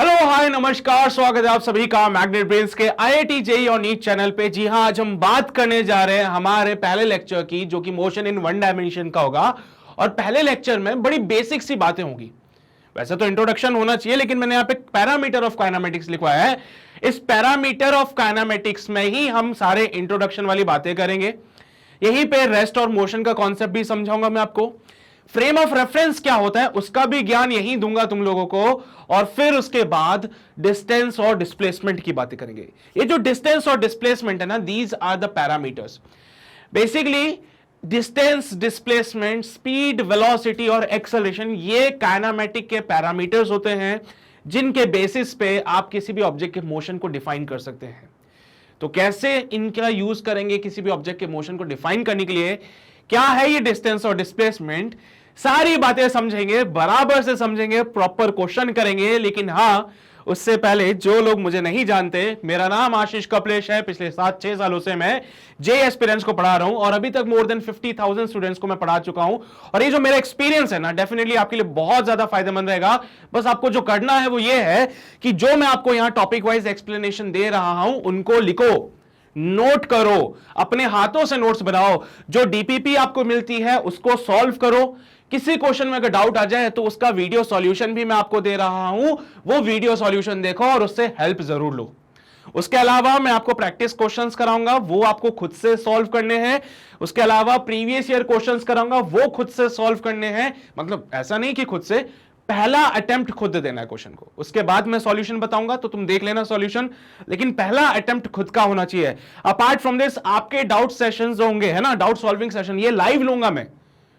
Hello hi नमस्कार, स्वागत है आप सभी का मैग्नेट ब्रेन्स के IIT जेईई और नीट चैनल पे। जी हां, आज हम बात करने जा रहे हैं हमारे पहले लेक्चर की, जो कि मोशन इन वन डायमेंशन का होगा। और पहले लेक्चर में बड़ी बेसिक सी बातें होंगी। वैसे तो इंट्रोडक्शन होना चाहिए, लेकिन मैंने यहाँ पे पैरामीटर ऑफ काइनेमेटिक्स लिखवाया है। इस पैरामीटर ऑफ काइनेमेटिक्स में ही हम सारे इंट्रोडक्शन वाली बातें करेंगे। यहीं पे रेस्ट और मोशन का कॉन्सेप्ट भी समझाऊंगा मैं आपको। फ्रेम ऑफ रेफरेंस क्या होता है उसका भी ज्ञान यही दूंगा तुम लोगों को। और फिर उसके बाद डिस्टेंस और डिस्प्लेसमेंट की बातें करेंगे। ये जो डिस्टेंस और डिस्प्लेसमेंट है ना, these are the parameters. Basically distance, displacement, speed, velocity और एक्सेलरेशन, ये काइनेमेटिक के पैरामीटर्स होते हैं, जिनके बेसिस पे आप किसी भी ऑब्जेक्ट के मोशन को डिफाइन कर सकते हैं। तो कैसे इनका यूज करेंगे किसी भी ऑब्जेक्ट के मोशन को डिफाइन करने के लिए, क्या है ये डिस्टेंस और डिस्प्लेसमेंट, सारी बातें समझेंगे, बराबर से समझेंगे, प्रॉपर क्वेश्चन करेंगे। लेकिन हां, उससे पहले जो लोग मुझे नहीं जानते, मेरा नाम आशीष कपलेश है। पिछले 7-6 सालों से मैं जेईई एस्पिरेंट्स को पढ़ा रहा हूं और अभी तक मोर देन 50,000 स्टूडेंट्स को मैं पढ़ा चुका हूं। और ये जो मेरा एक्सपीरियंस है ना, डेफिनेटली आपके लिए बहुत ज्यादा फायदेमंद रहेगा। बस आपको जो करना है वो ये है कि जो मैं आपको यहां टॉपिक वाइज एक्सप्लेनेशन दे रहा हूं उनको लिखो, नोट करो, अपने हाथों से नोट्स बनाओ। जो डीपीपी आपको मिलती है उसको सॉल्व करो। किसी क्वेश्चन में अगर डाउट आ जाए तो उसका वीडियो सॉल्यूशन भी मैं आपको दे रहा हूं, वो वीडियो सॉल्यूशन देखो और उससे हेल्प जरूर लो। उसके अलावा मैं आपको प्रैक्टिस क्वेश्चंस कराऊंगा, वो आपको खुद से सॉल्व करने हैं। उसके अलावा प्रीवियस ईयर क्वेश्चंस कराऊंगा, वो खुद से सॉल्व करने हैं। मतलब ऐसा नहीं कि खुद से, पहला अटेम्प्ट खुद देना है क्वेश्चन को। उसके बाद मैं सॉल्यूशन बताऊंगा तो तुम देख लेना सॉल्यूशन, लेकिन पहला अटेम्प्ट खुद का होना चाहिए। अपार्ट फ्रॉम दिस, आपके डाउट सेशंस जो होंगे, है ना, डाउट सॉल्विंग सेशन, ये लाइव लूंगा मैं।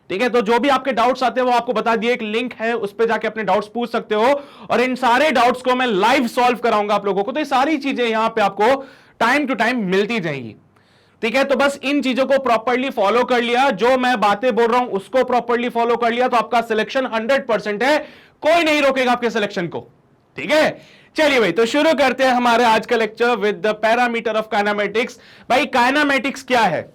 ठीक है, तो जो भी आपके डाउट्स आते हैं वो आपको बता दिए, एक लिंक है, उस पर जाके अपने डाउट्स पूछ सकते हो और इन सारे डाउट्स को मैं लाइव सॉल्व कराऊंगा आप लोगों को। तो ये सारी चीजें यहां पे आपको टाइम टू टाइम मिलती जाएंगी। ठीक है, तो बस इन चीजों को प्रॉपर्ली फॉलो कर लिया, जो मैं बातें बोल रहा हूं उसको प्रॉपर्ली फॉलो कर लिया, तो आपका सिलेक्शन 100% है। कोई नहीं रोकेगा आपके सिलेक्शन को। ठीक है, चलिए भाई, तो शुरू करते हैं हमारे आज का lecture with the parameter of kinematics. भाई काइनेमेटिक्स क्या है?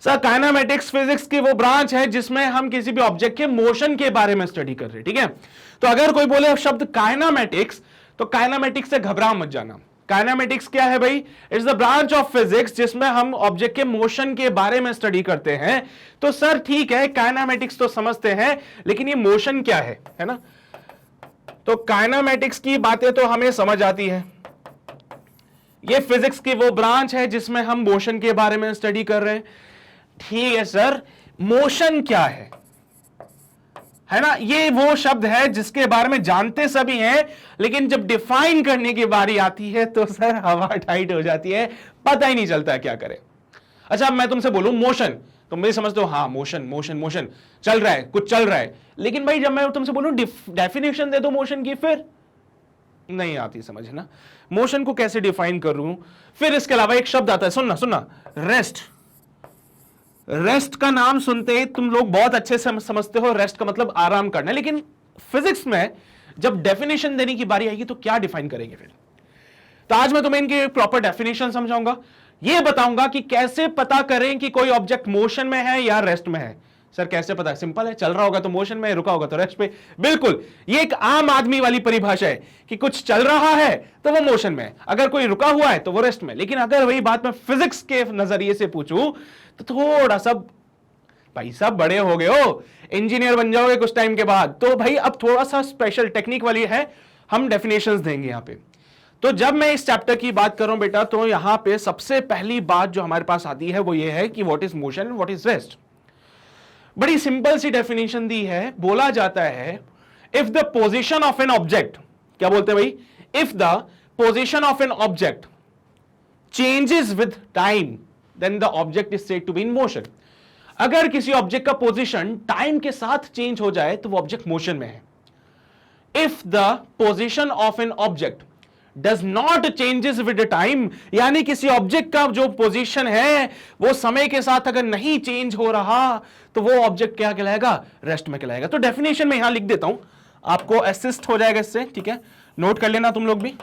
सर, काइनेमेटिक्स फिजिक्स की वो ब्रांच है जिसमें हम किसी भी ऑब्जेक्ट के मोशन के बारे में स्टडी कर रहे हैं। ठीक है, तो अगर कोई बोले शब्द काइनेमेटिक्स, तो काइनेमेटिक्स से घबरा मत जाना। काइनेमेटिक्स क्या है भाई? It's the branch of physics जिसमें हम ऑब्जेक्ट के मोशन के बारे में स्टडी करते हैं। तो सर ठीक है, काइनेमेटिक्स तो समझते हैं, लेकिन ये मोशन क्या है ना? तो काइनेमेटिक्स की बातें तो हमें समझ आती है। ये फिजिक्स की वो ब्रांच है जिसमें हम मोशन के बारे में स्टडी कर रहे हैं। ठीक है सर, मोशन क्या है ना? ये वो शब्द है जिसके बारे में जानते सभी हैं, लेकिन जब डिफाइन करने की बारी आती है तो सर हवा टाइट हो जाती है, पता ही नहीं चलता क्या करे। अच्छा, अब मैं तुमसे बोलूं मोशन, तुम भी समझते हो, हाँ मोशन मोशन मोशन चल रहा है, कुछ चल रहा है। लेकिन भाई जब मैं तुमसे बोलूं डेफिनेशन दे दो मोशन की, फिर नहीं आती समझ, है ना? मोशन को कैसे डिफाइन करूं? फिर इसके अलावा एक शब्द आता है, सुनना सुनना, रेस्ट। रेस्ट का नाम सुनते ही तुम लोग बहुत अच्छे से समझते हो, रेस्ट का मतलब आराम करना। लेकिन फिजिक्स में जब डेफिनेशन देने की बारी आएगी तो क्या डिफाइन करेंगे फिर? तो आज मैं तुम्हें इनकी प्रॉपर डेफिनेशन समझाऊंगा। यह बताऊंगा कि कैसे पता करें कि कोई ऑब्जेक्ट मोशन में है या रेस्ट में है। सर कैसे पता है? सिंपल है, चल रहा होगा तो मोशन में, रुका होगा तो रेस्ट पे। बिल्कुल, ये एक आम आदमी वाली परिभाषा है कि कुछ चल रहा है तो वो मोशन में है, अगर कोई रुका हुआ है तो वो रेस्ट में। लेकिन अगर वही बात मैं फिजिक्स के नजरिए से पूछूं तो थोड़ा सा, भाई साहब बड़े हो गए हो, इंजीनियर बन जाओगे कुछ टाइम के बाद, तो भाई अब थोड़ा सा स्पेशल टेक्निक वाली है, हम डेफिनेशंस देंगे यहां पे। तो जब मैं इस चैप्टर की बात कर रहा हूं बेटा, तो यहां पे सबसे पहली बात जो हमारे पास आती है वो ये है कि what is motion and what is rest. बड़ी सिंपल सी डेफिनेशन दी है। बोला जाता है, if the position of an object, क्या बोलते हैं भाई? If the position of an object changes with time, then the object is said to be in motion. अगर किसी ऑब्जेक्ट का पोजीशन टाइम के साथ चेंज हो जाए तो वो ऑब्जेक्ट मोशन में है। If the position of an object does not changes with time, यानी किसी ऑब्जेक्ट का जो पोजीशन है वो समय के साथ अगर नहीं चेंज हो रहा तो वो ऑब्जेक्ट क्या कहलाएगा? रेस्ट में कहलाएगा। तो डेफिनेशन में यहां लिख देता हूं, आपको असिस्ट हो जाएगा इससे। ठीक है, नोट कर लेना तुम लोग भी।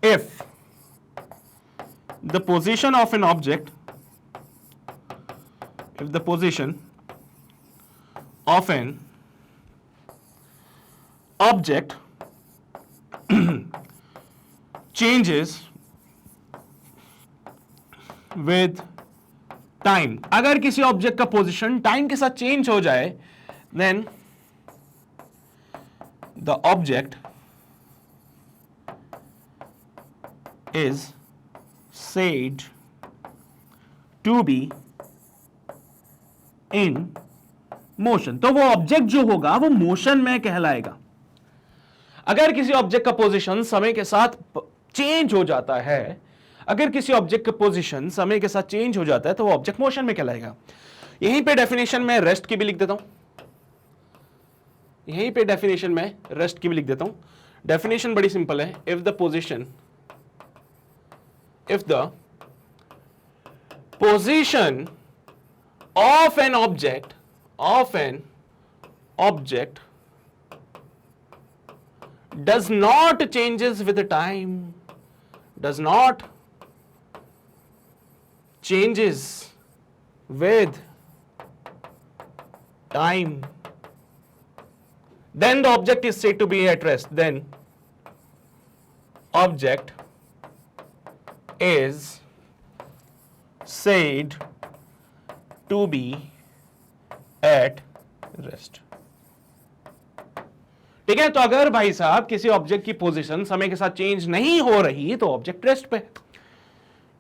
If the position of an object, if the position of an object changes with time, अगर किसी ऑब्जेक्ट का पोजीशन टाइम के साथ चेंज हो जाए, then the object is said to be in motion. तो वो ऑब्जेक्ट जो होगा वो मोशन में कहलाएगा। अगर किसी ऑब्जेक्ट का पोजीशन समय के साथ चेंज हो जाता है, अगर किसी ऑब्जेक्ट का पोजीशन समय के साथ चेंज हो जाता है तो वो ऑब्जेक्ट मोशन में कहलाएगा। यहीं पे डेफिनेशन में रेस्ट की भी लिख देता हूं, यहीं पे डेफिनेशन में रेस्ट की भी लिख देता हूं। डेफिनेशन बड़ी सिंपल है, if the position of an object does not changes with time, does not changes with time, then the object is said to be at rest. Then object is said to be at rest. ठीक है, तो अगर भाई साहब किसी object की position समय के साथ चेंज नहीं हो रही तो ऑब्जेक्ट रेस्ट पे।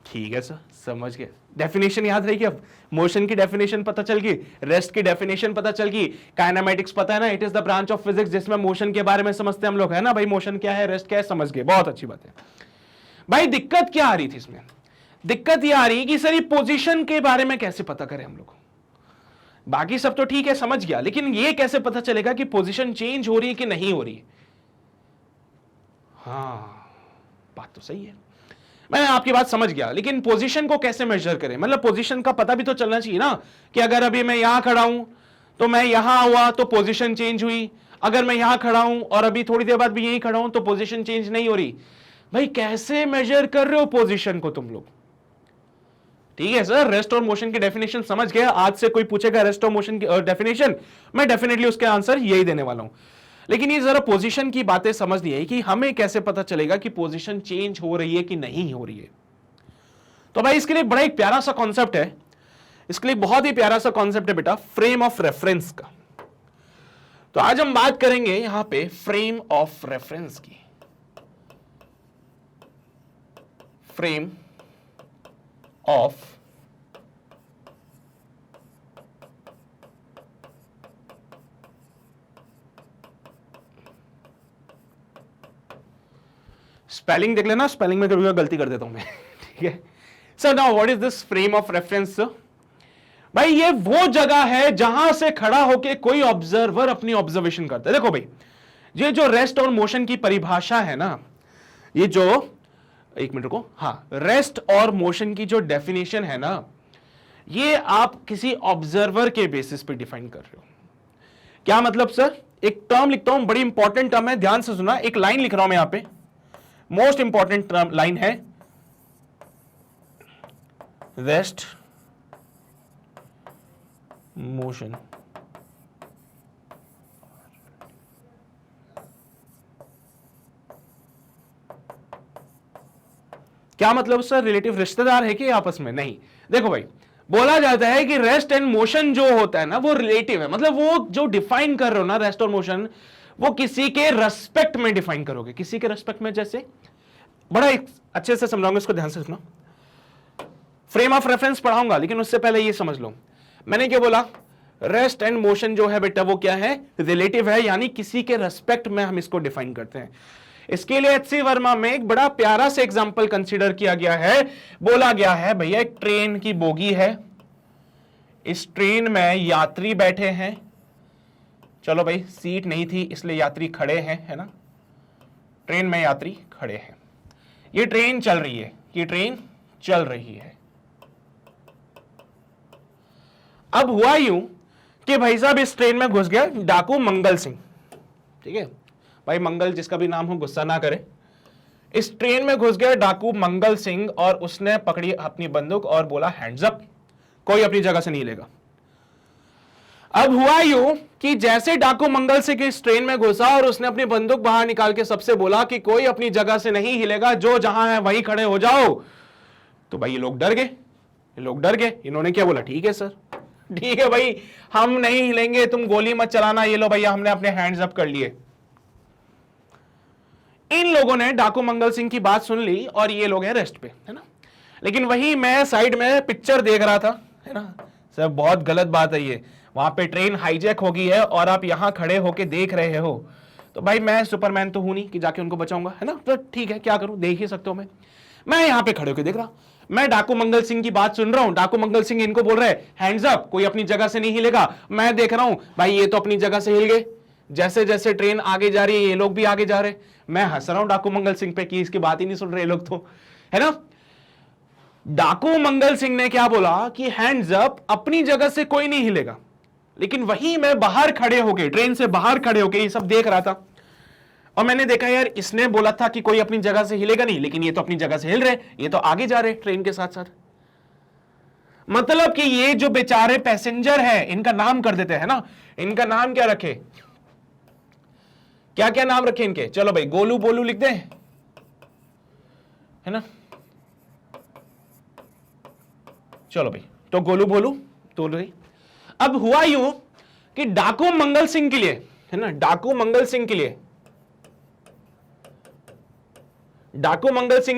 ठीक है सर, समझ गए। डेफिनेशन याद रहेगी। अब मोशन की डेफिनेशन पता चल गई, रेस्ट की डेफिनेशन पता चल गई, काइनेमैटिक्स पता है ना, it is the branch of physics जिसमें मोशन के बारे में समझते हम लोग, है ना भाई, मोशन क्या है, रेस्ट क्या है, समझ गए, बहुत अच्छी बात है। भाई दिक्कत क्या आ रही थी इसमें? दिक्कत यह आ रही कि सर ये पोजीशन के बारे में कैसे पता करें हम लोग। बाकी सब तो ठीक है, समझ गया, लेकिन ये कैसे पता चलेगा कि पोजीशन चेंज हो रही है कि नहीं हो रही है? हाँ, बात तो सही है, मैं आपकी बात समझ गया, लेकिन पोजीशन को कैसे मेजर करें? मतलब पोजीशन का पता भी तो चलना चाहिए ना, कि अगर अभी मैं यहां खड़ा हूं तो मैं यहां हुआ तो पोजीशन चेंज हुई, अगर मैं यहां खड़ा हूं और अभी थोड़ी देर बाद भी यहीं खड़ा हूं तो पोजीशन चेंज नहीं हो रही। भाई कैसे मेजर कर रहे हो पोजीशन को तुम लोग? ठीक है सर, रेस्ट और मोशन की डेफिनेशन समझ गया। आज से कोई पूछेगा रेस्ट और मोशन की डेफिनेशन, मैं डेफिनेटली उसके आंसर यही देने वाला हूं, लेकिन ये जरा पोजीशन की बातें समझनी है कि हमें कैसे पता चलेगा कि पोजीशन चेंज हो रही है कि नहीं हो रही है। तो भाई इसके लिए बड़ा एक प्यारा सा कॉन्सेप्ट है, इसके लिए बहुत ही प्यारा सा कॉन्सेप्ट है बेटा, फ्रेम ऑफ रेफरेंस का। तो आज हम बात करेंगे यहां पे फ्रेम ऑफ रेफरेंस की। फ्रेम ऑफ स्पेलिंग देख लेना, स्पेलिंग में कभी गलती कर देता हूं मैं। ठीक है sir, now what is this frame of reference? भाई ये वो जगह है जहां से खड़ा होके कोई ऑब्जर्वर अपनी ऑब्जर्वेशन करता है। देखो भाई, ये जो रेस्ट और मोशन की परिभाषा है ना, ये जो, एक मिनट को, हाँ, रेस्ट और मोशन की जो डेफिनेशन है ना, ये आप किसी ऑब्जर्वर के बेसिस पे डिफाइन कर रहे हो। क्या मतलब सर? एक टर्म लिखता हूं, बड़ी इंपॉर्टेंट टर्म है, ध्यान से सुना, एक लाइन लिख रहा हूं मैं यहां पे, मोस्ट इंपॉर्टेंट लाइन है, रेस्ट मोशन। क्या मतलब सर? रिलेटिव रिश्तेदार है कि आपस में? नहीं, देखो भाई, बोला जाता है कि रेस्ट एंड मोशन जो होता है ना वो रिलेटिव है, मतलब वो जो डिफाइन कर रहे हो ना रेस्ट और मोशन, वो किसी के रेस्पेक्ट में डिफाइन करोगे, किसी के रेस्पेक्ट में। जैसे बड़ा अच्छे से समझाऊंगा, इसको ध्यान से सुनो। फ्रेम ऑफ रेफरेंस पढ़ाऊंगा, लेकिन उससे पहले ये समझ लो मैंने क्या बोला। रेस्ट एंड मोशन जो है बेटा वो क्या है? रिलेटिव है, यानी किसी के रेस्पेक्ट में हम इसको डिफाइन करते हैं। इसके लिए एच.सी. वर्मा में एक बड़ा प्यारा से एग्जांपल कंसीडर किया गया है। बोला गया है भैया एक ट्रेन की बोगी है, इस ट्रेन में यात्री बैठे हैं, चलो भाई सीट नहीं थी इसलिए यात्री खड़े हैं, है ना, ट्रेन में यात्री खड़े हैं, ये ट्रेन चल रही है, ये ट्रेन चल रही है। अब हुआ यूं कि भाई साहब इस ट्रेन में घुस गया डाकू मंगल सिंह। ठीक है भाई, मंगल जिसका भी नाम हो गुस्सा ना करे। इस ट्रेन में घुस गया डाकू मंगल सिंह और उसने पकड़ी अपनी बंदूक और बोला हैंड्स अप, कोई अपनी जगह से नहीं लेगा। अब हुआ यूं कि जैसे डाकू मंगल सिंह इस ट्रेन में घुसा और उसने अपनी बंदूक बाहर निकाल के सबसे बोला कि कोई अपनी जगह से नहीं हिलेगा, जो जहां है वहीं खड़े हो जाओ, तो भाई ये लोग डर गए। इन्होंने क्या बोला, ठीक है सर, ठीक है भाई, हम नहीं हिलेंगे, तुम गोली मत चलाना, ये लो भैया हमने अपने हैंड्स अप कर लिए। इन लोगों ने डाकू मंगल सिंह की बात सुन ली और ये लोग हैं रेस्ट पे, है ना। लेकिन वही मैं साइड में पिक्चर देख रहा था, है ना सर, बहुत गलत बात है ये, वहां पे ट्रेन हाईजैक हो गई है और आप यहां खड़े होके देख रहे हो। तो भाई मैं सुपरमैन तो हूं नहीं कि जाके उनको बचाऊंगा, है ना, तो ठीक है क्या करूं, देख ही सकते हो। मैं यहां पे खड़े होके देख रहा, मैं डाकू मंगल सिंह की बात सुन रहा हूं, डाकू मंगल सिंह इनको बोल रहे हैं हैंड्स अप, कोई अपनी जगह से नहीं हिलेगा। मैं देख रहा हूं भाई ये तो अपनी जगह से हिल गए, जैसे जैसे ट्रेन आगे जा रही है ये लोग भी आगे जा रहे। मैं हंस रहा हूं डाकू मंगल सिंह पे कि इसकी बात ही नहीं सुन रहे लोग, तो है ना। डाकू मंगल सिंह ने क्या बोला कि हैंड्स अप, अपनी जगह से कोई नहीं हिलेगा। लेकिन वही मैं बाहर खड़े होके, ट्रेन से बाहर खड़े होके ये सब देख रहा था और मैंने देखा यार इसने बोला था कि कोई अपनी जगह से हिलेगा नहीं, लेकिन ये तो अपनी जगह से हिल रहे, ये तो आगे जा रहे ट्रेन के साथ साथ। मतलब कि ये जो बेचारे पैसेंजर हैं इनका नाम कर देते हैं ना, इनका नाम क्या रखे, क्या क्या नाम रखे इनके, चलो भाई गोलू बोलू लिख दें, है ना, चलो भाई तो गोलू बोलू तो भाई। अब हुआ यूं कि डाकू मंगल सिंह के लिए, है ना, डाकू मंगल सिंह के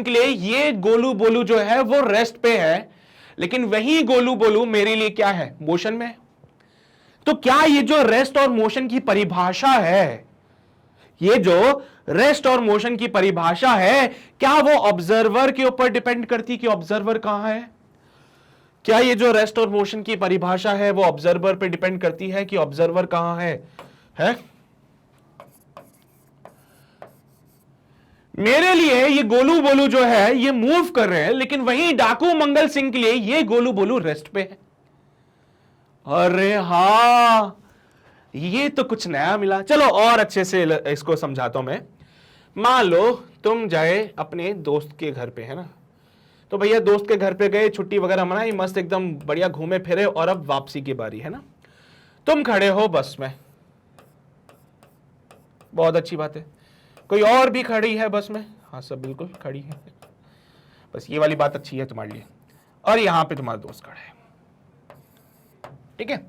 लिए ये गोलू बोलू जो है वो रेस्ट पे है, लेकिन वही गोलू बोलू मेरे लिए क्या है, मोशन में है। तो क्या ये जो रेस्ट और मोशन की परिभाषा है, ये जो रेस्ट और मोशन की परिभाषा है, क्या वो ऑब्जर्वर के ऊपर डिपेंड करती कि ऑब्जर्वर कहां है? क्या ये जो रेस्ट और मोशन की परिभाषा है वो ऑब्जर्वर पे डिपेंड करती है कि ऑब्जर्वर कहां है? मेरे लिए ये गोलू बोलू जो है ये मूव कर रहे हैं, लेकिन वही डाकू मंगल सिंह के लिए ये गोलू बोलू रेस्ट पे है। अरे हां, ये तो कुछ नया मिला। चलो और अच्छे से इसको समझाता हूं मैं। मान लो तुम जाए अपने दोस्त के घर पे, है ना, तो भैया दोस्त के घर पे गए, छुट्टी वगैरह मनाई, मस्त एकदम बढ़िया घूमे फिरे और अब वापसी की बारी, है ना। तुम खड़े हो बस में, बहुत अच्छी बात है, कोई और भी खड़ी है बस में, हाँ सब बिल्कुल खड़ी है, बस ये वाली बात अच्छी है तुम्हारे लिए, और यहां पे तुम्हारा दोस्त खड़ा है, ठीक है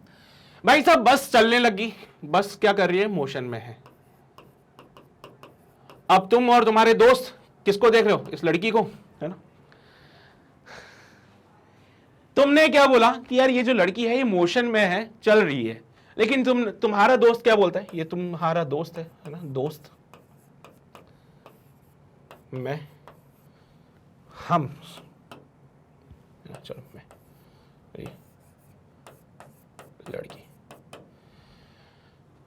भाई साहब। बस चलने लगी, बस क्या कर रही है, मोशन में है। अब तुम और तुम्हारे दोस्त किसको देख रहे हो, इस लड़की को, है ना। तुमने क्या बोला कि यार ये जो लड़की है ये मोशन में है, चल रही है, लेकिन तुम्हारा दोस्त क्या बोलता है, ये तुम्हारा दोस्त है ना, दोस्त मैं, हम, चलो मैं, लड़की,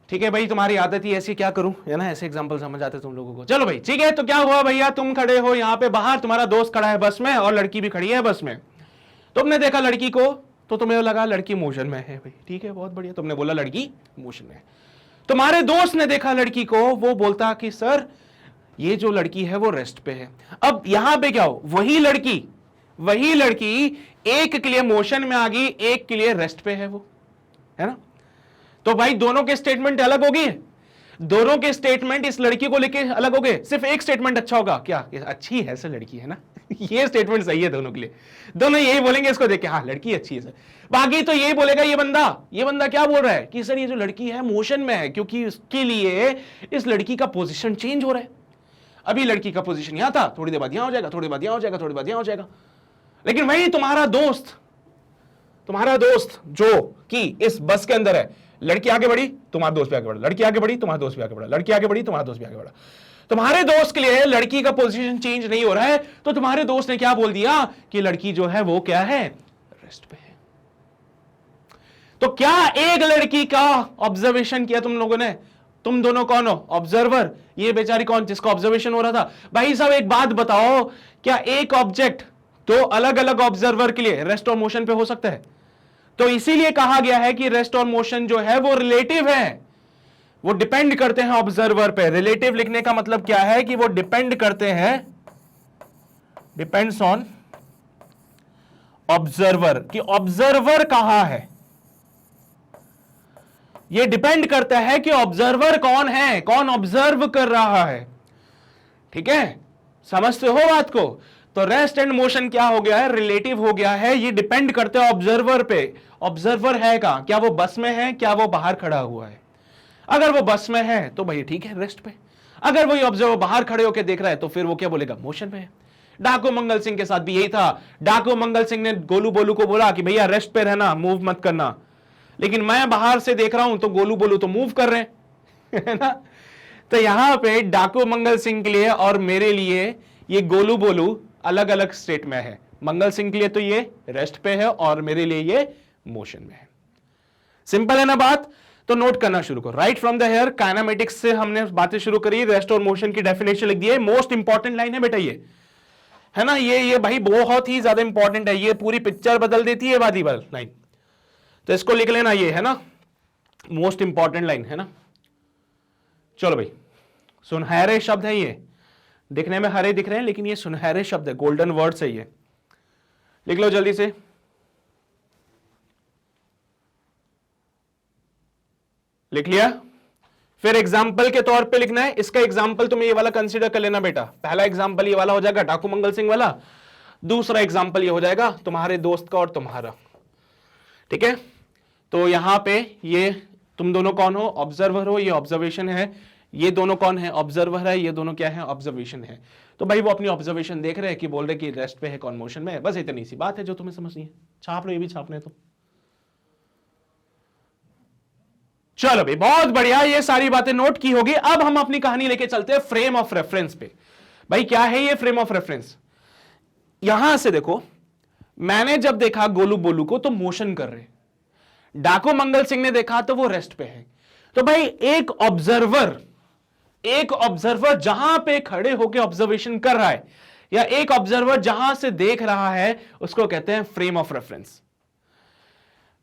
ठीक है भाई तुम्हारी आदत ही ऐसी, क्या करूं, है ना, ऐसे एग्जांपल समझ आते तुम लोगों को। चलो भाई ठीक है, तो क्या हुआ भैया, तुम खड़े हो यहां पे बाहर, तुम्हारा दोस्त खड़ा है बस में और लड़की भी खड़ी है बस में। तुमने देखा लड़की को तो तुम्हें लगा लड़की मोशन में है, भाई ठीक है बहुत बढ़िया, तुमने बोला लड़की मोशन में है। तुम्हारे दोस्त ने देखा लड़की को, वो बोलता कि सर ये जो लड़की है वो रेस्ट पे है। अब यहां पे क्या हो, वही लड़की एक के लिए मोशन में आ गई, एक के लिए रेस्ट पे है वो, है ना। तो भाई दोनों के स्टेटमेंट अलग हो गए, दोनों के स्टेटमेंट इस लड़की को लेके अलग हो गए। सिर्फ एक स्टेटमेंट अच्छा होगा, क्या अच्छी है सर लड़की, है ना ये स्टेटमेंट सही है दोनों के लिए, दोनों यही बोलेंगे इसको देख के, हाँ लड़की अच्छी है सर। बाकी तो यही बोलेगा ये बंदा क्या बोल रहा है कि सर ये जो लड़की है मोशन में है, क्योंकि उसके लिए इस लड़की का पोजीशन चेंज हो रहा है। अभी लड़की का पोजीशन यहां था, थोड़ी देर बाद यहां हो जाएगा, थोड़ी देर बाद यहां हो जाएगा, थोड़ी देर बाद यहां हो जाएगा। लेकिन वही तुम्हारा दोस्त जो कि इस बस के अंदर है, लड़की आगे बढ़ी, तुम्हारा दोस्त भी आगे बढ़ा, लड़की आगे बढ़ी, तुम्हारा दोस्त भी आगे बढ़ा, लड़की आगे बढ़ी, तुम्हारा दोस्त भी आगे बढ़ा। तुम्हारे दोस्त के लिए लड़की का पोजीशन चेंज नहीं हो रहा है, तो तुम्हारे दोस्त ने क्या बोल दिया कि लड़की जो है वो क्या है, रेस्ट पे है। तो क्या एक लड़की का ऑब्जर्वेशन किया तुम लोगों ने, तुम दोनों कौन हो, ऑब्जर्वर, ये बेचारी कौन जिसका ऑब्जर्वेशन हो रहा था। भाई साहब एक बात बताओ, क्या एक ऑब्जेक्ट तो अलग अलग ऑब्जर्वर के लिए रेस्ट और मोशन पे हो सकता है? तो इसीलिए कहा गया है कि रेस्ट और मोशन जो है वो रिलेटिव है, वो डिपेंड करते हैं ऑब्जर्वर पे। रिलेटिव लिखने का मतलब क्या है कि वो डिपेंड करते हैं, डिपेंड्स ऑन ऑब्जर्वर, कि ऑब्जर्वर कहां है, ये डिपेंड करता है कि ऑब्जर्वर कौन है, कौन ऑब्जर्व कर रहा है। ठीक है, समझते हो बात को? तो रेस्ट एंड मोशन क्या हो गया है, रिलेटिव हो गया है। ये डिपेंड करते हैं ऑब्जर्वर पे। ऑब्जर्वर है कहां, क्या वो बस में है, क्या वो बाहर खड़ा हुआ है। अगर वो बस में है तो भाई ठीक है, रेस्ट पे। अगर वही ऑब्जर्वर बाहर खड़े होकर देख रहा है तो फिर वो क्या बोलेगा, मोशन पे है। डाकू मंगल सिंह के साथ भी यही था। डाकू मंगल सिंह ने गोलू बोलू को बोला कि भैया रेस्ट पे रहना, मूव मत करना, लेकिन मैं बाहर से देख रहा हूं तो गोलू बोलू तो मूव कर रहे हैं है ना। तो यहां पे डाकू मंगल सिंह के लिए और मेरे लिए ये गोलू बोलू अलग अलग स्टेट में है। मंगल सिंह के लिए तो ये रेस्ट पे है और मेरे लिए ये मोशन में है। सिंपल है ना बात? तो नोट करना शुरू करो। Write from the here, kinematics से हमने बातें शुरू करी, रेस्ट और मोशन की डेफिनेशन लिख दी है। मोस्ट इंपॉर्टेंट लाइन है बेटा ये, है ना। ये भाई बहुत ही ज्यादा इंपॉर्टेंट है, ये पूरी पिक्चर बदल देती है वादी वाल लाइन। तो इसको लिख लेना, ये है ना मोस्ट इंपॉर्टेंट लाइन, है ना। चलो भाई, सुनहरे शब्द है ये, दिखने में हरे दिख रहे हैं लेकिन ये सुनहरे शब्द है, गोल्डन वर्ड्स है ये। लिख लो जल्दी से। लिख लिया? फिर एग्जाम्पल के तौर पे लिखना है। इसका एग्जाम्पल तुम्हें ये वाला कंसीडर कर लेना बेटा। पहला एग्जाम्पल ये वाला हो जाएगा डाकू मंगल सिंह वाला, दूसरा एग्जाम्पल ये हो जाएगा तुम्हारे दोस्त का और तुम्हारा। ठीक है, तो यहां पे ये तुम दोनों कौन हो, ऑब्जर्वर हो, ये ऑब्जर्वेशन है। ये दोनों कौन है, ऑब्जर्वर है, ये दोनों क्या है, ऑब्जर्वेशन है। तो भाई वो अपनी ऑब्जर्वेशन देख रहे हैं कि बोल रहे कि रेस्ट पे है, कौन मोशन में है। बस इतनी सी बात है जो तुम्हें समझनी है। छाप लो, ये भी छापने तो। चलो भाई बहुत बढ़िया, ये सारी बातें नोट की होगी। अब हम अपनी कहानी लेके चलते हैं फ्रेम ऑफ रेफरेंस पे। भाई क्या है ये फ्रेम ऑफ रेफरेंस? यहां से देखो, मैंने जब देखा गोलू बोलू को तो मोशन कर रहे, डाकू मंगल सिंह ने देखा तो वो रेस्ट पे है। तो भाई एक ऑब्जर्वर जहां पे खड़े होकर ऑब्जर्वेशन कर रहा है या एक ऑब्जर्वर जहां से देख रहा है उसको कहते हैं फ्रेम ऑफ रेफरेंस।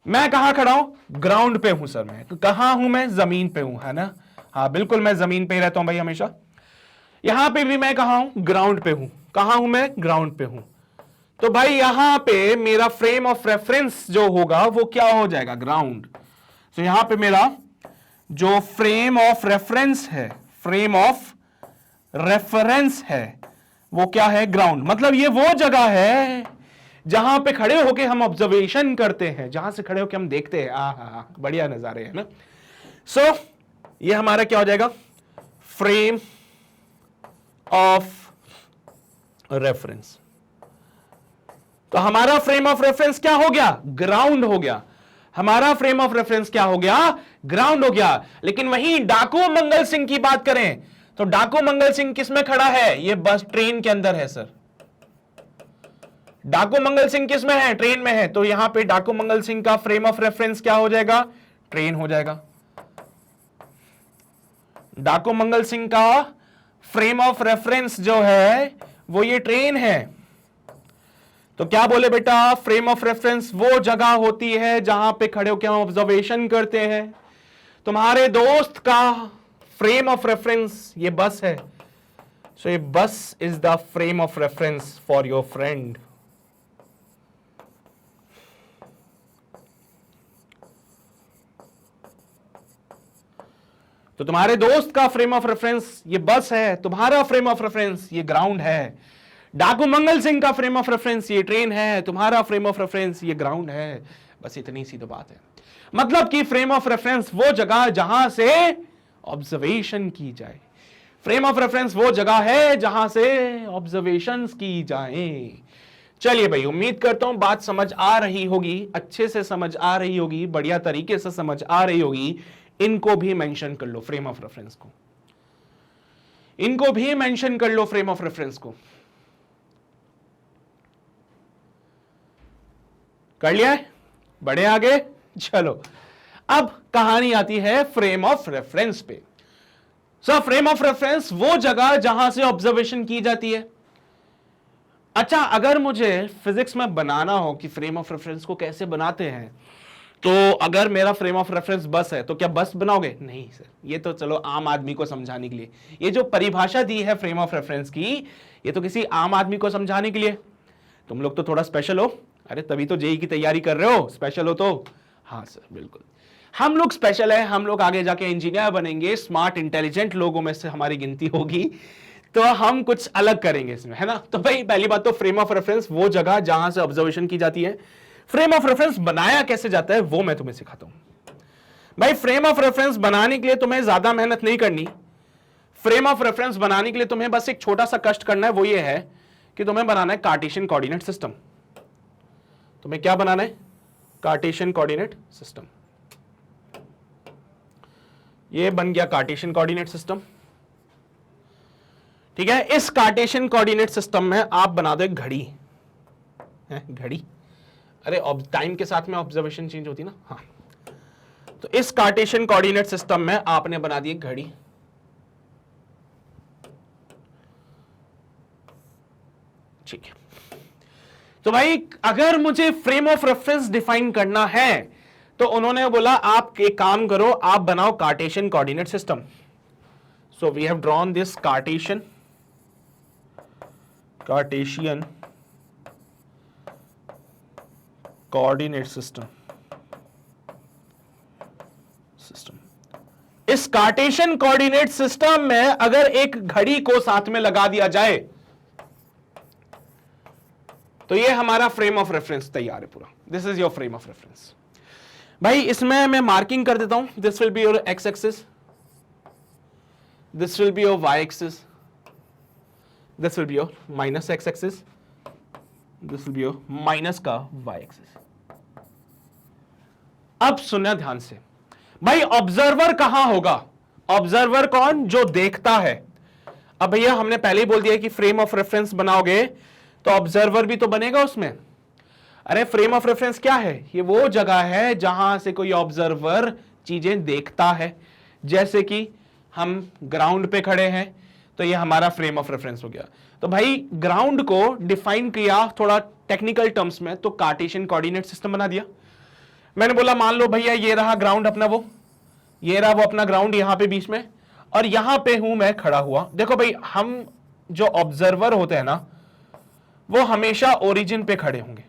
मैं कहां खड़ा हूं, ग्राउंड पे हूं सर। मैं कहां हूं, मैं जमीन पे हूं, है ना। हाँ बिल्कुल, मैं जमीन पे ही रहता हूं भाई हमेशा। यहां पे भी मैं कहां हूं, ग्राउंड पे हूं। कहां हूं मैं, ग्राउंड पे हूं। तो भाई यहां पे मेरा फ्रेम ऑफ रेफरेंस जो होगा वो क्या हो जाएगा, ग्राउंड। तो यहां पे मेरा जो फ्रेम ऑफ रेफरेंस है, फ्रेम ऑफ रेफरेंस है वो क्या है, ग्राउंड। मतलब ये वो जगह है जहां पे खड़े होके हम ऑब्जर्वेशन करते हैं, जहां से खड़े होके हम देखते हैं। हाँ बढ़िया नजारे है ना। सो ये हमारा क्या हो जाएगा, फ्रेम ऑफ रेफरेंस। तो हमारा फ्रेम ऑफ रेफरेंस क्या हो गया, ग्राउंड हो गया। हमारा फ्रेम ऑफ रेफरेंस क्या हो गया, ग्राउंड हो गया। लेकिन वहीं डाकू मंगल सिंह की बात करें तो डाकू मंगल सिंह किस में खड़ा है, ये बस ट्रेन के अंदर है सर। डाकू मंगल सिंह किस में है, ट्रेन में है। तो यहां पे डाकू मंगल सिंह का फ्रेम ऑफ रेफरेंस क्या हो जाएगा, ट्रेन हो जाएगा। डाकू मंगल सिंह का फ्रेम ऑफ रेफरेंस जो है वो ये ट्रेन है। तो क्या बोले बेटा, फ्रेम ऑफ रेफरेंस वो जगह होती है जहां पे खड़े होकर हम ऑब्जर्वेशन करते हैं। तुम्हारे दोस्त का फ्रेम ऑफ रेफरेंस ये बस है। सो ये बस is the frame of reference for your friend. तो तुम्हारे दोस्त का फ्रेम ऑफ रेफरेंस ये बस है, तुम्हारा फ्रेम ऑफ रेफरेंस ये ग्राउंड है। डाकू मंगल सिंह का फ्रेम ऑफ रेफरेंस ये ट्रेन है, तुम्हारा फ्रेम ऑफ रेफरेंस ये ग्राउंड है। बस इतनी सी तो बात है। मतलब कि फ्रेम ऑफ रेफरेंस वो जगह जहां से ऑब्जर्वेशन की जाए। फ्रेम ऑफ रेफरेंस वो जगह है जहां से ऑब्जर्वेशंस की जाए। चलिए भाई, उम्मीद करता हूं बात समझ आ रही होगी, अच्छे से समझ आ रही होगी, बढ़िया तरीके से समझ आ रही होगी। इनको भी मेंशन कर लो फ्रेम ऑफ रेफरेंस को, इनको भी मेंशन कर लो फ्रेम ऑफ रेफरेंस को। कर लिया है, बढ़े आगे। चलो अब कहानी आती है फ्रेम ऑफ रेफरेंस पे। सो फ्रेम ऑफ रेफरेंस वो जगह जहां से ऑब्जर्वेशन की जाती है। अच्छा, अगर मुझे फिजिक्स में बनाना हो कि फ्रेम ऑफ रेफरेंस को कैसे बनाते हैं, तो अगर मेरा फ्रेम ऑफ रेफरेंस बस है तो क्या बस बनाओगे? नहीं सर, ये तो चलो आम आदमी को समझाने के लिए। ये जो परिभाषा दी है फ्रेम ऑफ रेफरेंस की, ये तो किसी आम आदमी को समझाने के लिए। तुम लोग तो थोड़ा स्पेशल हो, अरे तभी तो जेई की तैयारी कर रहे हो, स्पेशल हो तो। हाँ सर बिल्कुल। हम लोग स्पेशल है, हम लोग आगे जाके इंजीनियर बनेंगे, स्मार्ट इंटेलिजेंट लोगों में से हमारी गिनती होगी, तो हम कुछ अलग करेंगे इसमें, है ना। तो भाई पहली बात तो फ्रेम ऑफ रेफरेंस वो जगह जहां से ऑब्जर्वेशन की जाती है। फ्रेम ऑफ रेफरेंस बनाया कैसे जाता है वो मैं तुम्हें सिखाता हूं। भाई फ्रेम ऑफ रेफरेंस बनाने के लिए तुम्हें ज्यादा मेहनत नहीं करनी। फ्रेम ऑफ रेफरेंस बनाने के लिए तुम्हें बस एक छोटा सा कष्ट करना है, वो ये है कि तुम्हें बनाना है कार्टेशियन कोऑर्डिनेट सिस्टम। तुम्हें क्या बनाना है? Cartesian coordinate system. ये बन गया कार्टेशियन कोऑर्डिनेट सिस्टम, ठीक है। इस कार्टेशियन कोऑर्डिनेट सिस्टम में आप बना दो एक घड़ी है, घड़ी, अरे टाइम के साथ में ऑब्जर्वेशन चेंज होती ना, हाँ। तो इस कार्टेशियन कोऑर्डिनेट सिस्टम में आपने बना दी एक घड़ी, ठीक है। तो भाई अगर मुझे फ्रेम ऑफ रेफरेंस डिफाइन करना है तो उन्होंने बोला आप एक काम करो, आप बनाओ Cartesian coordinate system. So we have drawn this Cartesian coordinate system. इस कार्टेशियन कोऑर्डिनेट सिस्टम में अगर एक घड़ी को साथ में लगा दिया जाए तो ये हमारा फ्रेम ऑफ रेफरेंस तैयार है पूरा। This is your frame of reference. भाई इसमें मैं मार्किंग कर देता हूं, this will be your X axis, this will be your Y axis, this will be your minus X axis, this will be your minus का Y axis. अब सुनना ध्यान से, भाई ऑब्जर्वर कहां होगा? ऑब्जर्वर कौन? जो देखता है। अब भैया हमने पहले ही बोल दिया कि फ्रेम ऑफ रेफरेंस बनाओगे तो ऑब्जर्वर भी तो बनेगा उसमें। अरे फ्रेम ऑफ रेफरेंस क्या है? ये वो जगह है जहां से कोई ऑब्जर्वर चीजें देखता है। जैसे कि हम ग्राउंड पे खड़े हैं तो ये हमारा फ्रेम ऑफ रेफरेंस हो गया। तो भाई ग्राउंड को डिफाइन किया थोड़ा टेक्निकल टर्म्स में तो कार्टेशियन कोऑर्डिनेट सिस्टम बना दिया। मैंने बोला मान लो भैया ये रहा ग्राउंड अपना, वो ये रहा वो अपना ग्राउंड यहां पे बीच में, और यहां पे हूं मैं खड़ा हुआ। देखो भाई हम जो ऑब्जर्वर होते हैं ना वो हमेशा ओरिजिन पे खड़े होंगे।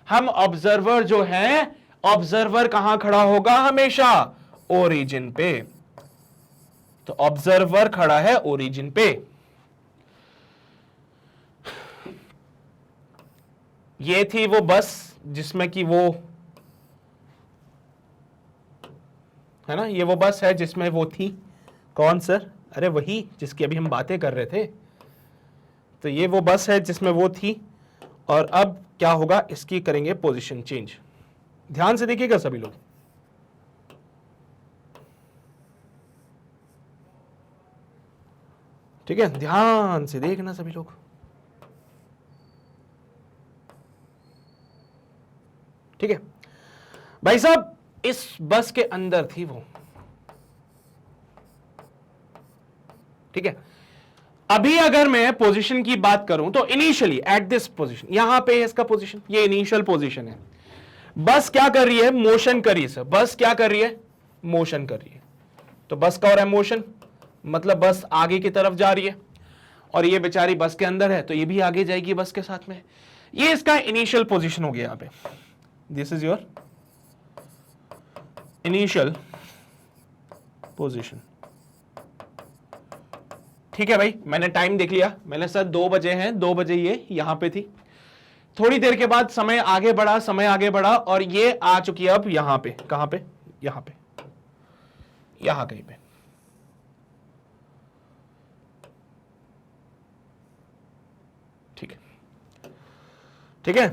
हम ऑब्जर्वर जो है, ऑब्जर्वर कहां खड़ा होगा? हमेशा ओरिजिन पे। तो ऑब्जर्वर खड़ा है ओरिजिन पे। ये थी वो बस जिसमें कि वो है ना, ये वो बस है जिसमें वो थी। कौन सर? अरे वही जिसकी अभी हम बातें कर रहे थे। तो ये वो बस है जिसमें वो थी, और अब क्या होगा, इसकी करेंगे पोजीशन चेंज। ध्यान से देखिएगा सभी लोग। ठीक है, ध्यान से देखना सभी लोग। ठीक है भाई साहब, इस बस के अंदर थी वो। ठीक है, अभी अगर मैं पोजीशन की बात करूं तो इनिशियली एट दिस पोजीशन, यहां पे है इसका पोजीशन, ये इनिशियल पोजीशन है। बस क्या कर रही है? मोशन कर रही है सर। बस क्या कर रही है? मोशन कर रही है। तो बस का हो रहा है मोशन, मतलब बस आगे की तरफ जा रही है, और ये बेचारी बस के अंदर है तो ये भी आगे जाएगी बस के साथ में। ये इसका इनिशियल पोजीशन हो गया यहां पे। This is your initial position. ठीक है भाई, मैंने टाइम देख लिया, मैंने सर 2 बजे हैं, 2 बजे ये यहां पे थी। थोड़ी देर के बाद समय आगे बढ़ा, समय आगे बढ़ा, और ये आ चुकी है अब यहां पे। कहां पे? यहां पे, यहां कहीं पे। ठीक है, ठीक है,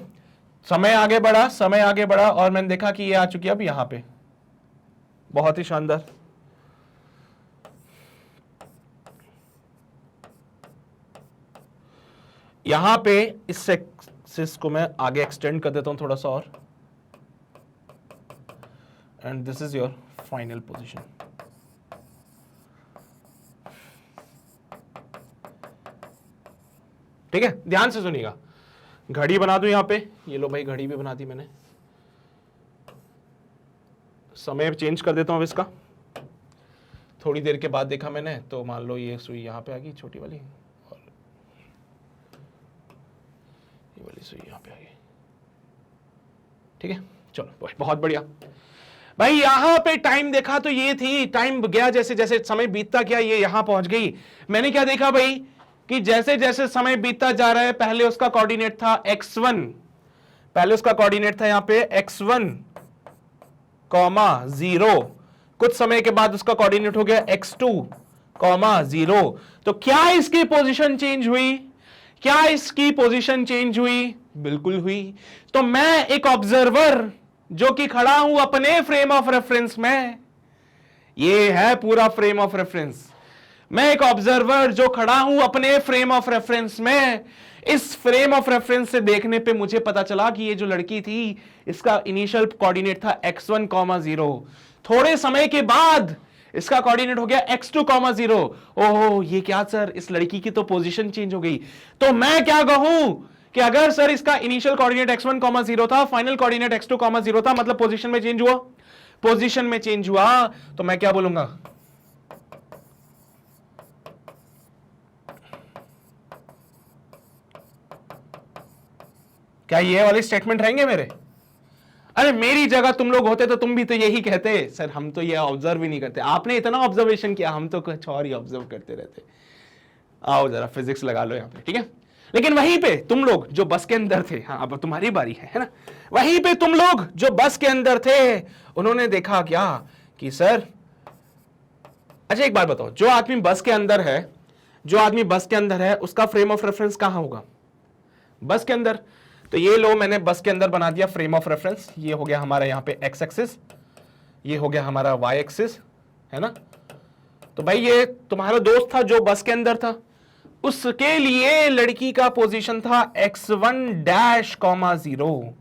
समय आगे बढ़ा, समय आगे बढ़ा, और मैंने देखा कि ये आ चुकी है अब यहां पे। बहुत ही शानदार। यहां पे इस एक्सिस को मैं आगे एक्सटेंड कर देता हूं थोड़ा सा और, and this is your final position. ठीक है, ध्यान से सुनिएगा। घड़ी बना दूं यहां पे, ये लो भाई घड़ी भी बना दी मैंने। समय चेंज कर देता हूं अब इसका। थोड़ी देर के बाद देखा मैंने तो मान लो ये सुई यहां पे आ गई छोटी वाली, और ये वाली सुई यहां पे आ गई। ठीक है, चलो बहुत बढ़िया। भाई यहां पे टाइम देखा तो ये थी, टाइम गया जैसे जैसे समय बीतता गया ये यहां पहुंच गई। मैंने क्या देखा भाई कि जैसे जैसे समय बीतता जा रहा है, पहले उसका कोऑर्डिनेट था x1, पहले उसका कोऑर्डिनेट था यहां पे x1, 0, कुछ समय के बाद उसका कोऑर्डिनेट हो गया x2, 0। तो क्या इसकी पोजीशन चेंज हुई? क्या इसकी पोजीशन चेंज हुई? बिल्कुल हुई। तो मैं एक ऑब्जर्वर जो कि खड़ा हूं अपने फ्रेम ऑफ रेफरेंस में, ये है पूरा फ्रेम ऑफ रेफरेंस, मैं एक ऑब्जर्वर जो खड़ा हूं अपने फ्रेम ऑफ रेफरेंस में, इस फ्रेम ऑफ रेफरेंस से देखने पे मुझे पता चला कि ये जो लड़की थी इसका इनिशियल कोऑर्डिनेट था x1, 0। थोड़े समय के बाद इसका कोऑर्डिनेट हो गया x2, 0। ओहो ये क्या सर, इस लड़की की तो पोजीशन चेंज हो गई। तो मैं क्या कहूं कि अगर सर इसका इनिशियल कोऑर्डिनेट x1, 0 था, फाइनल कोऑर्डिनेट x2, 0 था, मतलब पोजीशन में चेंज हुआ, पोजीशन में चेंज हुआ, तो मैं क्या बोलूंगा? क्या ये वाले स्टेटमेंट रहेंगे मेरे? अरे मेरी जगह तुम लोग होते तो तुम भी तो यही कहते, सर हम तो ये ऑब्जर्व ही नहीं करते, आपने इतना ऑब्जर्वेशन किया, हम तो कुछ और ही ऑब्जर्व करते रहते। आओ जरा फिजिक्स लगा लो यहां पे, ठीक है। लेकिन वहीं पे तुम लोग जो बस के अंदर थे, हाँ अब तुम्हारी बारी है ना, वहीं पे तुम लोग जो बस के अंदर थे उन्होंने देखा क्या कि सर, अच्छा एक बात बताओ, जो आदमी बस के अंदर है, जो आदमी बस के अंदर है उसका फ्रेम ऑफ रेफरेंस कहां होगा? बस के अंदर। तो ये लो मैंने बस के अंदर बना दिया फ्रेम ऑफ रेफरेंस, ये हो गया हमारा यहां पे एक्स एक्सिस, ये हो गया हमारा वाई एक्सिस, है ना। तो भाई ये तुम्हारा दोस्त था जो बस के अंदर था, उसके लिए लड़की का पोजीशन था x1 0।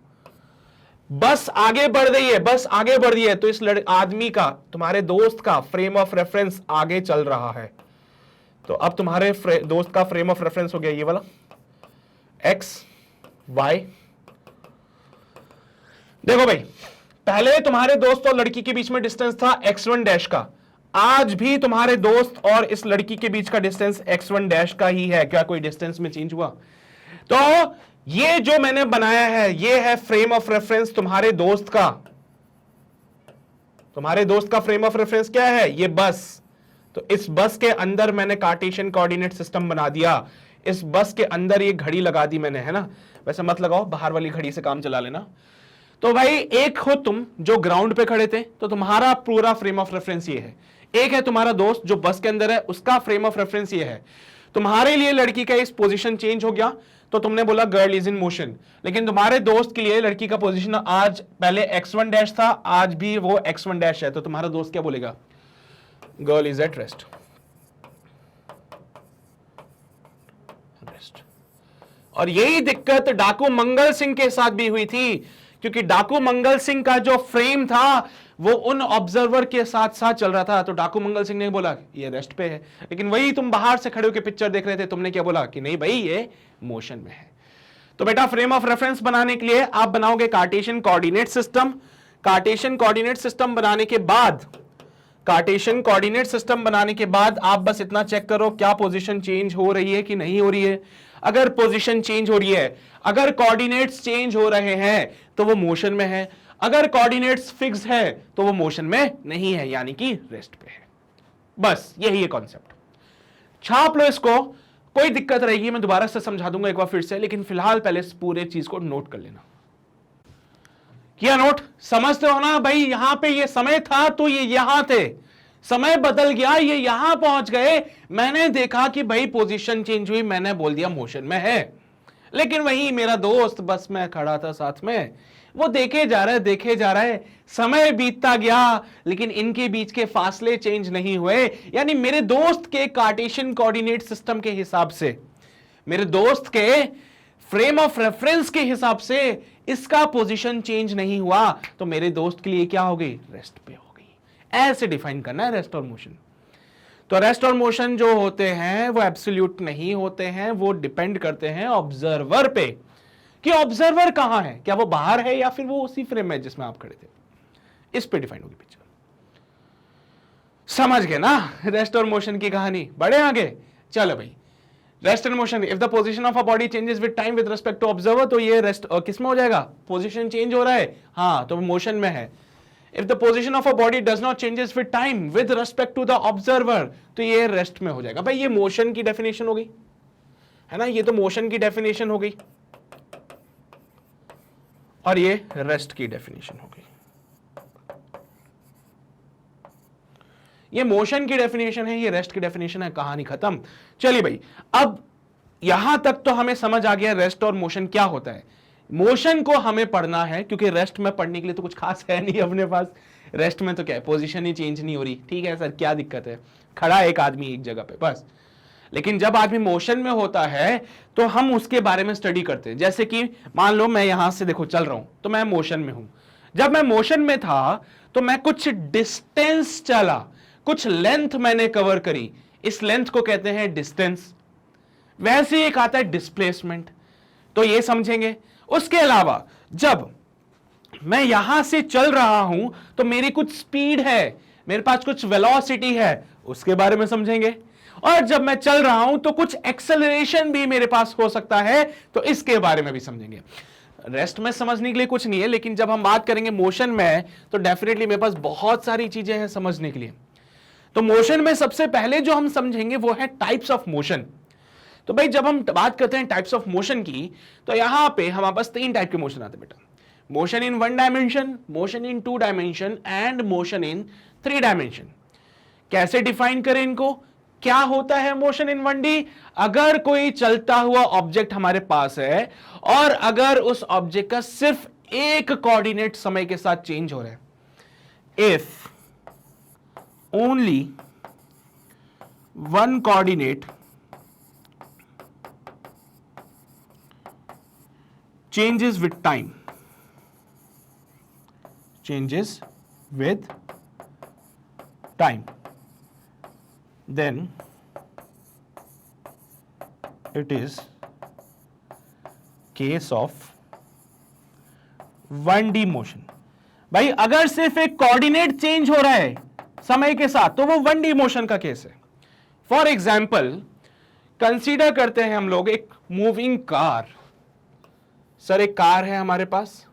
बस आगे बढ़ रही है, बस आगे बढ़ रही है, तो इस आदमी का, तुम्हारे दोस्त का फ्रेम ऑफ रेफरेंस आगे चल रहा है। तो अब तुम्हारे दोस्त का फ्रेम ऑफ रेफरेंस हो गया ये वाला x y। देखो भाई, पहले तुम्हारे दोस्त और लड़की के बीच में डिस्टेंस था x1 का, आज भी तुम्हारे दोस्त और इस लड़की के बीच का डिस्टेंस x1 का ही है। क्या कोई डिस्टेंस में चेंज हुआ? तो ये जो मैंने बनाया है ये है फ्रेम ऑफ रेफरेंस तुम्हारे दोस्त का। तुम्हारे दोस्त का फ्रेम ऑफ रेफरेंस क्या है? ये बस। तो इस बस के अंदर मैंने कार्टेशियन कोऑर्डिनेट सिस्टम बना दिया, इस बस के अंदर ये घड़ी लगा दी मैंने, है ना। वैसे मत लगाओ, बाहर वाली घड़ी से काम चला लेना। तो भाई एक हो तुम जो ग्राउंड पे खड़े थे, तो तुम्हारा पूरा फ्रेम ऑफ रेफरेंस ये है। एक है तुम्हारा दोस्त जो बस के अंदर है, उसका फ्रेम ऑफ रेफरेंस ये है। तुम्हारे लिए लड़की का इस पोजीशन चेंज हो गया तो तुमने बोला गर्ल इज इन मोशन, लेकिन तुम्हारे दोस्त के लिए लड़की का पोजीशन आज पहले x1 था, आज भी वो x1 है, तो तुम्हारा दोस्त क्या बोलेगा? Girl is at rest. और यही दिक्कत डाकू मंगल सिंह के साथ भी हुई थी, क्योंकि डाकू मंगल सिंह का जो फ्रेम था वो उन ऑब्जर्वर के साथ साथ चल रहा था। तो डाकू मंगल सिंह ने बोला ये रेस्ट पे है, लेकिन वही तुम बाहर से खड़े होकर पिक्चर देख रहे थे, तुमने क्या बोला कि नहीं भाई ये मोशन में है। तो बेटा फ्रेम ऑफ रेफरेंस बनाने के लिए आप बनाओगे Cartesian coordinate system. Cartesian coordinate system बनाने के बाद, कार्टेशियन कोऑर्डिनेट सिस्टम बनाने के बाद आप बस इतना चेक करो क्या पोजीशन चेंज हो रही है कि नहीं हो रही है। अगर पोजीशन चेंज हो रही है, अगर कोऑर्डिनेट्स चेंज हो रहे हैं तो वो मोशन में है, अगर कोऑर्डिनेट्स फिक्स है तो वो मोशन में नहीं है, यानी कि रेस्ट पे है। बस यही है कॉन्सेप्ट। छाप लो इसको, कोई दिक्कत रहेगी मैं दोबारा से समझा दूंगा एक बार फिर से, लेकिन फिलहाल पहले इस पूरे चीज को नोट कर लेना। किया नोट? समझते हो ना भाई, यहां पे ये समय था तो ये यहां थे, समय बदल गया, ये यहां पहुंच गए, मैंने देखा कि भाई पोजीशन चेंज हुई, मैंने बोल दिया मोशन में है। लेकिन वही मेरा दोस्त बस में खड़ा था साथ में, वो देखे जा रहा है, देखे जा रहा है, समय बीतता गया, लेकिन इनके बीच के फासले चेंज नहीं हुए। यानी मेरे दोस्त के कार्टेशियन कोऑर्डिनेट सिस्टम के हिसाब से, मेरे दोस्त के फ्रेम ऑफ रेफरेंस के हिसाब से इसका पोजीशन चेंज नहीं हुआ, तो मेरे दोस्त के लिए क्या हो गई? रेस्ट पे हो गई। ऐसे डिफाइन करना है रेस्ट और मोशन। तो रेस्ट और मोशन जो होते हैं वो एब्सोल्यूट नहीं होते हैं, वो डिपेंड करते हैं ऑब्जर्वर पे कि ऑब्जर्वर कहां है, क्या वो बाहर है या फिर वो उसी फ्रेम में जिसमें आप खड़े थे। इस पे डिफाइन होगी पिक्चर। समझ गए ना रेस्ट और मोशन की कहानी? बढ़े आगे, चलो भाई। Rest and motion, if the position of a body changes with time with respect to observer, तो ये रेस्ट किस में हो जाएगा? पोजीशन चेंज हो रहा है, हाँ, तो मोशन में है। If the position of a body does not changes with time with respect to the observer, तो ये रेस्ट में हो जाएगा। भाई ये मोशन की डेफिनेशन हो गई है ना, ये तो मोशन की डेफिनेशन हो गई और ये रेस्ट की डेफिनेशन हो गई। ये मोशन की डेफिनेशन है, ये रेस्ट की डेफिनेशन है, कहानी खत्म। चलिए भाई, अब यहां तक तो हमें समझ आ गया रेस्ट और मोशन क्या होता है। मोशन को हमें पढ़ना है क्योंकि रेस्ट में पढ़ने के लिए तो कुछ खास है नहीं अपने पास। रेस्ट में तो क्या है, पोजीशन ही चेंज नहीं हो रही, ठीक है सर क्या दिक्कत है, खड़ा एक आदमी एक जगह पे बस। लेकिन जब आदमी मोशन में होता है तो हम उसके बारे में स्टडी करते हैं। जैसे कि मान लो मैं यहां से देखो चल रहा हूं तो मैं मोशन में हूं। जब मैं मोशन में था तो मैं कुछ डिस्टेंस चला, कुछ लेंथ मैंने कवर करी, इस लेंथ को कहते हैं डिस्टेंस। वैसे एक आता है डिस्प्लेसमेंट, तो ये समझेंगे। उसके अलावा जब मैं यहां से चल रहा हूं तो मेरी कुछ स्पीड है, मेरे पास कुछ वेलोसिटी है, उसके बारे में समझेंगे। और जब मैं चल रहा हूं तो कुछ एक्सेलरेशन भी मेरे पास हो सकता है, तो इसके बारे में भी समझेंगे। रेस्ट में समझने के लिए कुछ नहीं है, लेकिन जब हम बात करेंगे मोशन में तो डेफिनेटली मेरे पास बहुत सारी चीजें हैं समझने के लिए। तो मोशन में सबसे पहले जो हम समझेंगे वो है टाइप्स ऑफ मोशन। तो भाई जब हम बात करते हैं टाइप्स ऑफ मोशन की, तो यहां पे हमारे पास 3 टाइप के मोशन आते हैं बेटा। Motion in 1 dimension, motion in 2 dimension and motion in 3 dimension. कैसे डिफाइन करें इनको, क्या होता है मोशन इन 1D? अगर कोई चलता हुआ ऑब्जेक्ट हमारे पास है और अगर उस ऑब्जेक्ट का सिर्फ एक कोऑर्डिनेट समय के साथ चेंज हो रहा है, if only one coordinate changes with time, changes with time, then it is case of 1D motion। भाई अगर सिर्फ एक कोऑर्डिनेट चेंज हो रहा है समय के साथ तो वो 1D मोशन का केस है। फॉर एग्जाम्पल कंसीडर करते हैं हम लोग एक मूविंग कार। सर एक कार है हमारे पास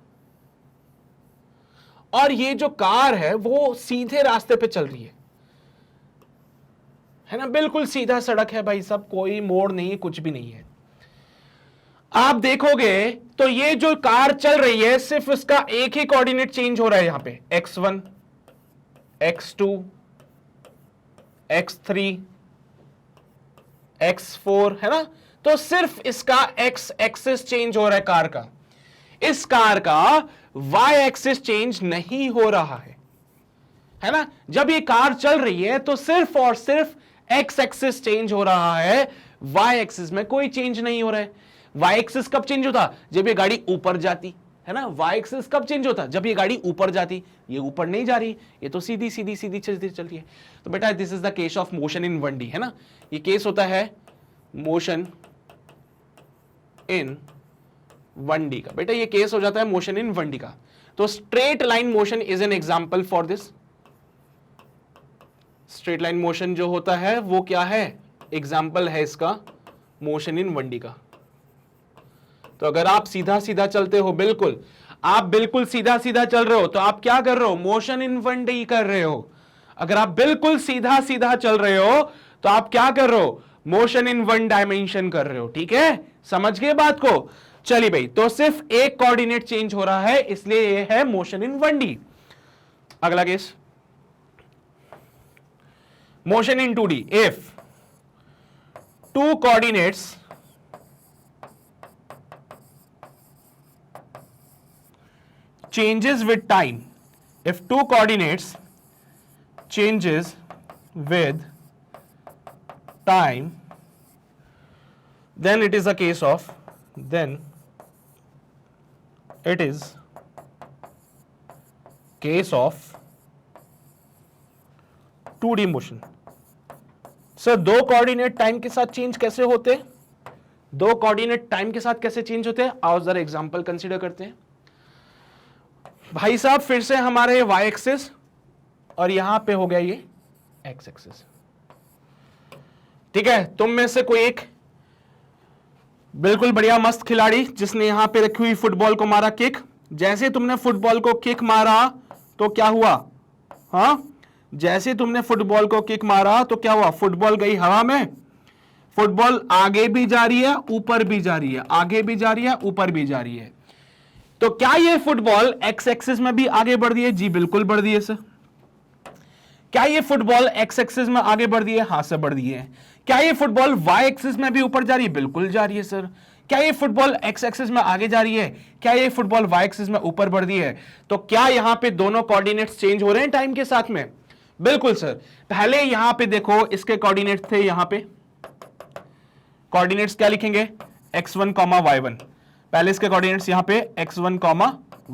और ये जो कार है वो सीधे रास्ते पे चल रही है ना, बिल्कुल सीधा सड़क है भाई साहब, कोई मोड़ नहीं है, कुछ भी नहीं है। आप देखोगे तो ये जो कार चल रही है सिर्फ उसका एक ही कोऑर्डिनेट चेंज हो रहा है, यहां पे x1, x2, x3, x4 है ना। तो सिर्फ इसका x एक्सिस चेंज हो रहा है कार का, इस कार का y एक्सिस चेंज नहीं हो रहा है ना। जब ये कार चल रही है तो सिर्फ और सिर्फ x एक्सिस चेंज हो रहा है, y एक्सिस में कोई चेंज नहीं हो रहा है। y एक्सिस कब चेंज होता? जब ये गाड़ी ऊपर जाती है ना। y एक्सिस कब चेंज होता? जब ये गाड़ी ऊपर जाती। ये ऊपर नहीं जा रही, ये तो सीधी सीधी सीधी चलती चलती है। तो बेटा this is the case of motion in 1D है ना। ये केस होता है मोशन इन 1D का। बेटा ये केस हो जाता है मोशन इन 1D का। तो straight line motion is an example for this. Straight line motion जो होता है वो क्या है, एग्जांपल है इसका मोशन इन 1D का। तो अगर आप सीधा सीधा चलते हो, बिल्कुल आप बिल्कुल सीधा सीधा चल रहे हो तो आप क्या कर रहे हो, मोशन इन 1D कर रहे हो। अगर आप बिल्कुल सीधा सीधा चल रहे हो तो आप क्या कर रहे हो, मोशन इन 1 डायमेंशन कर रहे हो। ठीक है, समझ गए बात को। चलिए भाई, तो सिर्फ एक कोऑर्डिनेट चेंज हो रहा है इसलिए ये है मोशन इन 1D। अगला case motion in 2D। If 2 coordinates changes with time, if 2 coordinates changes with time, then it is a case of, then it is case of 2D motion। Sir 2 coordinate time के साथ change कैसे होते हैं? 2 coordinate time के साथ कैसे change होते हैं? आओ जरा एग्जांपल कंसीडर करते हैं। भाई साहब फिर से हमारे y एक्सिस और यहां पे हो गया ये x एक्सिस। ठीक है, तुम में से कोई एक बिल्कुल बढ़िया मस्त खिलाड़ी जिसने यहां पे रखी हुई फुटबॉल को मारा किक। जैसे तुमने फुटबॉल को किक मारा तो क्या हुआ, हाँ जैसे तुमने फुटबॉल को किक मारा तो क्या हुआ, फुटबॉल गई हवा में, फुटबॉल आगे भी जा रही है ऊपर भी जा रही है, आगे भी जा रही है ऊपर भी जा रही है। तो क्या ये फुटबॉल एक्स एक्सिस में भी आगे बढ़ रही है, जी बिल्कुल बढ़ रही है सर। क्या ये फुटबॉल एक्स एक्सिस में आगे बढ़ रही है, हां से बढ़ रही है। क्या ये फुटबॉल वाई एक्सिस में भी ऊपर जा रही है, बिल्कुल जा रही है सर। क्या ये फुटबॉल एक्स एक्सिस में आगे जा रही है, क्या ये फुटबॉल वाई एक्सिस में ऊपर बढ़ रही है। तो क्या यहां पे दोनों कोऑर्डिनेट्स चेंज हो रहे हैं टाइम के साथ में, बिल्कुल सर। पहले यहां पे देखो इसके कोऑर्डिनेट्स थे, यहां पे कोऑर्डिनेट्स क्या लिखेंगे, x1 y1, पहले इसके कोऑर्डिनेट्स यहां पे x1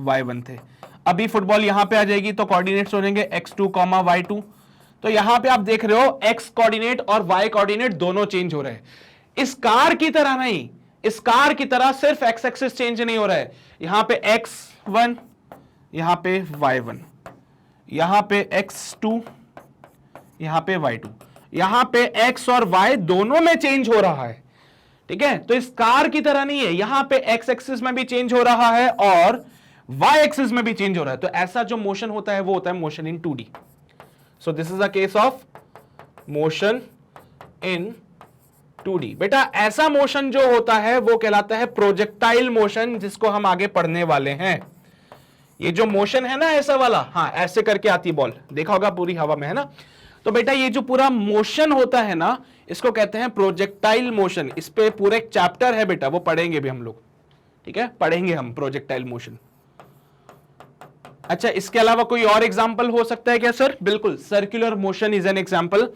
y1 थे। अभी फुटबॉल यहां पे आ जाएगी तो कोऑर्डिनेट्स हो जाएंगे x2 y2। तो यहां पे आप देख रहे हो x कोऑर्डिनेट और y कोऑर्डिनेट दोनों चेंज हो रहे हैं। इस कार की तरह नहीं, इस कार की तरह सिर्फ x एक्सिस चेंज नहीं हो रहा है, यहां पे x1, यहां पे y1, यहां पे x2, यहां पे y2, यहां पे x और y दोनों में चेंज हो रहा है, ठीक है। तो इस कार की तरह नहीं है, यहां पे x एक्सिस में भी चेंज हो रहा है और y एक्सिस में भी चेंज हो रहा है। तो ऐसा जो मोशन होता है वो होता है motion in 2D। So this is a case of motion in 2D। बेटा ऐसा मोशन जो होता है वो कहलाता है प्रोजेक्टाइल मोशन, जिसको हम आगे पढ़ने वाले हैं। ये जो मोशन है ना ऐसा वाला, हाँ ऐसे करके आती बॉल, देखा होगा पूरी हवा में, है ना। तो बेटा ये जो पूरा मोशन होता है ना, इसको कहते हैं प्रोजेक्टाइल मोशन। इस पे पूरा एक चैप्टर है बेटा, वो पढ़ेंगे भी हम लोग, ठीक है, पढ़ेंगे हम प्रोजेक्टाइल मोशन। अच्छा, इसके अलावा कोई और एग्जांपल हो सकता है क्या सर? बिल्कुल, circular motion is an example.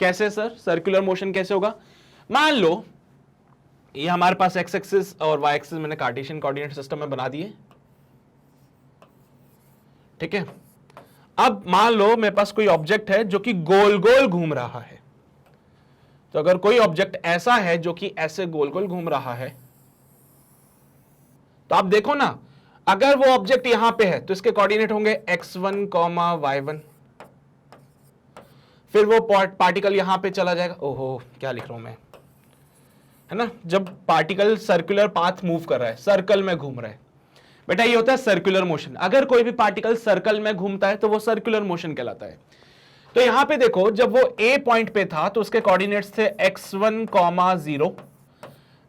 कैसे सर सर्कुलर मोशन कैसे होगा? मान लो ये हमारे पास एक्स एक्सिस और वाई एक्सिस मैंने कार्टेशियन कोऑर्डिनेट सिस्टम में बना दिए, ठीक है। अब मान लो मेरे पास कोई ऑब्जेक्ट है जो कि गोल गोल घूम रहा है। तो अगर कोई ऑब्जेक्ट ऐसा है जो कि ऐसे गोल गोल घूम रहा है, तो आप देखो ना, अगर वो ऑब्जेक्ट यहां पे है तो इसके कोऑर्डिनेट होंगे x1, y1। फिर वो पार्टिकल यहां पे चला जाएगा, ओहो क्या लिख रहा हूं मैं, है ना। जब पार्टिकल सर्कुलर पाथ मूव कर रहा है, सर्कल में घूम रहा है, बेटा ये होता है सर्कुलर मोशन। अगर कोई भी पार्टिकल सर्कल में घूमता है तो वो सर्कुलर मोशन कहलाता है। तो यहां पे देखो, जब वो ए पॉइंट पे था तो उसके कोऑर्डिनेट्स थे x1, 0।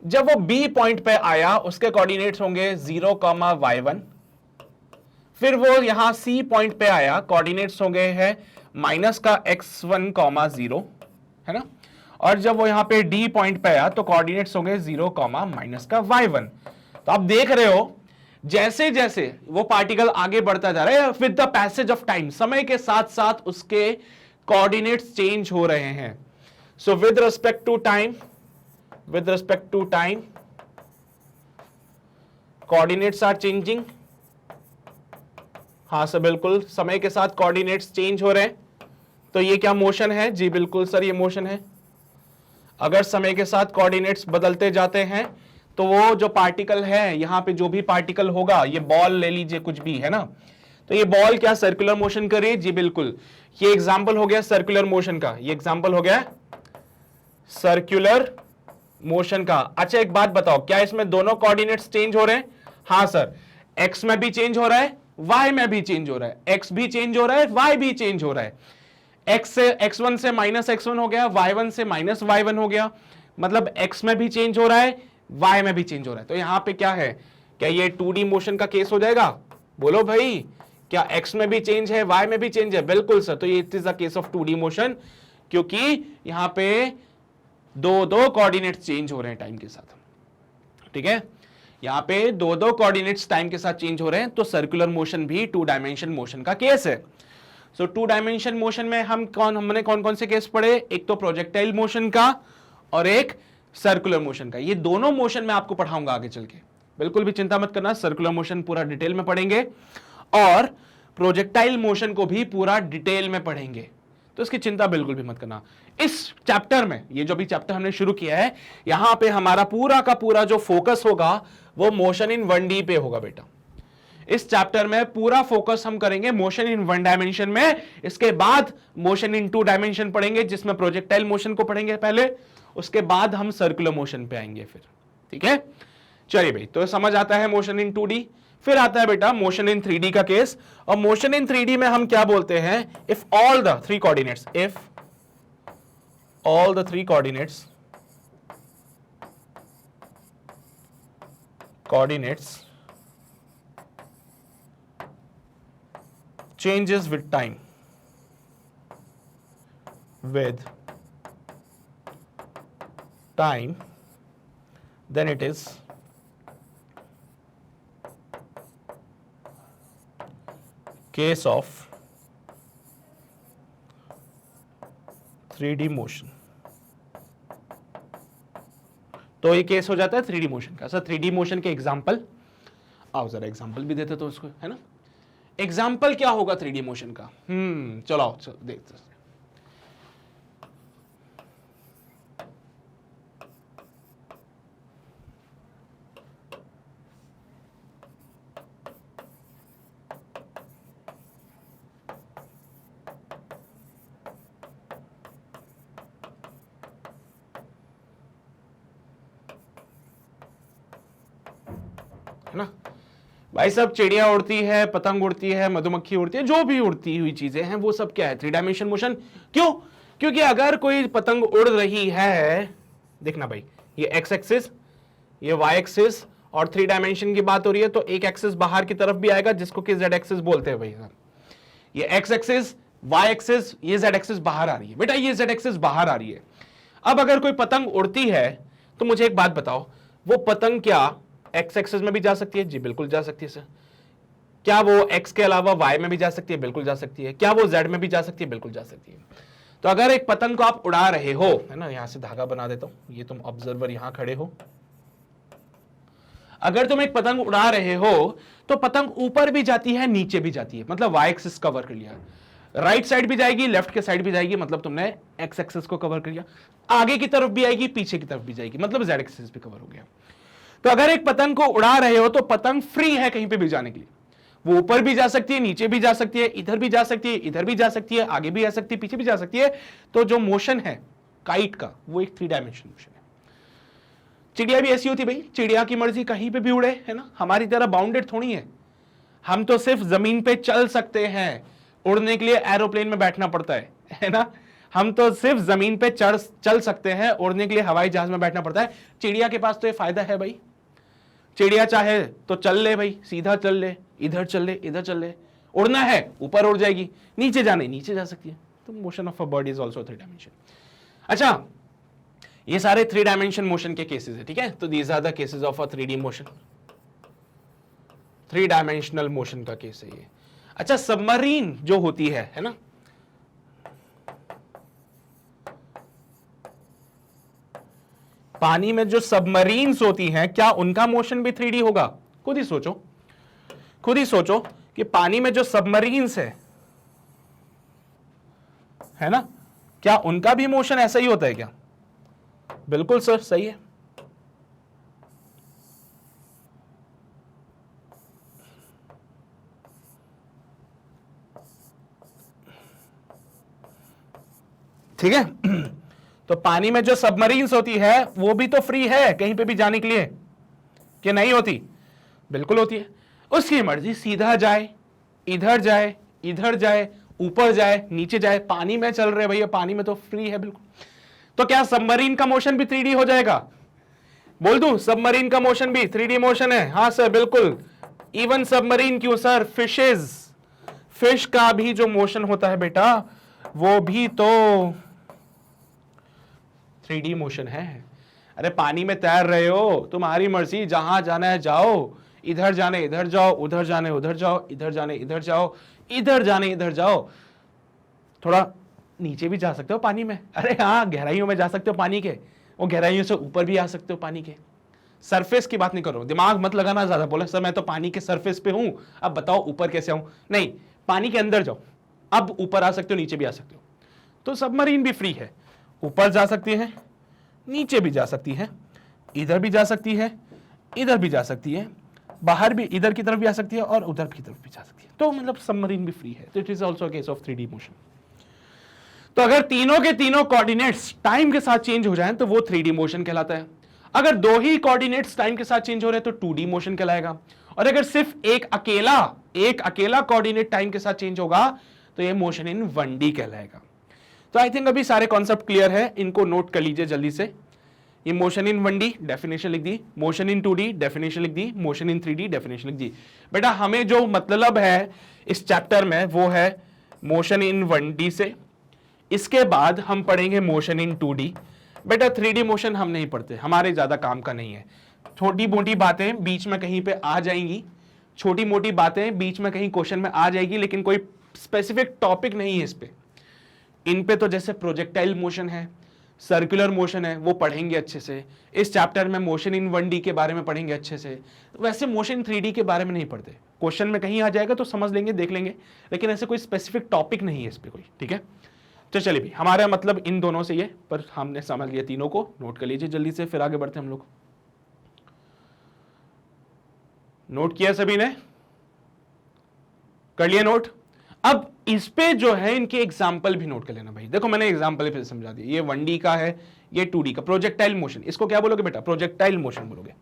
जब वो बी पॉइंट पे आया उसके कोऑर्डिनेट्स होंगे 0, y1। फिर वो यहां सी पॉइंट पे आया, कोऑर्डिनेट्स होंगे है माइनस का x1, 0, है ना। और जब वो यहां पे डी पॉइंट पे आया तो कोऑर्डिनेट्स होंगे 0, माइनस का y1। तो आप देख रहे हो जैसे जैसे वो पार्टिकल आगे बढ़ता जा रहा है, with the passage of time, समय के साथ साथ उसके कोऑर्डिनेट्स चेंज हो रहे हैं। So with respect to time, with respect to time coordinates are changing। हाँ सर बिल्कुल, समय के साथ कोऑर्डिनेट्स चेंज हो रहे हैं। तो ये क्या मोशन है? जी बिल्कुल सर ये मोशन है। अगर समय के साथ कोऑर्डिनेट्स बदलते जाते हैं तो वो जो पार्टिकल है, यहां पे जो भी पार्टिकल होगा, ये बॉल ले लीजिए कुछ भी, है ना, तो ये बॉल क्या सर्कुलर मोशन कर रही है? जी बिल्कुल, ये एग्जाम्पल हो गया सर्कुलर मोशन का, ये एग्जाम्पल हो गया सर्कुलर मोशन का। अच्छा एक बात बताओ, क्या इसमें दोनों कोऑर्डिनेट्स चेंज हो रहे हैं? हाँ सर, x में भी चेंज हो रहा है, y में भी चेंज हो रहा है, x भी चेंज हो रहा है, y भी चेंज हो रहा है। x से x1 से माइनस x1 हो गया, y1 से माइनस y1 हो गया, मतलब x में भी चेंज हो रहा है, y में भी चेंज हो रहा है। तो यहां पे क्या है, क्या ये 2D मोशन का केस हो जाएगा? बोलो भाई, क्या x में भी चेंज है, y में भी चेंज है? बिल्कुल सर, तो ये it is a case of 2D motion, क्योंकि यहां पे दो कोऑर्डिनेट्स चेंज हो रहे हैं टाइम के साथ, ठीक है। यहां पे दो कोऑर्डिनेट्स टाइम के साथ चेंज हो रहे हैं, तो सर्कुलर मोशन भी 2 डायमेंशन मोशन का केस है। सो 2 डायमेंशन मोशन में हमने कौन कौन से केस पढ़े? एक तो प्रोजेक्टाइल मोशन का और एक सर्कुलर मोशन का। ये दोनों मोशन मैं आपको पढ़ाऊंगा आगे चल के, बिल्कुल भी चिंता मत करना। सर्कुलर मोशन पूरा डिटेल में पढ़ेंगे और प्रोजेक्टाइल मोशन को भी पूरा डिटेल में पढ़ेंगे, तो इसकी चिंता बिल्कुल भी मत करना। इस चैप्टर में, ये जो भी चैप्टर हमने शुरू किया है, यहां पे हमारा पूरा का पूरा जो फोकस होगा वो मोशन इन 1D पे होगा बेटा। इस चैप्टर में पूरा फोकस हम करेंगे मोशन इन 1 डायमेंशन में। इसके बाद मोशन इन 2 डायमेंशन पढ़ेंगे, जिसमें प्रोजेक्टाइल मोशन को पढ़ेंगे पहले, उसके बाद हम सर्कुलर मोशन पे आएंगे फिर, ठीक है। चलिए भाई, तो समझ आता है मोशन इन 2D। फिर आता है बेटा मोशन इन 3D का केस, और मोशन इन 3D में हम क्या बोलते हैं, if all the 3 coordinates, if all the 3 coordinates changes with time, then it is case of 3D motion. तो ये केस हो जाता है 3D मोशन का। सर 3D मोशन के एग्जांपल, आओ जरा एग्जांपल भी देते तो उसको, है ना, एग्जांपल क्या होगा 3D मोशन का? चलो आओ, चलो देखते हैं। है ना भाई साहब, चिड़िया उड़ती है, पतंग उड़ती है, मधुमक्खी उड़ती है, जो भी उड़ती हुई चीजें हैं वो सब क्या है, 3 डायमेंशन मोशन। क्यों? क्योंकि अगर कोई पतंग उड़ रही है, देखना भाई, ये एक्स एक्सिस, ये वाई एक्सिस, और 3 डायमेंशन की बात हो रही है तो एक एक्सिस बाहर की तरफ भी आएगा जिसको कि जेड एक्सिस बोलते हैं भाई साहब। ये एक्स एक्सिस, वाई एक्सिस, ये जेड एक्सिस बाहर आ रही है बेटा, ये जेड एक्सिस बाहर आ रही है। अब अगर कोई पतंग उड़ती है तो मुझे एक बात बताओ, वो पतंग क्या एक्स एक्सिस में भी जा सकती है? जी बिल्कुल जा सकती है सर। क्या वो एक्स के अलावा वाई में भी जा सकती है? बिल्कुल जा सकती है। क्या वो जेड में भी जा सकती है? बिल्कुल जा सकती है। तो अगर एक पतंग को आप उड़ा रहे हो, है ना, यहां से धागा बना देता हूं, ये तुम ऑब्जर्वर यहां खड़े हो, अगर तुम एक पतंग उड़ा रहे हो तो पतंग ऊपर भी जाती है, नीचे भी जाती है, मतलब वाई एक्सिस कवर कर लिया, राइट साइड भी जाएगी, लेफ्ट के साइड भी जाएगी, मतलब तुमने एक्स एक्सिस को कवर कर लिया, आगे की तरफ भी आएगी, पीछे की तरफ भी जाएगी, मतलब जेड एक्सिस भी कवर हो गया। तो अगर एक पतंग को उड़ा रहे हो तो पतंग फ्री है कहीं पे भी जाने के लिए, वो ऊपर भी जा सकती है, नीचे भी जा सकती है, इधर भी जा सकती है, इधर भी जा सकती है, आगे भी आ सकती है, पीछे भी जा सकती है। तो जो मोशन है काइट का वो एक 3 डायमेंशन मोशन है। चिड़िया भी ऐसी होती भाई, चिड़िया की मर्जी कहीं पे भी उड़े, है ना, हमारी तरह बाउंडेड थोड़ी है, हम तो सिर्फ जमीन पे चल सकते हैं, उड़ने के लिए एरोप्लेन में बैठना पड़ता है ना, हम तो सिर्फ जमीन पे चल सकते हैं, उड़ने के लिए हवाई जहाज में बैठना पड़ता है। चिड़िया के पास तो ये फायदा है भाई, चिड़िया चाहे तो चल ले भाई, सीधा चल ले, इधर चल ले, इधर चल ले, उड़ना है ऊपर उड़ जाएगी, नीचे जाने नीचे जा सकती है। तो motion of a bird is also 3 dimension. अच्छा, ये सारे 3 डायमेंशन मोशन के केसेस है, ठीक है। तो these are the cases of a 3D motion, 3 dimensional motion का केस है ये। अच्छा, सबमरीन जो होती है ना, पानी में जो सबमरीन्स होती हैं, क्या उनका मोशन भी 3D होगा? खुद ही सोचो, खुद ही सोचो कि पानी में जो सबमरीन्स है ना, क्या उनका भी मोशन ऐसा ही होता है क्या? बिल्कुल सर, सही है। ठीक है। तो पानी में जो सबमरीन्स होती है वो भी तो फ्री है कहीं पे भी जाने के लिए, कि नहीं होती? बिल्कुल होती है। उसकी मर्जी, सीधा जाए, इधर जाए, इधर जाए, ऊपर जाए, नीचे जाए, पानी में चल रहे भैया, पानी में तो फ्री है बिल्कुल। तो क्या सबमरीन का मोशन भी 3D हो जाएगा? बोल दूं, सबमरीन का मोशन भी 3D मोशन है। हाँ सर बिल्कुल। इवन सबमरीन क्यों सर, फिशेज, फिश का भी जो मोशन होता है बेटा वो भी तो 3D मोशन है। अरे पानी में तैर रहे हो, तुम्हारी मर्जी, जहां जाना है जाओ, इधर जाने इधर जाओ, उधर जाने उधर जाओ, इधर जाने इधर जाओ, इधर जाने इधर जाओ, थोड़ा नीचे भी जा सकते हो पानी में, अरे हाँ गहराइयों में जा सकते हो पानी के, वो गहराइयों से ऊपर भी आ सकते हो पानी के। सरफेस की बात नहीं कर रहा हूं, दिमाग मत लगाना ज्यादा, बोले सर मैं तो पानी के सरफेस पे हूं, अब बताओ ऊपर कैसे आऊं? नहीं, पानी के अंदर जाओ, अब ऊपर आ सकते हो, नीचे भी आ सकते हो। तो सबमरीन भी फ्री है, ऊपर जा सकती है, नीचे भी जा सकती है, इधर भी जा सकती है, इधर भी जा सकती है, बाहर भी इधर की तरफ भी आ सकती है और उधर की तरफ भी जा सकती है। तो मतलब सबमरीन भी फ्री है। तो it is also case of 3D motion. तो अगर तीनों के तीनों कोऑर्डिनेट्स टाइम के साथ चेंज हो जाएं तो वो 3D मोशन कहलाता है। अगर दो ही कोऑर्डिनेट्स टाइम के साथ चेंज हो रहे हैं तो 2D मोशन कहलाएगा। और अगर सिर्फ एक अकेला कोऑर्डिनेट टाइम के साथ चेंज होगा तो ये मोशन इन 1D कहलाएगा। तो आई थिंक अभी सारे कॉन्सेप्ट क्लियर है, इनको नोट कर लीजिए जल्दी से। ये मोशन इन 1D डेफिनेशन लिख दी, मोशन इन 2D डेफिनेशन लिख दी, मोशन इन 3D डेफिनेशन लिख दी। बेटा हमें जो मतलब है इस चैप्टर में वो है मोशन इन 1D से, इसके बाद हम पढ़ेंगे मोशन इन 2D। बेटा 3D मोशन हम नहीं पढ़ते, हमारे ज्यादा काम का नहीं है। छोटी मोटी बातें बीच में कहीं पे आ जाएंगी, छोटी मोटी बातें बीच में कहीं क्वेश्चन में आ जाएगी, लेकिन कोई स्पेसिफिक टॉपिक नहीं है इस पे। इन पे तो जैसे प्रोजेक्टाइल मोशन है, सर्कुलर मोशन है, वो पढ़ेंगे अच्छे से। इस चैप्टर में मोशन इन 1D के बारे में पढ़ेंगे अच्छे से। वैसे मोशन 3D के बारे में नहीं पढ़ते, क्वेश्चन में कहीं आ जाएगा तो समझ लेंगे, देख लेंगे, लेकिन ऐसे कोई स्पेसिफिक टॉपिक नहीं है इस पे कोई, ठीक है। तो चलिए भी, हमारा मतलब इन दोनों से ये, पर हमने समझ लिया, तीनों को नोट कर लीजिए जल्दी से, फिर आगे बढ़ते हम लोग। नोट किया सभी ने? कर लिया नोट? अब इस पे जो है इनके एग्जाम्पल भी नोट कर लेना भाई। देखो मैंने एग्जाम्पल फिर समझा दिया, ये 1D का है, ये 2D का। प्रोजेक्टाइल मोशन, इसको क्या बोलोगे बेटा? प्रोजेक्टाइल मोशन बोलोगे।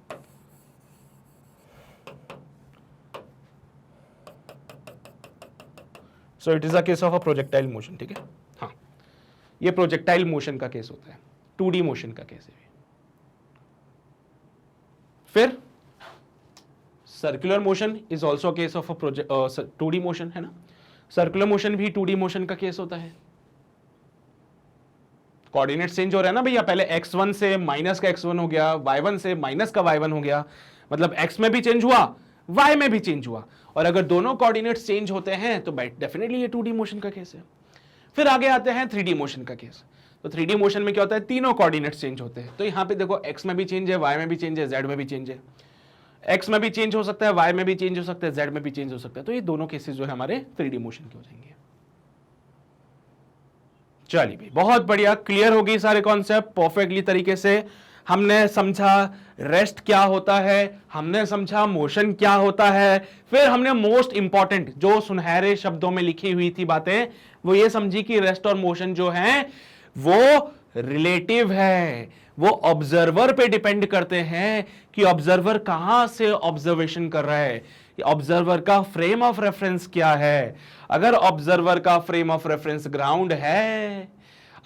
So it is a case of a projectile motion, ठीक है। हाँ, ये प्रोजेक्टाइल मोशन का केस होता है, 2D मोशन का केस है। फिर circular motion is also case of a 2D motion, है ना। सर्कुलर मोशन भी 2D मोशन का केस होता है। कोऑर्डिनेट चेंज हो रहा है ना भैया, पहले x1 से माइनस का x1 हो गया, y1 से माइनस का y1 हो गया, मतलब x में भी चेंज हुआ, y में भी चेंज हुआ। और अगर दोनों कोऑर्डिनेट्स चेंज होते हैं तो डेफिनेटली ये 2D मोशन का केस है। फिर आगे आते हैं 3D मोशन का केस। तो 3D मोशन में क्या होता है? तीनों कोऑर्डिनेट्स चेंज होते हैं। तो यहां पे देखो x में भी चेंज है, y में भी चेंज है, z में भी चेंज है। x में भी चेंज हो सकता है, y में भी चेंज हो सकता है, z में भी चेंज हो सकता है। तो ये दोनों केसेस जो है हमारे 3D मोशन के हो जाएंगे। चलिए भाई, बहुत बढ़िया, क्लियर हो गई सारे कॉन्सेप्ट परफेक्टली तरीके से। हमने समझा रेस्ट क्या होता है, हमने समझा मोशन क्या होता है, फिर हमने मोस्ट इंपॉर्टेंट जो सुनहरे शब्दों में लिखी हुई थी बातें, वो ये समझी कि रेस्ट और मोशन जो है वो रिलेटिव है, वो ऑब्जर्वर पे डिपेंड करते हैं कि ऑब्जर्वर कहां से ऑब्जर्वेशन कर रहा है, ऑब्जर्वर का फ्रेम ऑफ रेफरेंस क्या है। अगर ऑब्जर्वर का फ्रेम ऑफ रेफरेंस ग्राउंड है,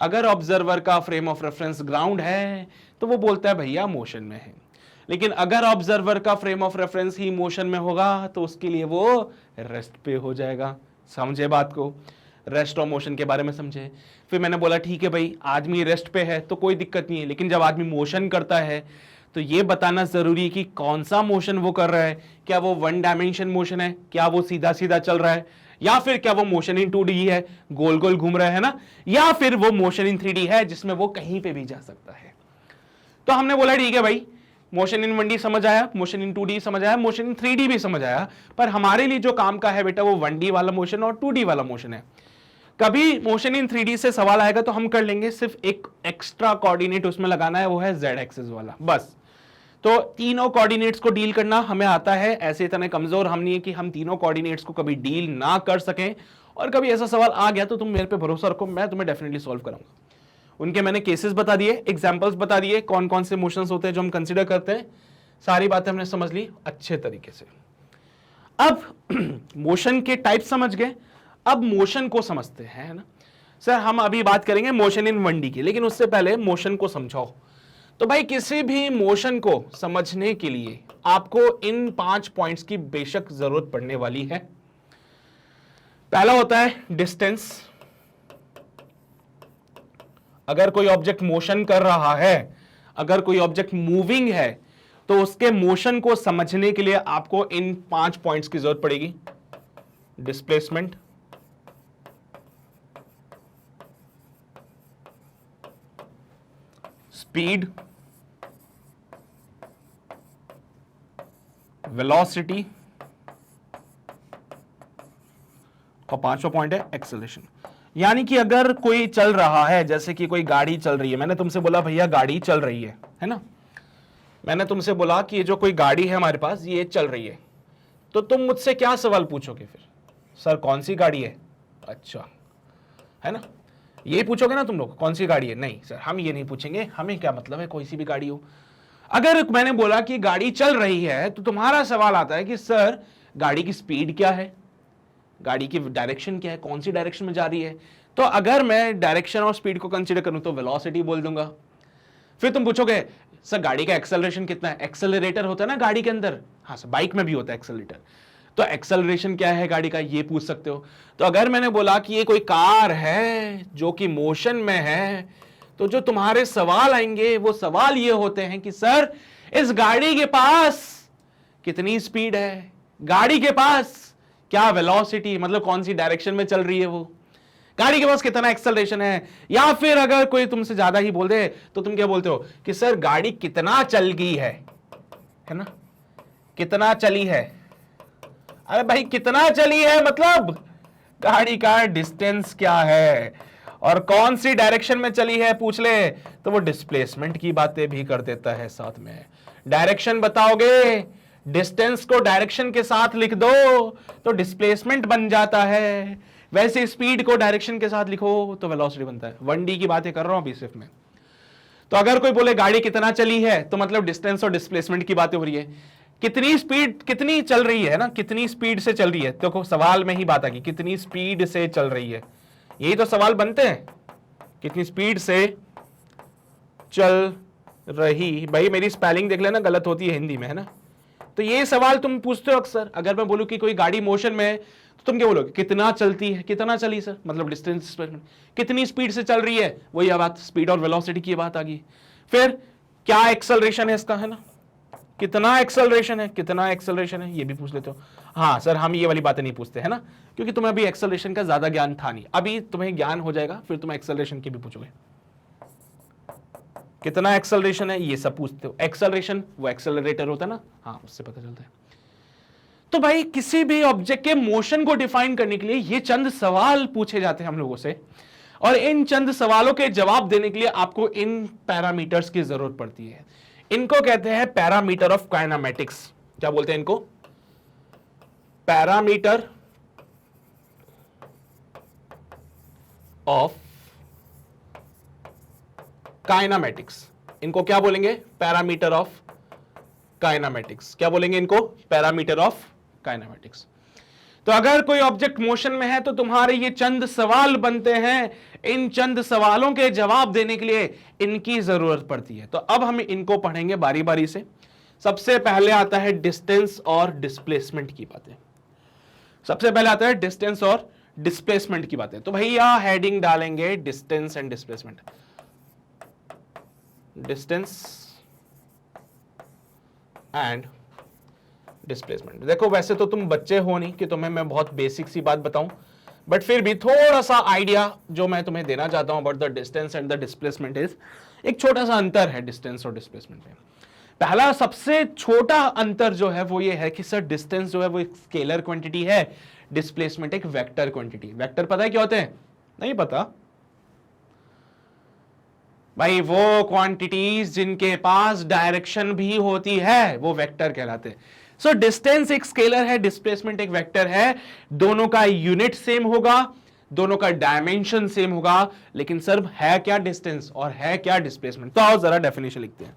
अगर ऑब्जर्वर का फ्रेम ऑफ रेफरेंस ग्राउंड है तो वो बोलता है भैया मोशन में है। लेकिन अगर ऑब्जर्वर का frame of reference he motion में होगा तो उसके लिए वो रेस्ट पे हो जाएगा। समझे बात को? रेस्ट और मोशन के बारे में समझे। फिर मैंने बोला ठीक है भाई, आदमी रेस्ट पे है तो कोई दिक्कत नहीं है, लेकिन जब आदमी मोशन करता है तो ये बताना जरूरी है कि कौन सा मोशन वो कर रहा है। क्या वो 1 डायमेंशन मोशन है, क्या वो सीधा सीधा चल रहा है, या फिर क्या वो मोशन इन 2D है, गोल गोल घूम रहा है ना, या फिर वो मोशन इन 3D है जिसमें वो कहीं पे भी जा सकता है। तो हमने बोला ठीक है भाई, मोशन इन 1D समझ आया, मोशन इन 2D समझ आया, मोशन इन 3D भी समझ आया, पर हमारे लिए जो काम का है बेटा वो 1D वाला मोशन और 2D वाला मोशन है। कभी मोशन इन 3D से सवाल आएगा तो हम कर लेंगे, सिर्फ एक एक्स्ट्रा कोऑर्डिनेट उसमें लगाना है, वो है z एक्सिस वाला, बस। तो तीनों कोऑर्डिनेट्स को डील करना हमें आता है, ऐसे इतने कमजोर हम नहीं है कि हम तीनों कोऑर्डिनेट्स को कभी डील ना कर सकें। और कभी ऐसा सवाल आ गया तो तुम मेरे पे भरोसा रखो, मैं तुम्हें डेफिनेटली सॉल्व कराऊंगा। उनके मैंने केसेस बता दिए, एग्जांपल्स बता दिए, कौन कौन से मोशंस होते हैं जो हम कंसीडर करते हैं, सारी बातें हमने समझ ली अच्छे तरीके से। अब मोशन के टाइप समझ गए, अब मोशन को समझते हैं, है ना सर। हम अभी बात करेंगे मोशन इन 1D की, लेकिन उससे पहले मोशन को समझाओ। तो भाई किसी भी मोशन को समझने के लिए आपको इन 5 पॉइंट्स की बेशक जरूरत पड़ने वाली है। पहला होता है डिस्टेंस। अगर कोई ऑब्जेक्ट मोशन कर रहा है, अगर कोई ऑब्जेक्ट मूविंग है, तो उसके मोशन को समझने के लिए आपको इन 5 पॉइंट्स की जरूरत पड़ेगी। डिस्प्लेसमेंट, स्पीड, वेलोसिटी, और 5वां पॉइंट है एक्सेलरेशन। यानी कि अगर कोई चल रहा है, जैसे कि कोई गाड़ी चल रही है, मैंने तुमसे बोला भैया गाड़ी चल रही है ना, मैंने तुमसे बोला कि ये जो कोई गाड़ी है हमारे पास ये चल रही है, तो तुम मुझसे क्या सवाल पूछोगे फिर? सर कौन सी गाड़ी है? अच्छा, है ना, ये पूछोगे ना तुम लोग, कौन सी गाड़ी है? नहीं सर हम ये नहीं पूछेंगे, हमें क्या मतलब है कोई सी भी गाड़ी हो। अगर मैंने बोला कि गाड़ी चल रही है तो तुम्हारा सवाल आता है कि सर गाड़ी की स्पीड क्या है, गाड़ी की डायरेक्शन क्या है, कौन सी डायरेक्शन में जा रही है। तो अगर मैं डायरेक्शन और स्पीड को कंसीडर करूं तो वेलोसिटी बोल दूंगा। फिर तुम पूछोगे सर गाड़ी का एक्सेलरेशन कितना है, एक्सेलरेटर होता है ना गाड़ी के अंदर, हाँ सर बाइक में भी होता है एक्सेलरेटर, तो एक्सेलरेशन क्या है गाड़ी का ये पूछ सकते हो। तो अगर मैंने बोला कि ये कोई कार है जो कि मोशन में है, तो जो तुम्हारे सवाल आएंगे वो सवाल ये होते हैं कि सर इस गाड़ी के पास कितनी स्पीड है, गाड़ी के पास क्या वेलोसिटी, मतलब कौन सी डायरेक्शन में चल रही है वो, गाड़ी के पास कितना एक्सेलरेशन है। या फिर अगर कोई तुमसे ज्यादा ही बोल दे तो तुम क्या बोलते हो कि सर गाड़ी कितना चल गई है ना, कितना चली है। अरे भाई कितना चली है मतलब गाड़ी का डिस्टेंस क्या है और कौन सी डायरेक्शन में चली है पूछ ले तो वो डिस्प्लेसमेंट की बातें भी कर देता है साथ में। डायरेक्शन बताओगे, डिस्टेंस को डायरेक्शन के साथ लिख दो तो डिस्प्लेसमेंट बन जाता है, वैसे स्पीड को डायरेक्शन के साथ लिखो तो वेलोसिटी बनता है। 1D की बातें कर रहा हूं अभी सिर्फ मैं। तो अगर कोई बोले गाड़ी कितना चली है तो मतलब डिस्टेंस और डिस्प्लेसमेंट की बातें हो रही है, कितनी स्पीड कितनी चल रही है ना, कितनी स्पीड से चल रही है, तो सवाल में ही बात आ गई कितनी स्पीड से चल रही है, यही तो सवाल बनते हैं, कितनी स्पीड से चल रही। भाई मेरी स्पेलिंग देख लेना गलत होती है हिंदी में, है ना। तो ये सवाल तुम पूछते हो अक्सर। अगर मैं बोलूं कि कोई गाड़ी मोशन में है तो तुम क्या बोलोगे, कितना चलती है, कितना चली सर, मतलब डिस्टेंस, कितनी स्पीड से चल रही है, वही बात, स्पीड और वेलोसिटी की बात आ गई। फिर क्या एक्सेलरेशन है इसका, है ना, कितना एक्सेलरेशन है, कितना एक्सेलरेशन है, ये भी पूछ लेते हो। हाँ सर हम ये वाली बातें नहीं पूछते, है ना, क्योंकि तुम्हें अभी एक्सेलरेशन का ज्यादा ज्ञान था नहीं, अभी तुम्हें ज्ञान हो जाएगा फिर तुम एक्सेलरेशन की भी पूछोगे। कितना एक्सेलरेशन है ये सब पूछते हो। एक्सेलरेशन वो एक्सेलरेटर होता है ना, हाँ उससे पता चलता है। तो भाई किसी भी ऑब्जेक्ट के मोशन को डिफाइन करने के लिए ये चंद सवाल पूछे जाते हैं हम लोगों से, और इन चंद सवालों के जवाब देने के लिए आपको इन पैरामीटर्स की जरूरत पड़ती है। इनको कहते हैं पैरामीटर ऑफ काइनेमेटिक्स। क्या बोलते हैं इनको, पैरामीटर ऑफ काइनेमेटिक्स। इनको क्या बोलेंगे, पैरामीटर ऑफ काइनेमेटिक्स। क्या बोलेंगे इनको, पैरामीटर ऑफ काइनेमेटिक्स। तो अगर कोई ऑब्जेक्ट मोशन में है तो तुम्हारे ये चंद सवाल बनते हैं, इन चंद सवालों के जवाब देने के लिए इनकी जरूरत पड़ती है। तो अब हम इनको पढ़ेंगे बारी बारी से। सबसे पहले आता है डिस्टेंस और डिस्प्लेसमेंट की बातें। सबसे पहले आता है डिस्टेंस और डिस्प्लेसमेंट की बातें। तो भैया हेडिंग डालेंगे distance and displacement. Distance and displacement. देखो वैसे तो तुम बच्चे हो नहीं कि तुम्हें मैं बहुत बेसिक सी बात बताऊं, बट फिर भी थोड़ा सा आइडिया जो मैं तुम्हें देना चाहता हूं about the distance and the displacement is, एक छोटा सा अंतर है डिस्टेंस और डिस्प्लेसमेंट में। पहला सबसे छोटा अंतर जो है वो ये है कि सर डिस्टेंस जो है वो एक स्केलर क्वांटिटी है, डिस्प्लेसमेंट एक वेक्टर क्वांटिटी। वेक्टर पता है क्या होते हैं, नहीं पता भाई, वो क्वांटिटीज जिनके पास डायरेक्शन भी होती है वो वेक्टर कहलाते हैं। सो डिस्टेंस एक स्केलर है, डिस्प्लेसमेंट एक वेक्टर है, दोनों का यूनिट सेम होगा, दोनों का डायमेंशन सेम होगा, लेकिन सर है क्या डिस्टेंस और है क्या डिस्प्लेसमेंट। तो आओ जरा डेफिनेशन लिखते हैं।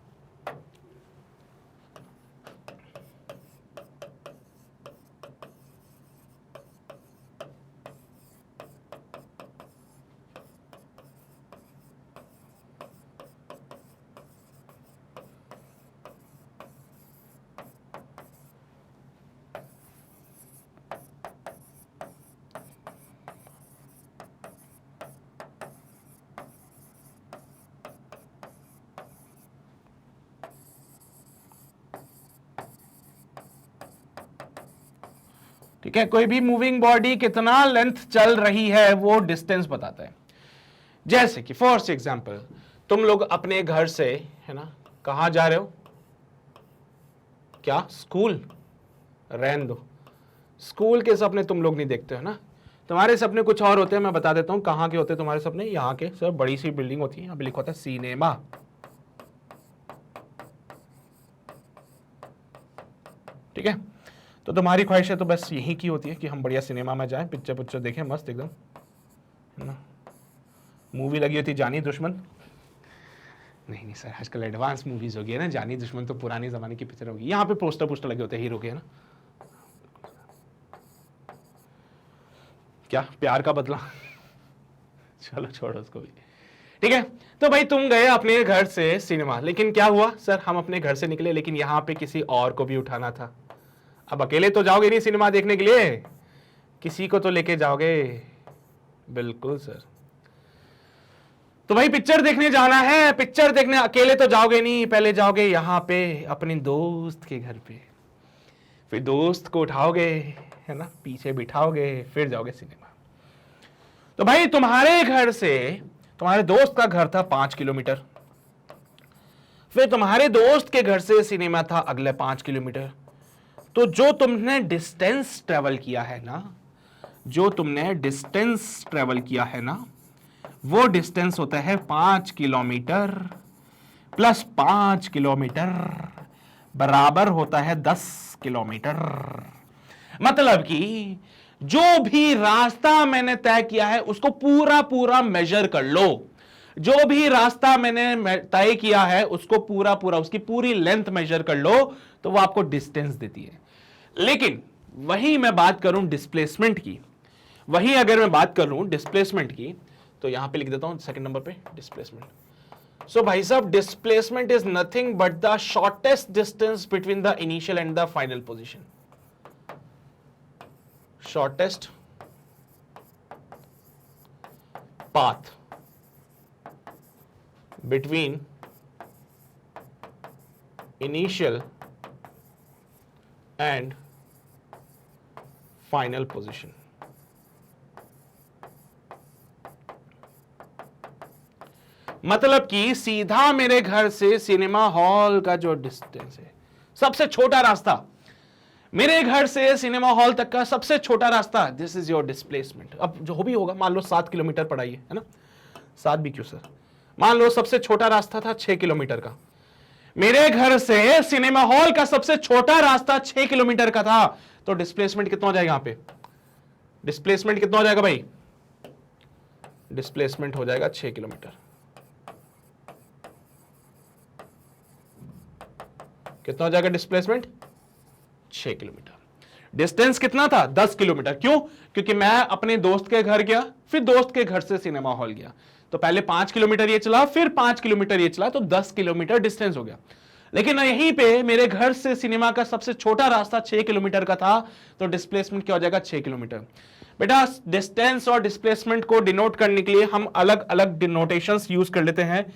ठीक है, कोई भी मूविंग बॉडी कितना लेंथ चल रही है वो डिस्टेंस बताता है। जैसे कि फॉर एग्जांपल तुम लोग अपने घर से, है ना, कहां जा रहे हो, क्या स्कूल, रहने दो, स्कूल के सपने तुम लोग नहीं देखते हो ना, तुम्हारे सपने कुछ और होते हैं। मैं बता देता हूं कहां के होते हैं तुम्हारे सपने। यहाँ के सर बड़ी सी बिल्डिंग होती है, यहाँ पे लिखा होता है सिनेमा, ठीक है। तो तुम्हारी ख्वाहिश तो बस यही की होती है कि हम बढ़िया सिनेमा में जाएं, पिक्चर पिक्चर देखें मस्त एकदम, है ना। मूवी लगी होती जानी दुश्मन, नहीं नहीं सर, आजकल एडवांस मूवीज होगी है ना, जानी दुश्मन तो पुराने जमाने की पिक्चर होगी। यहाँ पे पोस्टर पोस्टर लगे होते हैं हीरो के, है ना। क्या प्यार का बदला, चलो छोड़ो उसको भी, ठीक है। तो भाई तुम गए अपने घर से सिनेमा, लेकिन क्या हुआ सर, हम अपने घर से निकले लेकिन यहाँ पे किसी और को भी उठाना था। अब अकेले तो जाओगे नहीं सिनेमा देखने के लिए, किसी को तो लेके जाओगे। बिल्कुल सर। तो भाई पिक्चर देखने जाना है, पिक्चर देखने अकेले तो जाओगे नहीं, पहले जाओगे यहाँ पे अपने दोस्त के घर पे, फिर दोस्त को उठाओगे है ना, पीछे बिठाओगे, फिर जाओगे सिनेमा। तो भाई तुम्हारे घर से तुम्हारे दोस्त का घर था 5 किलोमीटर, फिर तुम्हारे दोस्त के घर से सिनेमा था अगले 5 किलोमीटर। तो जो तुमने डिस्टेंस ट्रेवल किया है ना, जो तुमने डिस्टेंस ट्रेवल किया है ना, वो डिस्टेंस होता है 5 किलोमीटर प्लस 5 किलोमीटर बराबर होता है 10 किलोमीटर। मतलब कि जो भी रास्ता मैंने तय किया है उसको पूरा पूरा मेजर कर लो। जो भी रास्ता मैंने तय किया है उसको पूरा पूरा, उसकी पूरी लेंथ मेजर कर लो, तो वो आपको डिस्टेंस देती है। लेकिन वही मैं बात करूं डिस्प्लेसमेंट की, वही अगर मैं बात करूं डिस्प्लेसमेंट की, तो यहां पे लिख देता हूं सेकंड नंबर पे डिस्प्लेसमेंट। सो भाई साहब, displacement is nothing but the shortest distance between the initial and the final position. Shortest path between initial and final position। मतलब कि सीधा मेरे घर से सिनेमा हॉल का जो डिस्टेंस है, सबसे छोटा रास्ता मेरे घर से सिनेमा हॉल तक का सबसे छोटा रास्ता, दिस इज योर डिस्प्लेसमेंट। अब जो भी होगा, मान लो 7 किलोमीटर पड़ा है ना, 7 भी क्यों सर, मान लो सबसे छोटा रास्ता था 6 किलोमीटर का। मेरे घर से सिनेमा हॉल का सबसे छोटा रास्ता 6 किलोमीटर का था, तो डिस्प्लेसमेंट कितना हो जाएगा यहां पे, डिस्प्लेसमेंट कितना हो जाएगा भाई, डिस्प्लेसमेंट हो जाएगा 6 किलोमीटर। कितना हो जाएगा डिस्प्लेसमेंट, 6 किलोमीटर। डिस्टेंस कितना था, 10 किलोमीटर। क्यों, क्योंकि मैं अपने दोस्त के घर गया, फिर दोस्त के घर से सिनेमा हॉल गया, तो पहले 5 किलोमीटर ये चला, फिर 5 किलोमीटर ये चला, तो 10 किलोमीटर डिस्टेंस हो गया। लेकिन यहीं पे मेरे घर से सिनेमा का सबसे छोटा रास्ता 6 किलोमीटर का था, तो डिस्प्लेसमेंट क्या हो जाएगा, 6 किलोमीटर। बेटा डिस्टेंस और डिस्प्लेसमेंट को डिनोट करने के लिए हम अलग अलग डिनोटेशंस यूज कर लेते हैं।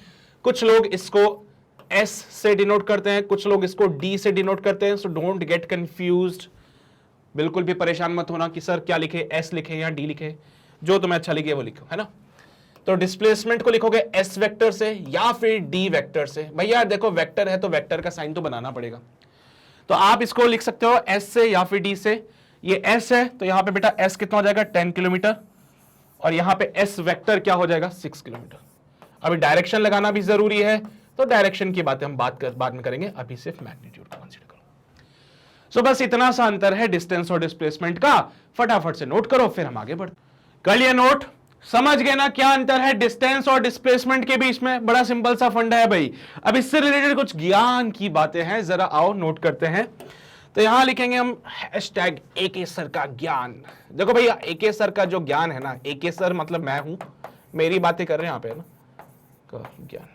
कुछ लोग इसको S से डिनोट करते हैं, कुछ लोग इसको D से डिनोट करते हैं। सो डोंट गेट कंफ्यूज्ड, बिल्कुल भी परेशान मत होना कि सर क्या लिखे, S लिखे या D लिखे, जो तुम्हें अच्छा लिखे वो लिखो, है ना। तो डिस्प्लेसमेंट को लिखोगे S वेक्टर से या फिर D वेक्टर से। भैया देखो वेक्टर है तो वेक्टर का साइन तो बनाना पड़ेगा, तो आप इसको लिख सकते हो S से या फिर D से। ये S है तो यहां पे बेटा S कितना हो जाएगा, 10 किलोमीटर, और यहां पे S वेक्टर क्या हो जाएगा, 6 किलोमीटर। अभी डायरेक्शन लगाना भी जरूरी है, तो डायरेक्शन की बातें हम बाद में करेंगे, अभी सिर्फ मैग्नीट्यूड को कंसीडर करो। सो बस इतना सा अंतर है डिस्टेंस और डिस्प्लेसमेंट का, फटाफट से नोट करो, फिर हम आगे बढ़ते। कर लिया नोट, समझ गए ना क्या अंतर है डिस्टेंस और डिस्प्लेसमेंट के बीच में। बड़ा सिंपल सा फंडा है भाई। अब इससे रिलेटेड कुछ ज्ञान की बातें हैं, जरा आओ नोट करते हैं। तो यहां लिखेंगे हम #AK सर का ज्ञान। देखो भैया AK सर का जो ज्ञान है ना, AK सर मतलब मैं हूं, मेरी बातें कर रहे हैं यहां पे, है ना, ज्ञान।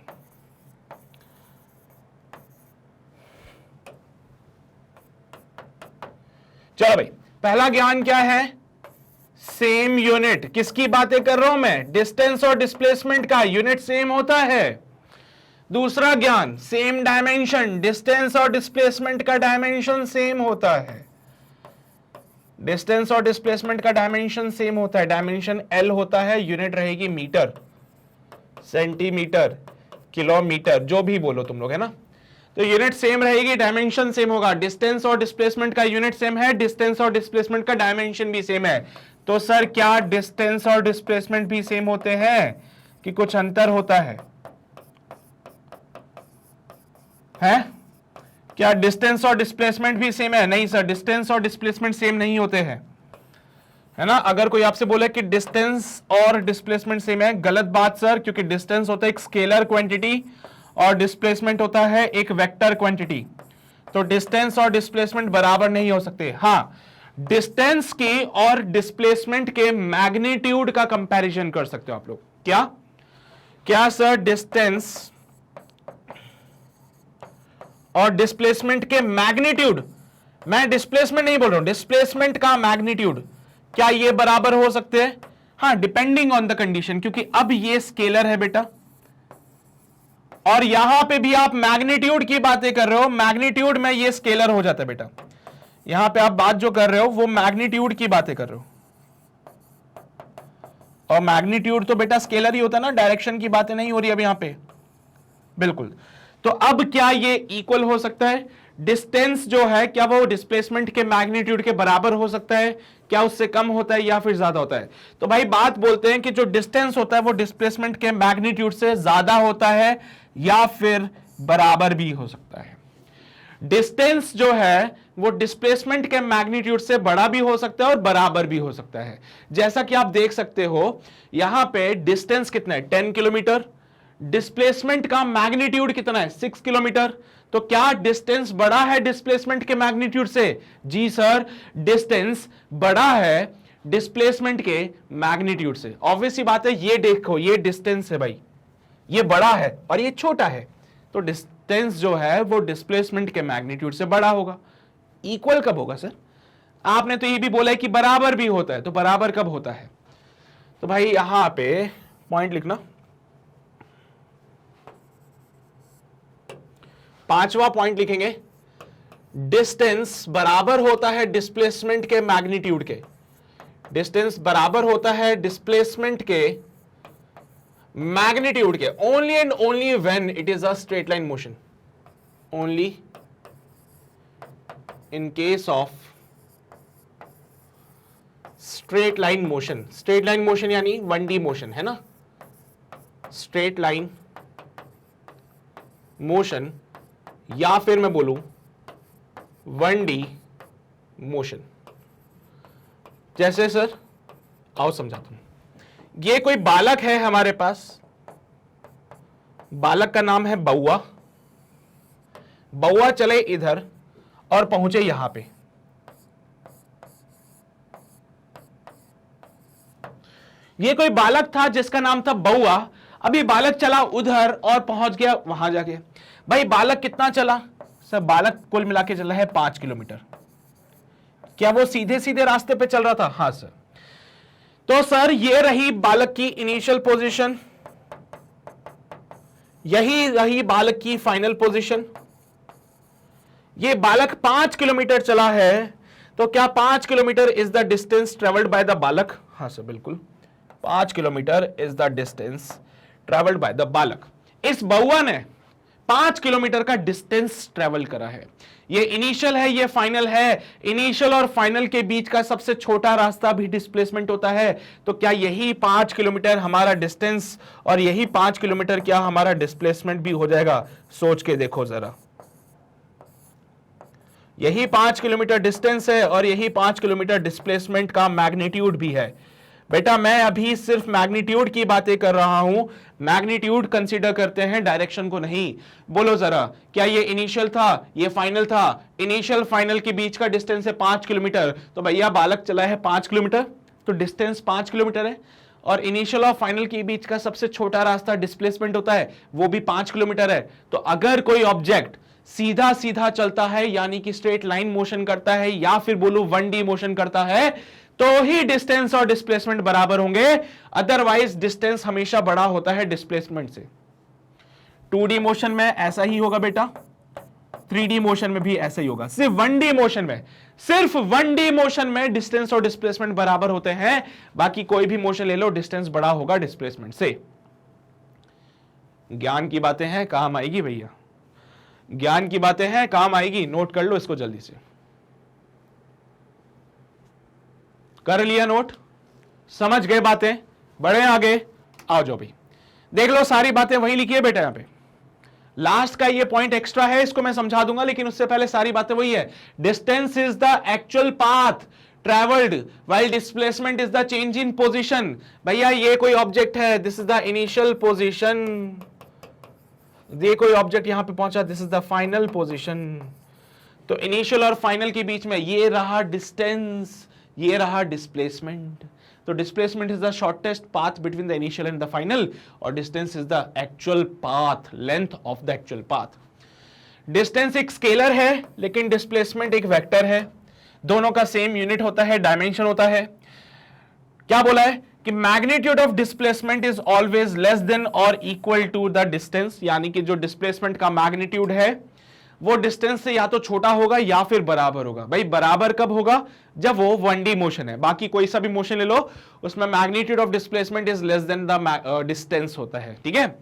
चलो भाई, पहला ज्ञान क्या है, सेम यूनिट। किसकी बातें कर रहा हूं मैं, डिस्टेंस और डिस्प्लेसमेंट का यूनिट सेम होता है। दूसरा ज्ञान सेम डायमेंशन, डिस्टेंस और डिस्प्लेसमेंट का डायमेंशन सेम होता है। डिस्टेंस और डिस्प्लेसमेंट का डायमेंशन सेम होता है, डायमेंशन L होता है, यूनिट रहेगी मीटर, सेंटीमीटर, किलोमीटर, जो भी बोलो तुम लोग, है ना। तो यूनिट सेम रहेगी, डायमेंशन सेम होगा। डिस्टेंस और डिस्प्लेसमेंट का यूनिट सेम है, डिस्टेंस और डिस्प्लेसमेंट का डायमेंशन भी सेम है। तो सर क्या डिस्टेंस और डिस्प्लेसमेंट भी सेम होते हैं कि कुछ अंतर होता है? क्या डिस्टेंस और डिस्प्लेसमेंट भी सेम है? नहीं सर, डिस्टेंस और डिस्प्लेसमेंट सेम नहीं होते हैं, है ना। अगर कोई आपसे बोले कि डिस्टेंस और डिस्प्लेसमेंट सेम है, गलत बात सर, क्योंकि डिस्टेंस होता है एक स्केलर क्वांटिटी और डिस्प्लेसमेंट होता है एक वेक्टर क्वांटिटी, तो डिस्टेंस और डिस्प्लेसमेंट बराबर नहीं हो सकते। हां, डिस्टेंस की और डिस्प्लेसमेंट के मैग्नीट्यूड का कंपैरिजन कर सकते हो आप लोग। क्या क्या सर? डिस्टेंस और डिस्प्लेसमेंट के मैग्नीट्यूड, मैं डिस्प्लेसमेंट नहीं बोल रहा हूं, डिस्प्लेसमेंट का मैग्नीट्यूड, क्या ये बराबर हो सकते हैं? हां, डिपेंडिंग ऑन द कंडीशन, क्योंकि अब ये स्केलर है बेटा, और यहां पे भी आप मैग्नीट्यूड की बातें कर रहे हो, मैग्नीट्यूड में ये स्केलर हो जाता है बेटा। यहां पे आप बात जो कर रहे हो वो मैग्नीट्यूड की बातें कर रहे हो, और मैग्नीट्यूड तो बेटा स्केलर ही होता है ना, डायरेक्शन की बातें नहीं हो रही अब यहां पे। बिल्कुल। तो अब क्या ये इक्वल हो सकता है? डिस्टेंस जो है क्या वो डिस्प्लेसमेंट के मैग्नीट्यूड के बराबर हो सकता है? क्या उससे कम होता है या फिर ज्यादा होता है? तो भाई बात बोलते हैं कि जो डिस्टेंस होता है वो डिस्प्लेसमेंट के मैग्नीट्यूड से ज्यादा होता है या फिर बराबर भी हो सकता है। डिस्टेंस जो है वो डिस्प्लेसमेंट के मैग्नीट्यूड से बड़ा भी हो सकता है और बराबर भी हो सकता है। जैसा कि आप देख सकते हो यहां पे डिस्टेंस कितना है? 10 किलोमीटर। डिस्प्लेसमेंट का मैग्नीट्यूड कितना है? 6 किलोमीटर। तो क्या डिस्टेंस बड़ा है डिस्प्लेसमेंट के मैग्नीट्यूड से? जी सर, डिस्टेंस बड़ा है डिस्प्लेसमेंट के मैग्नीट्यूड से। ऑब्वियस सी बात है, ये देखो ये डिस्टेंस है भाई, ये बड़ा है और ये छोटा है, तो डिस्टेंस जो है वो डिस्प्लेसमेंट के मैग्नीट्यूड से बड़ा होगा। इक्वल कब होगा सर? आपने तो ये भी बोला है कि बराबर भी होता है, तो बराबर कब होता है? तो भाई यहां पे पॉइंट लिखना, पांचवा पॉइंट लिखेंगे, डिस्टेंस बराबर होता है डिस्प्लेसमेंट के मैग्नीट्यूड के। डिस्टेंस बराबर होता है डिस्प्लेसमेंट के मैग्नीट्यूड के only and only when it is a straight line motion. Only in case of straight line motion. Straight line motion यानी 1D मोशन है ना, स्ट्रेट लाइन मोशन, या फिर मैं बोलूं 1D मोशन। जैसे सर, आओ समझाता हूं। ये कोई बालक है हमारे पास, बालक का नाम है बउआ। बउआ चले इधर और पहुंचे यहां पे। ये कोई बालक था जिसका नाम था बउआ। अभी बालक चला उधर और पहुंच गया वहां जाके। भाई बालक कितना चला? सर बालक कुल मिला के चला है 5 किलोमीटर। क्या वो सीधे सीधे रास्ते पे चल रहा था? हां सर। तो सर ये रही बालक की इनिशियल पोजीशन, यही रही बालक की फाइनल पोजीशन। ये बालक 5 किलोमीटर चला है, तो क्या 5 kilometre is the distance travelled by the बालक? हां सर बिल्कुल, 5 kilometre is the distance travelled by the बालक। इस बउआ ने 5 किलोमीटर का डिस्टेंस ट्रेवल करा है। ये इनिशियल है, ये फाइनल है। इनिशियल और फाइनल के बीच का सबसे छोटा रास्ता भी डिस्प्लेसमेंट होता है। तो क्या यही 5 किलोमीटर हमारा डिस्टेंस और यही 5 किलोमीटर क्या हमारा डिस्प्लेसमेंट भी हो जाएगा? सोच के देखो जरा। यही 5 किलोमीटर डिस्टेंस है और यही 5 किलोमीटर डिस्प्लेसमेंट का मैग्नीट्यूड भी है। बेटा मैं अभी सिर्फ मैग्नीट्यूड की बातें कर रहा हूं, मैग्नीट्यूड कंसीडर करते हैं, डायरेक्शन को नहीं। बोलो जरा, क्या ये इनिशियल था, ये फाइनल था? इनिशियल फाइनल के बीच का डिस्टेंस है 5 किलोमीटर, तो भैया बालक चला है 5 किलोमीटर, तो डिस्टेंस 5 किलोमीटर है। और इनिशियल और फाइनल के बीच का सबसे छोटा रास्ता डिस्प्लेसमेंट होता है, वो भी 5 किलोमीटर है। तो अगर कोई ऑब्जेक्ट सीधा सीधा चलता है यानी कि स्ट्रेट लाइन मोशन करता है, या फिर बोलो 1D मोशन करता है, तो ही डिस्टेंस और डिस्प्लेसमेंट बराबर होंगे। अदरवाइज डिस्टेंस हमेशा बड़ा होता है डिस्प्लेसमेंट से। 2D मोशन में ऐसा ही होगा बेटा, 3D मोशन में भी ऐसा ही होगा। सिर्फ 1D मोशन में, सिर्फ 1D मोशन में डिस्टेंस और डिस्प्लेसमेंट बराबर होते हैं। बाकी कोई भी मोशन ले लो, डिस्टेंस बड़ा होगा डिस्प्लेसमेंट से। ज्ञान की बातें हैं, काम आएगी भैया, ज्ञान की बातें हैं, काम आएगी। नोट कर लो इसको जल्दी से। कर लिया नोट? समझ गए बातें? बढ़े आगे, आओ जो भी देख लो, सारी बातें वही लिखी है बेटा। यहां पे लास्ट का ये पॉइंट एक्स्ट्रा है, इसको मैं समझा दूंगा, लेकिन उससे पहले सारी बातें वही है। Distance is the actual path travelled while displacement is the change in position. भैया ये कोई ऑब्जेक्ट है, this is the initial position, ये कोई ऑब्जेक्ट यहां पे पहुंचा, this is the final position. तो इनिशियल और फाइनल के बीच में ये रहा डिस्टेंस, ये रहा डिस्प्लेसमेंट। तो displacement is the shortest path between the initial and the final, और distance is the actual path, length of the actual path. Distance एक स्केलर है लेकिन डिस्प्लेसमेंट एक वेक्टर है, दोनों का सेम यूनिट होता है, डायमेंशन होता है। क्या बोला है कि magnitude of displacement is always less than और इक्वल टू द डिस्टेंस, यानी कि जो डिस्प्लेसमेंट का मैग्नीट्यूड है वो डिस्टेंस से या तो छोटा होगा या फिर बराबर होगा। भाई बराबर कब होगा? जब वो 1D मोशन है। बाकी कोई सा भी मोशन ले लो उसमें magnitude of displacement is less than the distance होता है। ठीक है,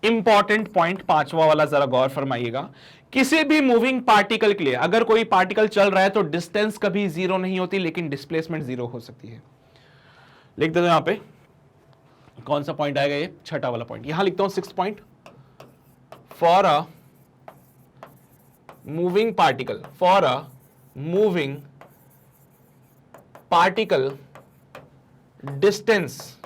इंपॉर्टेंट पॉइंट पांचवा वाला जरा गौर फरमाइएगा। किसी भी मूविंग पार्टिकल के लिए अगर कोई पार्टिकल चल रहा है तो डिस्टेंस कभी जीरो नहीं होती, लेकिन डिस्प्लेसमेंट जीरो हो सकती है। लिख देता हूं यहां पे, कौन सा पॉइंट आएगा? ये छठा वाला पॉइंट। यहां लिखता हूं 6th point, for a moving particle, for a moving particle distance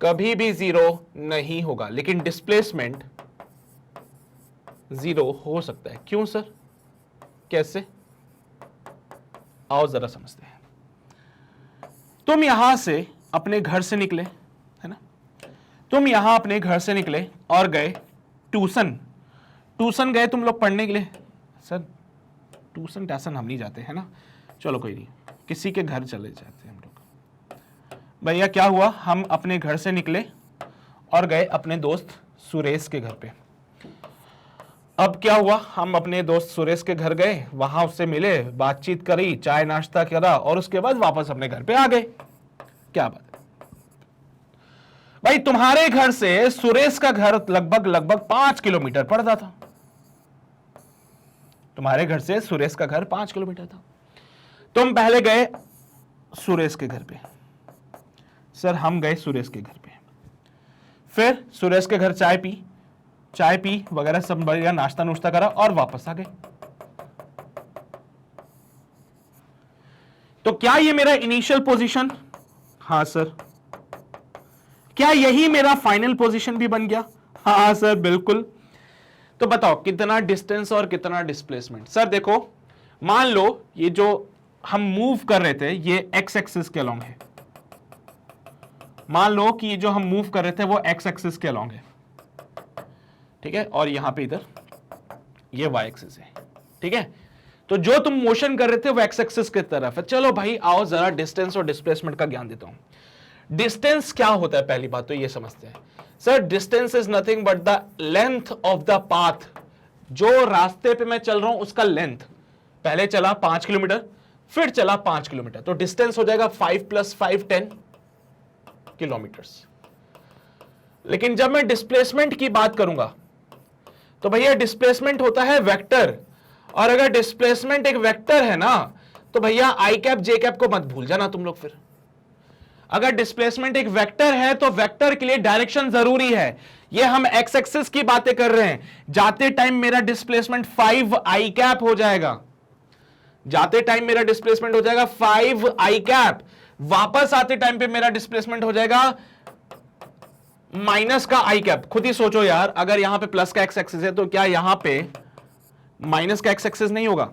कभी भी जीरो नहीं होगा, लेकिन डिस्प्लेसमेंट जीरो हो सकता है। क्यों सर, कैसे? आओ जरा समझते हैं। तुम यहां से अपने घर से निकले, है ना, तुम यहां अपने घर से निकले और गए ट्यूशन गए तुम लोग पढ़ने के लिए। सर ट्यूशन टैसन हम नहीं जाते, है ना, चलो कोई नहीं, किसी के घर चले जाते हैं हम लोग। भैया क्या हुआ, हम अपने घर से निकले और गए अपने दोस्त सुरेश के घर पे। अब क्या हुआ, हम अपने दोस्त सुरेश के घर गए, वहां उससे मिले, बातचीत करी, चाय नाश्ता करा और उसके बाद वापस अपने घर पे आ गए। क्या बात है भाई, तुम्हारे घर से सुरेश का घर लगभग 5 किलोमीटर पड़ता था। तुम्हारे घर से सुरेश का घर 5 किलोमीटर था। तुम पहले गए सुरेश के घर पे, सर हम गए सुरेश के घर पे, फिर सुरेश के घर चाय पी वगैरह सब बढ़िया, नाश्ता नुश्ता करा और वापस आ गए। तो क्या ये मेरा इनिशियल पोजीशन? हाँ सर। क्या यही मेरा फाइनल पोजीशन भी बन गया? हाँ सर बिल्कुल। तो बताओ कितना डिस्टेंस और कितना डिस्प्लेसमेंट? सर देखो, मान लो ये जो हम मूव कर रहे थे ये एक्स एक्सिस के अलोंग है। मान लो कि ये जो हम मूव कर रहे थे वो एक्स एक्सिस के अलोंग है, ठीक है, और यहां पे इधर ये वाई एक्सिस है। ठीक है, तो जो तुम मोशन कर रहे थे वो एक्स एक्सिस की तरफ है। चलो भाई आओ जरा डिस्टेंस और डिस्प्लेसमेंट का ज्ञान देता हूं। डिस्टेंस क्या होता है? पहली बात तो ये समझते हैं sir, distance is nothing but the length of the path. जो रास्ते पे मैं चल रहा हूं उसका लेंथ, पहले चला 5 किलोमीटर फिर चला 5 किलोमीटर, तो डिस्टेंस हो जाएगा 5 + 5 10 किलोमीटर्स। लेकिन जब मैं डिस्प्लेसमेंट की बात करूंगा तो भैया डिस्प्लेसमेंट होता है वेक्टर, और अगर डिस्प्लेसमेंट एक वेक्टर है ना तो भैया आई कैप जे कैप को मत भूल जाना तुम लोग। फिर अगर डिस्प्लेसमेंट एक वेक्टर है तो वेक्टर के लिए डायरेक्शन जरूरी है। ये हम एक्स एक्सिस की बातें कर रहे हैं, जाते टाइम मेरा डिस्प्लेसमेंट 5 आई कैप हो जाएगा, जाते टाइम मेरा डिस्प्लेसमेंट हो जाएगा 5 आई कैप, वापस आते टाइम पे मेरा डिस्प्लेसमेंट हो जाएगा माइनस का आई कैप। खुद ही सोचो यार, अगर यहां पे प्लस का एक्स एक्सिस है तो क्या यहां पे माइनस का एक्स एक्सिस नहीं होगा?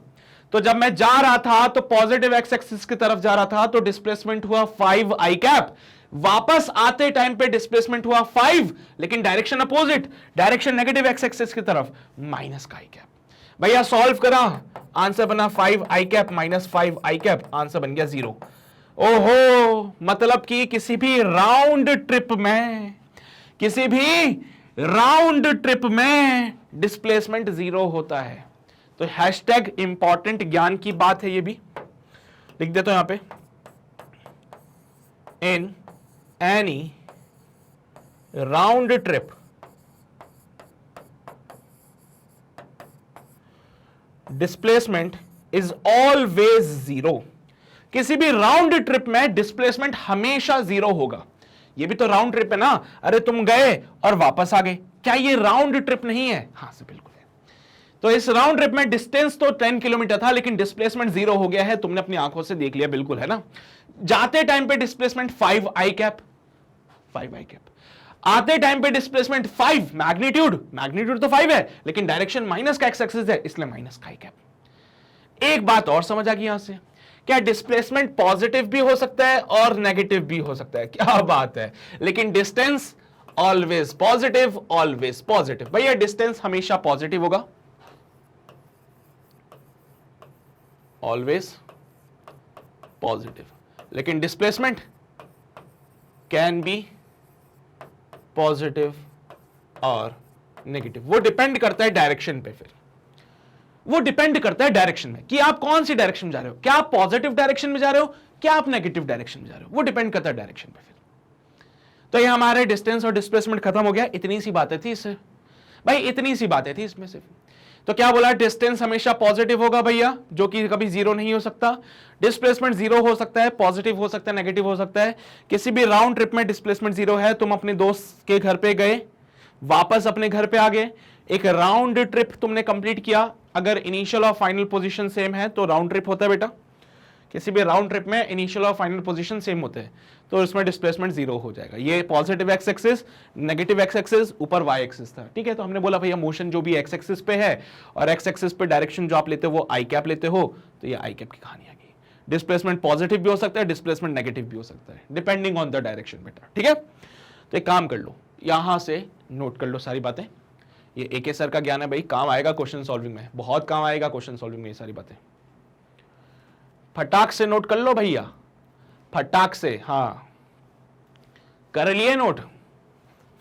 तो जब मैं जा रहा था तो पॉजिटिव एक्स एक्सिस की तरफ जा रहा था तो डिस्प्लेसमेंट हुआ 5 आई कैप, वापस आते टाइम पे डिस्प्लेसमेंट हुआ 5, लेकिन direction opposite, direction negative x axis की तरफ, माइनस का आई कैप। भैया सॉल्व करा, आंसर बना 5 आई कैप माइनस 5 आई कैप, आंसर बन गया 0। ओहो, मतलब कि किसी भी राउंड ट्रिप में डिस्प्लेसमेंट 0 होता है। तो हैशटैग इंपॉर्टेंट ज्ञान की बात है, ये भी लिख देता हूं यहां पे, in any round trip displacement is always 0। किसी भी राउंड ट्रिप में डिस्प्लेसमेंट हमेशा 0 होगा। ये भी तो राउंड ट्रिप है ना, अरे तुम गए और वापस आ गए, क्या ये राउंड ट्रिप नहीं है? हां से बिल्कुल है। तो इस राउंड ट्रिप में डिस्टेंस तो 10 किलोमीटर था लेकिन डिस्प्लेसमेंट 0 हो गया है, तुमने अपनी आंखों से देख लिया, बिल्कुल है ना। जाते टाइम पे डिस्प्लेसमेंट 5 आई कैप, 5 आई कैप। आते टाइम पे डिस्प्लेसमेंट 5, मैग्नीट्यूड तो 5 है, लेकिन डायरेक्शन माइनस का एक्स एक्सिस है, इसलिए माइनस का आई कैप। एक बात और समझ आ गई यहां से, क्या डिस्प्लेसमेंट पॉजिटिव भी हो सकता है और नेगेटिव भी हो सकता है? क्या बात है। लेकिन डिस्टेंस ऑलवेज पॉजिटिव। भैया डिस्टेंस हमेशा पॉजिटिव होगा, ऑलवेज पॉजिटिव, लेकिन डिस्प्लेसमेंट कैन बी पॉजिटिव और नेगेटिव। वो डिपेंड करता है डायरेक्शन पे, फिर वो डिपेंड करता है डायरेक्शन में कि आप कौन सी डायरेक्शन में जा रहे हो, क्या आप पॉजिटिव डायरेक्शन में जा रहे हो, क्या आप नेगेटिव डायरेक्शन में जा रहे हो, वो डिपेंड करता है डायरेक्शन पे। फिर तो ये हमारे डिस्टेंस और डिस्प्लेसमेंट खत्म हो गया। इतनी सी बातें थी इससे भाई, इतनी सी बातें थी इसमें से। तो क्या बोला, डिस्टेंस हमेशा पॉजिटिव होगा भैया, जो कि कभी जीरो नहीं हो सकता। डिस्प्लेसमेंट जीरो हो सकता है, पॉजिटिव हो सकता है, नेगेटिव हो सकता है। किसी भी राउंड ट्रिप में डिस्प्लेसमेंट जीरो है, तुम अपने दोस्त के घर पे गए, वापस अपने घर पे आ गए, एक राउंड ट्रिप तुमने कंप्लीट किया, अगर इनिशियल और फाइनल पोजीशन सेम है तो राउंड ट्रिप होता है बेटा। किसी भी राउंड ट्रिप में इनिशियल और फाइनल पोजीशन सेम होते हैं, तो इसमें डिस्प्लेसमेंट जीरो हो जाएगा। ये positive x axis, negative x axis, ऊपर वाई एक्सिस था, ठीक है। तो हमने बोला भैया मोशन जो भी एक्स एक्सिस पे है और एक्स एक्सिस पे डायरेक्शन जो आप लेते हो वो आई कैप लेते हो, तो ये आई कैप की कहानी आ गई। डिस्प्लेसमेंट पॉजिटिव भी हो सकता है, डिस्प्लेसमेंट नेगेटिव भी हो सकता है, डिपेंडिंग ऑन द डायरेक्शन बेटा, ठीक है। तो एक काम कर लो, यहां से नोट कर लो सारी बातें। ये एके सर का ज्ञान है भाई, काम आएगा क्वेश्चन सॉल्विंग में, बहुत काम आएगा क्वेश्चन सॉल्विंग में ये सारी बातें। फटाक से नोट कर लो भैया, फटाक से, हाँ कर लिए नोट।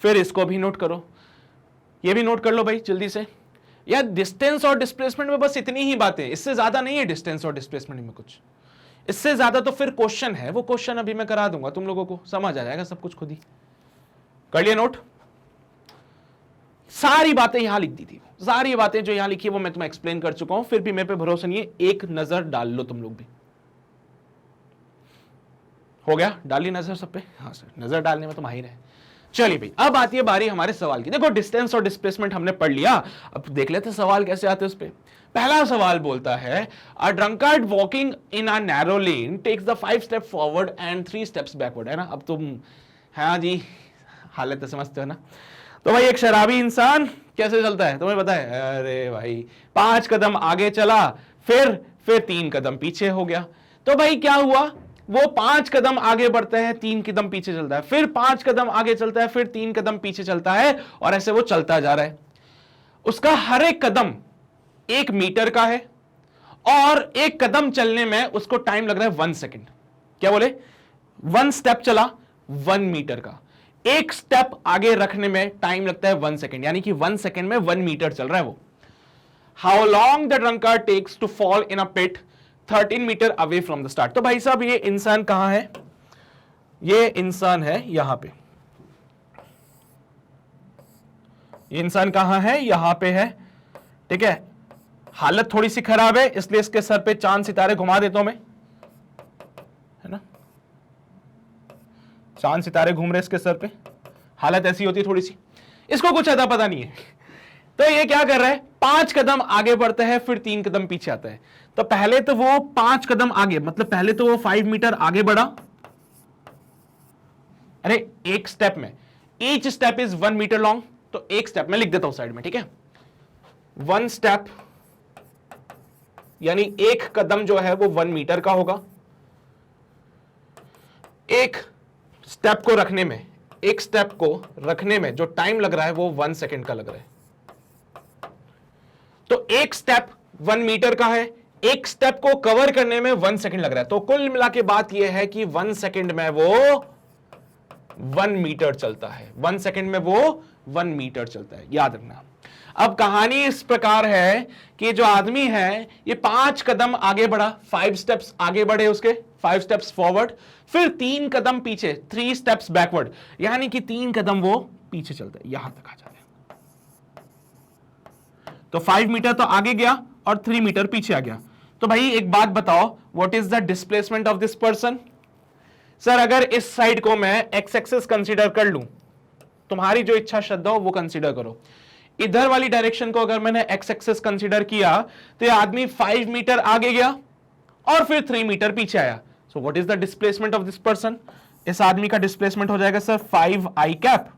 फिर इसको भी नोट करो, ये भी नोट कर लो भाई जल्दी से। यार डिस्टेंस और डिस्प्लेसमेंट में बस इतनी ही बातें, इससे ज्यादा नहीं है डिस्टेंस और डिस्प्लेसमेंट में कुछ। इससे ज्यादा तो फिर क्वेश्चन है, वो क्वेश्चन अभी मैं करा दूंगा, तुम लोगों को समझ आ जाएगा सब कुछ खुद ही। कर लिए नोट? सारी बातें यहां लिख दी थी, सारी बातें जो यहां लिखी है वो मैं तुम्हें एक्सप्लेन कर चुका हूं, फिर भी मेरे पे भरोसा नहीं है, एक नजर डाल लो तुम लोग भी। हो गया, डाली नजर सब पे? हाँ सर, नजर डालने में तो माहिर है। चलिए भाई, अब आती है बारी हमारे सवाल की। देखो डिस्टेंस और डिस्प्लेसमेंट हमने पढ़ लिया, अब देख लेते सवाल कैसे आते हैं उस पे। पहला सवाल बोलता है, a drunkard walking in a narrow lane takes the 5 step forward and 3 steps backward, है ना। अब तुम, हाँ जी, हालत तो समझते हो ना। तो भाई एक शराबी इंसान कैसे चलता है तुम्हें पता है? अरे भाई 5 कदम आगे चला, फिर 3 कदम पीछे हो गया। तो भाई क्या हुआ, वो 5 कदम आगे बढ़ता है, 3 कदम पीछे चलता है, फिर 5 कदम आगे चलता है, फिर 3 कदम पीछे चलता है, और ऐसे वो चलता जा रहा है। उसका हर एक कदम 1 मीटर का है, और एक कदम चलने में उसको टाइम लग रहा है 1 सेकेंड। क्या बोले? 1 स्टेप चला 1 मीटर का, एक स्टेप आगे रखने में टाइम लगता है 1 सेकेंड, यानी कि 1 सेकेंड में 1 मीटर चल रहा है वो। How long the drunkard takes to fall in a pit 13 metre away from the start. तो भाई साहब ये इंसान कहां है? ये इंसान है यहां पे, ये इंसान कहां है? यहां पे है, ठीक है। हालत थोड़ी सी खराब है, इसलिए इसके सर पे चांद सितारे घुमा देता हूं मैं, है ना। चांद सितारे घूम रहे इसके सर पे, हालत ऐसी होती है थोड़ी सी, इसको कुछ अता पता नहीं है। तो ये क्या कर रहा है, 5 कदम आगे बढ़ता है, फिर 3 कदम पीछे आता है। तो पहले तो वो 5 कदम आगे, मतलब पहले तो वो 5 मीटर आगे बढ़ा, अरे एक स्टेप में, each step is 1 metre long, तो एक स्टेप में लिख देता हूं साइड में, ठीक है। 1 स्टेप यानी एक कदम जो है वो 1 मीटर का होगा। एक स्टेप को रखने में, एक स्टेप को रखने में जो टाइम लग रहा है वो 1 सेकेंड का लग रहा है। तो एक स्टेप 1 मीटर का है, एक स्टेप को कवर करने में 1 सेकेंड लग रहा है। तो कुल मिला के बात यह है कि 1 सेकेंड में वो 1 मीटर चलता है, 1 सेकेंड में वो 1 मीटर चलता है, याद रखना। अब कहानी इस प्रकार है कि जो आदमी है ये 5 कदम आगे बढ़ा, 5 स्टेप्स आगे बढ़े उसके, 5 स्टेप्स फॉरवर्ड, फिर 3 कदम पीछे, 3 स्टेप्स बैकवर्ड, यानी कि 3 कदम वो पीछे चलता है, यहां तक आ जाता है। तो 5 मीटर तो आगे गया और 3 मीटर पीछे आ गया। तो भाई एक बात बताओ, what is the displacement of this person? Sir अगर इस साइड को मैं एक्स एक्सिस कंसीडर कर लूं, तुम्हारी जो इच्छा श्रद्धा हो वो कंसीडर करो। इधर वाली डायरेक्शन को अगर मैंने एक्स एक्सिस कंसीडर किया तो ये आदमी 5 मीटर आगे गया और फिर 3 मीटर पीछे आया। So what is the displacement of this person? इस आदमी का डिस्प्लेसमेंट हो जाएगा सर 5 आई कैप,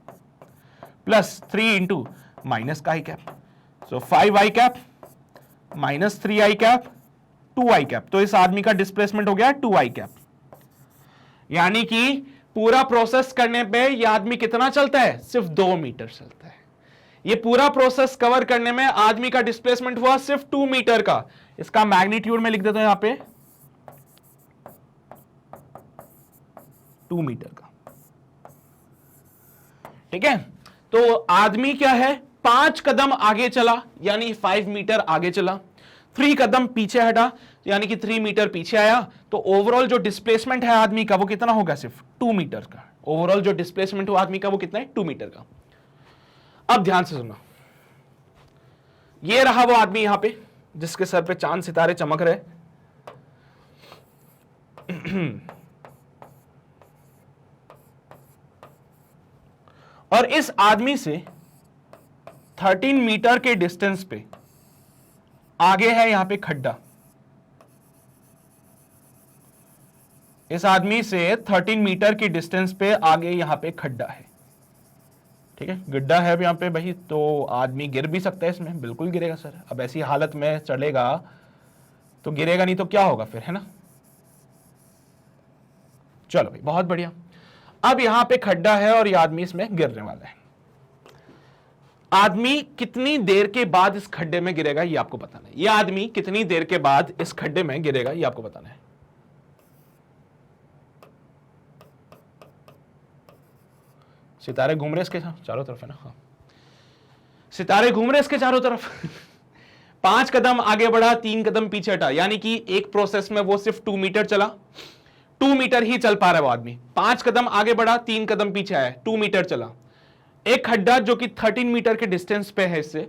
प्लस 3 इंटू माइनस का आई cap, so 5 I cap minus 3 I cap 2 I cap. तो इस आदमी का डिस्प्लेसमेंट हो गया 2 आई कैप। यानी कि पूरा प्रोसेस करने पे यह आदमी कितना चलता है, सिर्फ 2 मीटर चलता है। ये पूरा प्रोसेस कवर करने में आदमी का डिस्प्लेसमेंट हुआ सिर्फ 2 मीटर का। इसका मैग्नीट्यूड में लिख देता हूं यहां पे 2 मीटर का, ठीक है। तो आदमी क्या है, 5 कदम आगे चला यानी 5 मीटर आगे चला, 3 कदम पीछे हटा यानी कि 3 मीटर पीछे आया। तो ओवरऑल जो डिस्प्लेसमेंट है आदमी का वो कितना होगा, सिर्फ 2 मीटर का। ओवरऑल जो डिस्प्लेसमेंट हुआ आदमी का वो कितना है, 2 मीटर का। अब ध्यान से सुनना, ये रहा वो आदमी यहां पे जिसके सर पे चांद सितारे चमक रहे। और इस आदमी से 13 मीटर के डिस्टेंस पे आगे है यहां पे खड्डा। इस आदमी से 13 मीटर की डिस्टेंस पे आगे यहां पे खड्डा है, ठीक है। गड्ढा है यहां पे भाई, तो आदमी गिर भी सकता है इसमें, बिल्कुल गिरेगा सर। अब ऐसी हालत में चलेगा तो गिरेगा, नहीं तो क्या होगा फिर, है ना। चलो भाई, बहुत बढ़िया। अब यहां पे खड्डा है और ये आदमी इसमें गिरने वाला है। आदमी कितनी देर के बाद इस खड्डे में गिरेगा ये आपको बताना है। ये आदमी कितनी देर के बाद इस खड्डे में गिरेगा ये आपको बताना है। सितारे घूम रहे इसके चारों तरफ, है ना। हाँ, सितारे घूम रहे इसके चारों तरफ। 5 कदम आगे बढ़ा, 3 कदम पीछे हटा, यानी कि एक प्रोसेस में वो सिर्फ 2 मीटर चला, 2 मीटर ही चल पा रहा है वो आदमी। 5 कदम आगे बढ़ा, 3 कदम पीछे आया, 2 मीटर चला। एक खड्डा जो कि 13 मीटर के डिस्टेंस पे है इससे,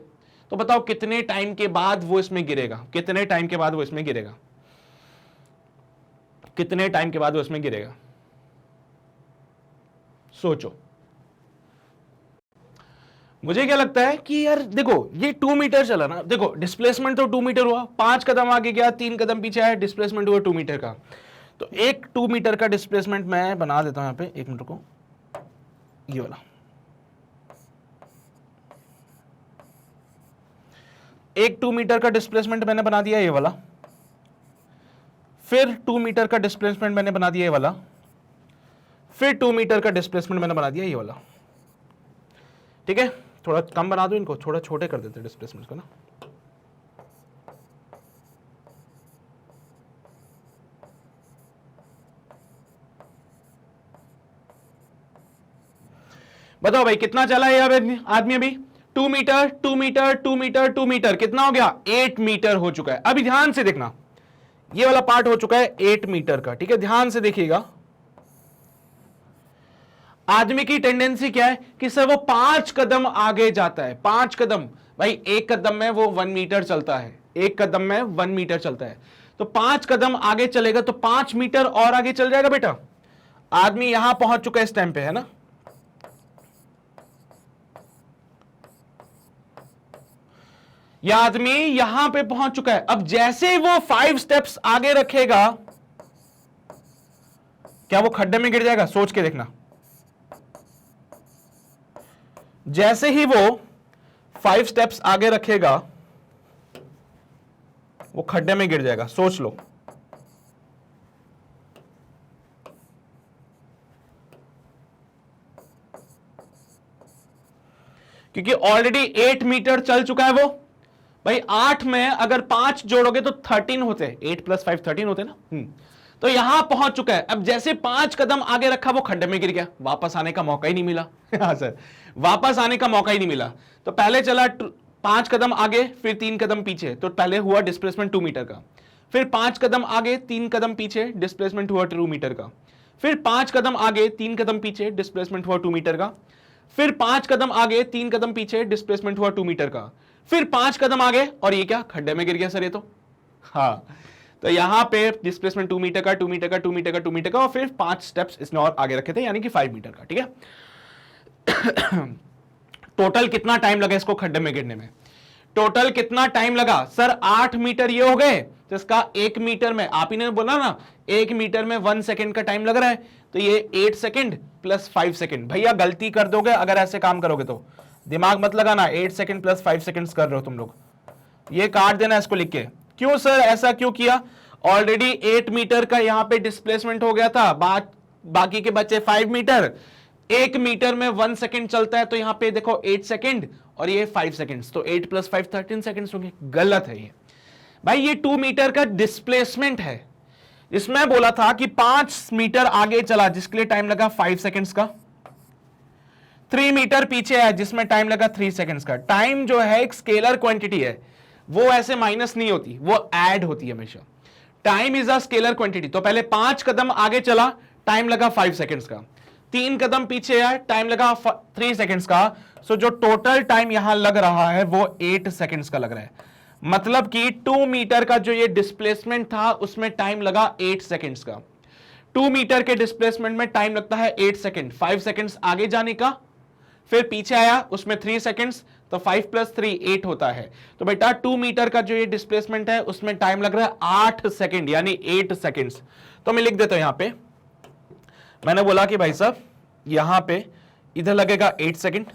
तो बताओ कितने टाइम के बाद वो इसमें गिरेगा, कितने टाइम के बाद वो इसमें गिरेगा, कितने टाइम के बाद वो इसमें गिरेगा, सोचो। मुझे क्या लगता है कि यार देखो, ये 2 मीटर चला ना, देखो डिस्प्लेसमेंट तो 2 मीटर हुआ, 5 कदम आगे गया, 3 कदम पीछे आया, डिस्प्लेसमेंट हुआ 2 मीटर का। तो एक 2 मीटर का डिस्प्लेसमेंट मैं बना देता हूं यहां पे, 1 मिनट को, ये वाला एक 2 मीटर का डिस्प्लेसमेंट मैंने बना दिया ये वाला, फिर 2 मीटर का डिस्प्लेसमेंट मैंने बना दिया ये वाला, फिर 2 मीटर का डिस्प्लेसमेंट मैंने बना दिया ये वाला, ठीक है। थोड़ा कम बना दो इनको, थोड़ा छोटे कर देते डिस्प्लेसमेंट को ना। बताओ भाई कितना चला है आदमी अभी, 2 मीटर 2 मीटर 2 मीटर 2 मीटर, कितना हो गया, 8 मीटर हो चुका है। अभी ध्यान से देखना, ये वाला पार्ट हो चुका है 8 मीटर का, ठीक है। ध्यान से देखिएगा, आदमी की टेंडेंसी क्या है कि सर वो 5 कदम आगे जाता है, 5 कदम। भाई एक कदम में वो 1 मीटर चलता है, एक कदम में 1 मीटर चलता है, तो 5 कदम आगे चलेगा तो 5 मीटर और आगे चल जाएगा बेटा। आदमी यहां पहुंच चुका है इस टाइम पे, है ना। यह आदमी यहां पे पहुंच चुका है। अब जैसे वो 5 स्टेप्स आगे रखेगा, क्या वो खड्डे में गिर जाएगा, सोच के देखना। जैसे ही वो 5 स्टेप्स आगे रखेगा वो खड्डे में गिर जाएगा, सोच लो। क्योंकि ऑलरेडी 8 मीटर चल चुका है वो। भाई 8 में अगर 5 जोड़ोगे तो 13 होते हैं, 8 + 5 13 होते ना। तो यहां पहुंच चुका है। अब जैसे 5 कदम आगे रखा वो खड्डे में गिर गया, वापस आने का मौका ही नहीं मिला। हाँ सर, वापस आने का मौका ही नहीं मिला। तो पहले चला 5 कदम आगे, फिर 3 कदम पीछे, तो पहले हुआ डिस्प्लेसमेंट 2 मीटर का। फिर 5 कदम आगे, 3 कदम पीछे, डिस्प्लेसमेंट हुआ 2 मीटर का। फिर 5 कदम आगे, 3 कदम पीछे, डिस्प्लेसमेंट हुआ 2 मीटर का। फिर 5 कदम आगे, 3 कदम पीछे, डिस्प्लेसमेंट हुआ 2 मीटर का। फिर 5 कदम आगे, और ये क्या, खड्डे में गिर गया सर ये तो। हाँ, तो यहां पे डिस्प्लेसमेंट 2 मीटर का, 2 मीटर का, 2 मीटर का, 2 मीटर का, और फिर 5 स्टेप्स इसने और आगे रखे थे, यानी कि 5 मीटर का, ठीक है। टोटल कितना टाइम लगा इसको खड्डे में गिरने में, टोटल कितना टाइम लगा सर, 8 मीटर ये हो गए, तो इसका 1 मीटर में, आप ही ने बोला ना 1 मीटर में 1 सेकंड का टाइम लग रहा है, तो ये 8 सेकंड + 5 सेकंड। भैया गलती कर दोगे अगर ऐसे काम करोगे तो, दिमाग मत लगाना, 8 सेकंड प्लस 5 सेकंड्स कर रहे हो तुम लोग, ये काट देना इसको लिख के। क्यों सर ऐसा क्यों किया? ऑलरेडी 8 मीटर का यहां पे डिस्प्लेसमेंट हो गया था, बाकी के बचे 5 मीटर। 1 मीटर में 1 सेकंड चलता है, तो यहां पे देखो 8 सेकंड और ये 5 सेकंड्स, तो 8 प्लस 5 13 सेकंड्स होंगे। गलत है ये भाई, ये 2 मीटर का डिस्प्लेसमेंट है। इसमें बोला था कि 5 मीटर आगे चला जिसके लिए टाइम लगा 5 सेकंड्स का, 3 मीटर पीछे है जिसमें टाइम लगा 3 सेकंड्स का। टाइम जो है एक स्केलर क्वांटिटी है, वो ऐसे माइनस नहीं होती, वो ऐड होती है हमेशा। Time is a scalar quantity. तो पहले 5 कदम आगे चला, टाइम लगा 5 सेकंड्स का, 3 कदम पीछे है, टाइम लगा 3 सेकंड्स का। सो जो टोटल टाइम यहां लग रहा है वो 8 सेकंड्स का लग रहा है। मतलब कि 2 मीटर का जो ये डिस्प्लेसमेंट था उसमें टाइम लगा 8 सेकंड्स का। 2 मीटर के डिस्प्लेसमेंट में टाइम लगता है 8 सेकंड, 5 सेकंड्स आगे जाने का, फिर पीछे आया उसमें 3 सेकंड्स, तो 5 प्लस 3 8 होता है। तो बेटा 2 मीटर का जो ये डिस्प्लेसमेंट है उसमें टाइम लग रहा है 8 सेकंड, यानी 8 सेकंड्स। तो मैं लिख देता हूं यहां पे, मैंने बोला कि भाई साहब यहां पे इधर लगेगा 8 सेकंड,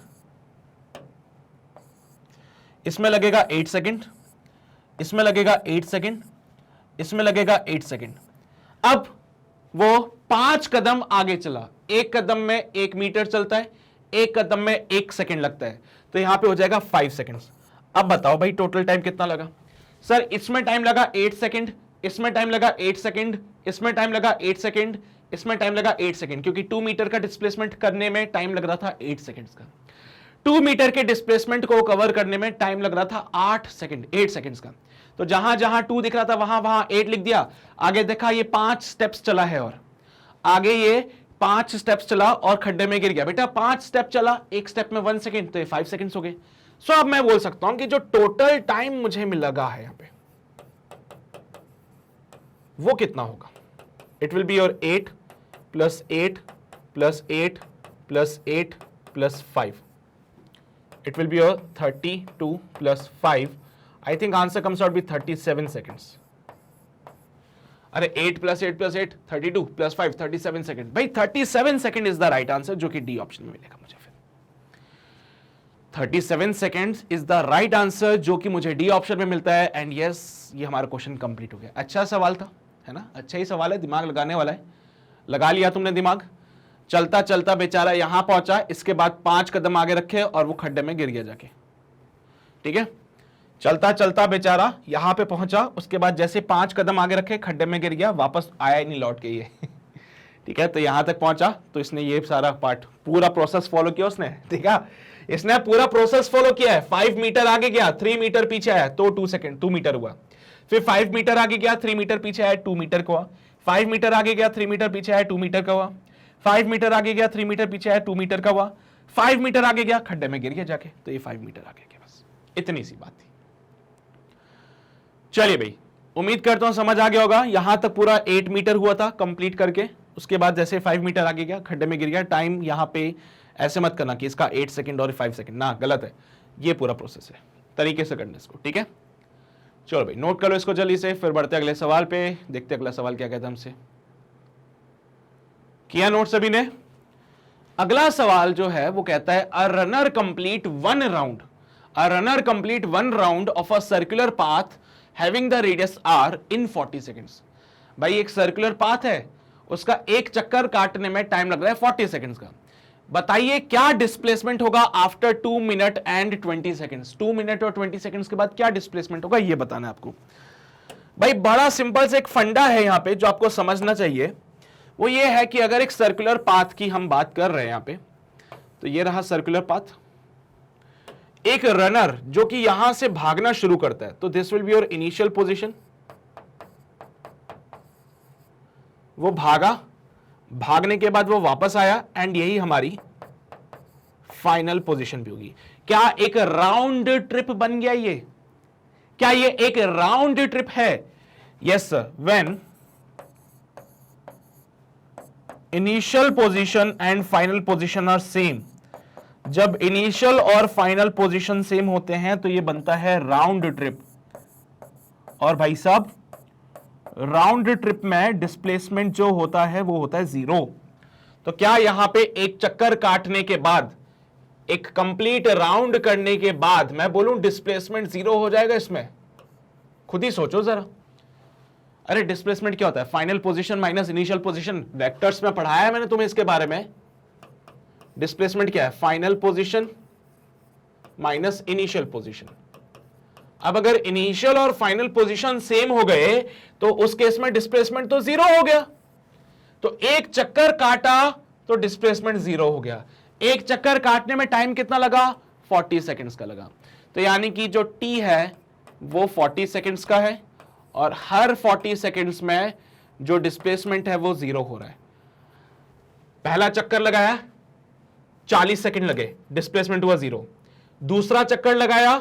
इसमें लगेगा 8 सेकंड, इसमें लगेगा 8 सेकंड, इसमें लगेगा 8 सेकंड। अब वो 5 कदम आगे चला, 1 कदम में 1 मीटर चलता है, 1 कदम में 1 सेकंड लगता है, तो यहां पे हो जाएगा 5 सेकंड्स। अब बताओ भाई टोटल टाइम कितना लगा? सर इसमें टाइम लगा 8 सेकंड, इसमें टाइम लगा 8 सेकंड, इसमें टाइम लगा 8 सेकंड, इसमें टाइम लगा 8 सेकंड, क्योंकि 2 मीटर का डिस्प्लेसमेंट करने में टाइम लग रहा था 8 सेकंड्स का। 2 मीटर के डिस्प्लेसमेंट को कवर करने में टाइम लग रहा था 8 सेकंड्स का। तो जहां जहां 2 दिख रहा था वहां वहां 8 लिख दिया। आगे देखा ये 5 स्टेप्स चला है, और आगे ये 5 स्टेप्स चला और खड्डे में गिर गया। बेटा 5 स्टेप चला, एक स्टेप में 1 सेकंड, तो ये 5 सेकंड्स हो गए। सो अब मैं बोल सकता हूं कि जो टोटल टाइम मुझे मिल लगा है यहां पे वो कितना होगा? It will be your 8 plus 8 plus 8 plus 8 plus 5. It will be your 32 plus 5. I think answer comes out with 37 seconds. अरे 8 plus 8 plus 8 32 plus 5 37 सेकंड। भाई 37 second is the right answer, जो कि डी ऑप्शन में मिलेगा मुझे। फिर 37 seconds is the right answer जो कि मुझे डी ऑप्शन में मिलता है। एंड यस, ये हमारा क्वेश्चन कंप्लीट हो गया। अच्छा सवाल था, है ना? अच्छा ही सवाल है, दिमाग लगाने वाला है। लगा लिया तुमने दिमाग। चलता चलता बेचारा यहां पहुंचा, इसके बाद 5 कदम आगे रखे और वो खड्डे में गिर गया जाके। ठीक है, चलता चलता बेचारा यहां पे पहुंचा, उसके बाद जैसे 5 कदम आगे रखे खड्डे में गिर गया, वापस आया ही नहीं लौट के ये। ठीक है, तो यहां तक पहुंचा, तो इसने ये सारा पार्ट पूरा प्रोसेस फॉलो किया उसने। ठीक है, इसने पूरा प्रोसेस फॉलो किया है। 5 मीटर आगे गया, 3 मीटर पीछे आया, तो 2 मीटर हुआ। फिर 5 मीटर आगे गया, 3 मीटर पीछे आया, 2 मीटर का हुआ। 5 मीटर आगे गया, 3 मीटर पीछे आया, 2 मीटर का हुआ। 5 मीटर आगे गया, 3 मीटर पीछे आया, 2 मीटर का हुआ। 5 मीटर आगे गया, खड्डे में गिर गया जाके, तो ये 5 मीटर आगे गया। बस इतनी सी बात थी। चलिए भाई, उम्मीद करता हूं समझ आ गया होगा। यहां तक पूरा 8 मीटर हुआ था कंप्लीट करके, उसके बाद जैसे 5 मीटर आगे गया, खड्डे में गिर गया। टाइम यहां पे ऐसे मत करना कि इसका 8 सेकंड और 5 सेकंड, ना, गलत है। ये पूरा प्रोसेस है, तरीके से करना इसको। ठीक है, चलो भाई नोट कर लो इसको जल्दी से, फिर बढ़ते अगले सवाल पे। देखते अगला सवाल क्या कहता है हमसे। किया नोट सभी ने? अगला सवाल जो है वो कहता है a runner complete one round of a circular path having the radius r in 40 seconds. भाई एक सर्कुलर पाथ है, उसका एक चक्कर काटने में टाइम लग रहा है 40 सेकंड्स का। बताइए क्या डिस्प्लेसमेंट होगा after 2 minute and 20 seconds. 2 minute और 20 सेकंड्स के बाद क्या डिस्प्लेसमेंट होगा, ये बताना है आपको। भाई बड़ा सिंपल से एक फंडा है यहां पे जो आपको समझना चाहिए, वो ये है कि अगर एक सर्कुलर पाथ की हम बात कर रहे हैं यहां पे, तो ये रहा सर्कुलर पाथ। एक रनर जो कि यहां से भागना शुरू करता है, तो this will be your initial position. वो भागा, भागने के बाद वो वापस आया, एंड यही हमारी फाइनल पोजीशन भी होगी। क्या एक राउंड ट्रिप बन गया ये? क्या ये एक राउंड ट्रिप है? Yes sir, when initial position and final position are same. जब इनिशियल और फाइनल पोजीशन सेम होते हैं तो ये बनता है राउंड ट्रिप। और भाई साहब राउंड ट्रिप में डिस्प्लेसमेंट जो होता है वो होता है 0। तो क्या यहां पे एक चक्कर काटने के बाद एक कंप्लीट राउंड करने के बाद मैं बोलूं डिस्प्लेसमेंट 0 हो जाएगा इसमें? खुद ही सोचो जरा। अरे डिस्प्लेसमेंट क्या होता है? Final position minus initial position. Vectors में पढ़ाया है मैंने तुम्हें इसके बारे में। डिस्प्लेसमेंट क्या है? Final position minus initial position. अब अगर इनिशियल और फाइनल पोजीशन सेम हो गए तो उस केस में डिस्प्लेसमेंट तो 0 हो गया। तो एक चक्कर काटा तो डिस्प्लेसमेंट 0 हो गया। एक चक्कर काटने में टाइम कितना लगा? 40 सेकंड्स का लगा। तो यानी कि जो t है वो 40 सेकंड्स का है और हर 40 सेकंड्स में जो डिस्प्लेसमेंट है वो 0 हो रहा है। पहला चक्कर लगाया 40 सेकंड लगे, डिस्प्लेसमेंट हुआ 0। दूसरा चक्कर लगाया,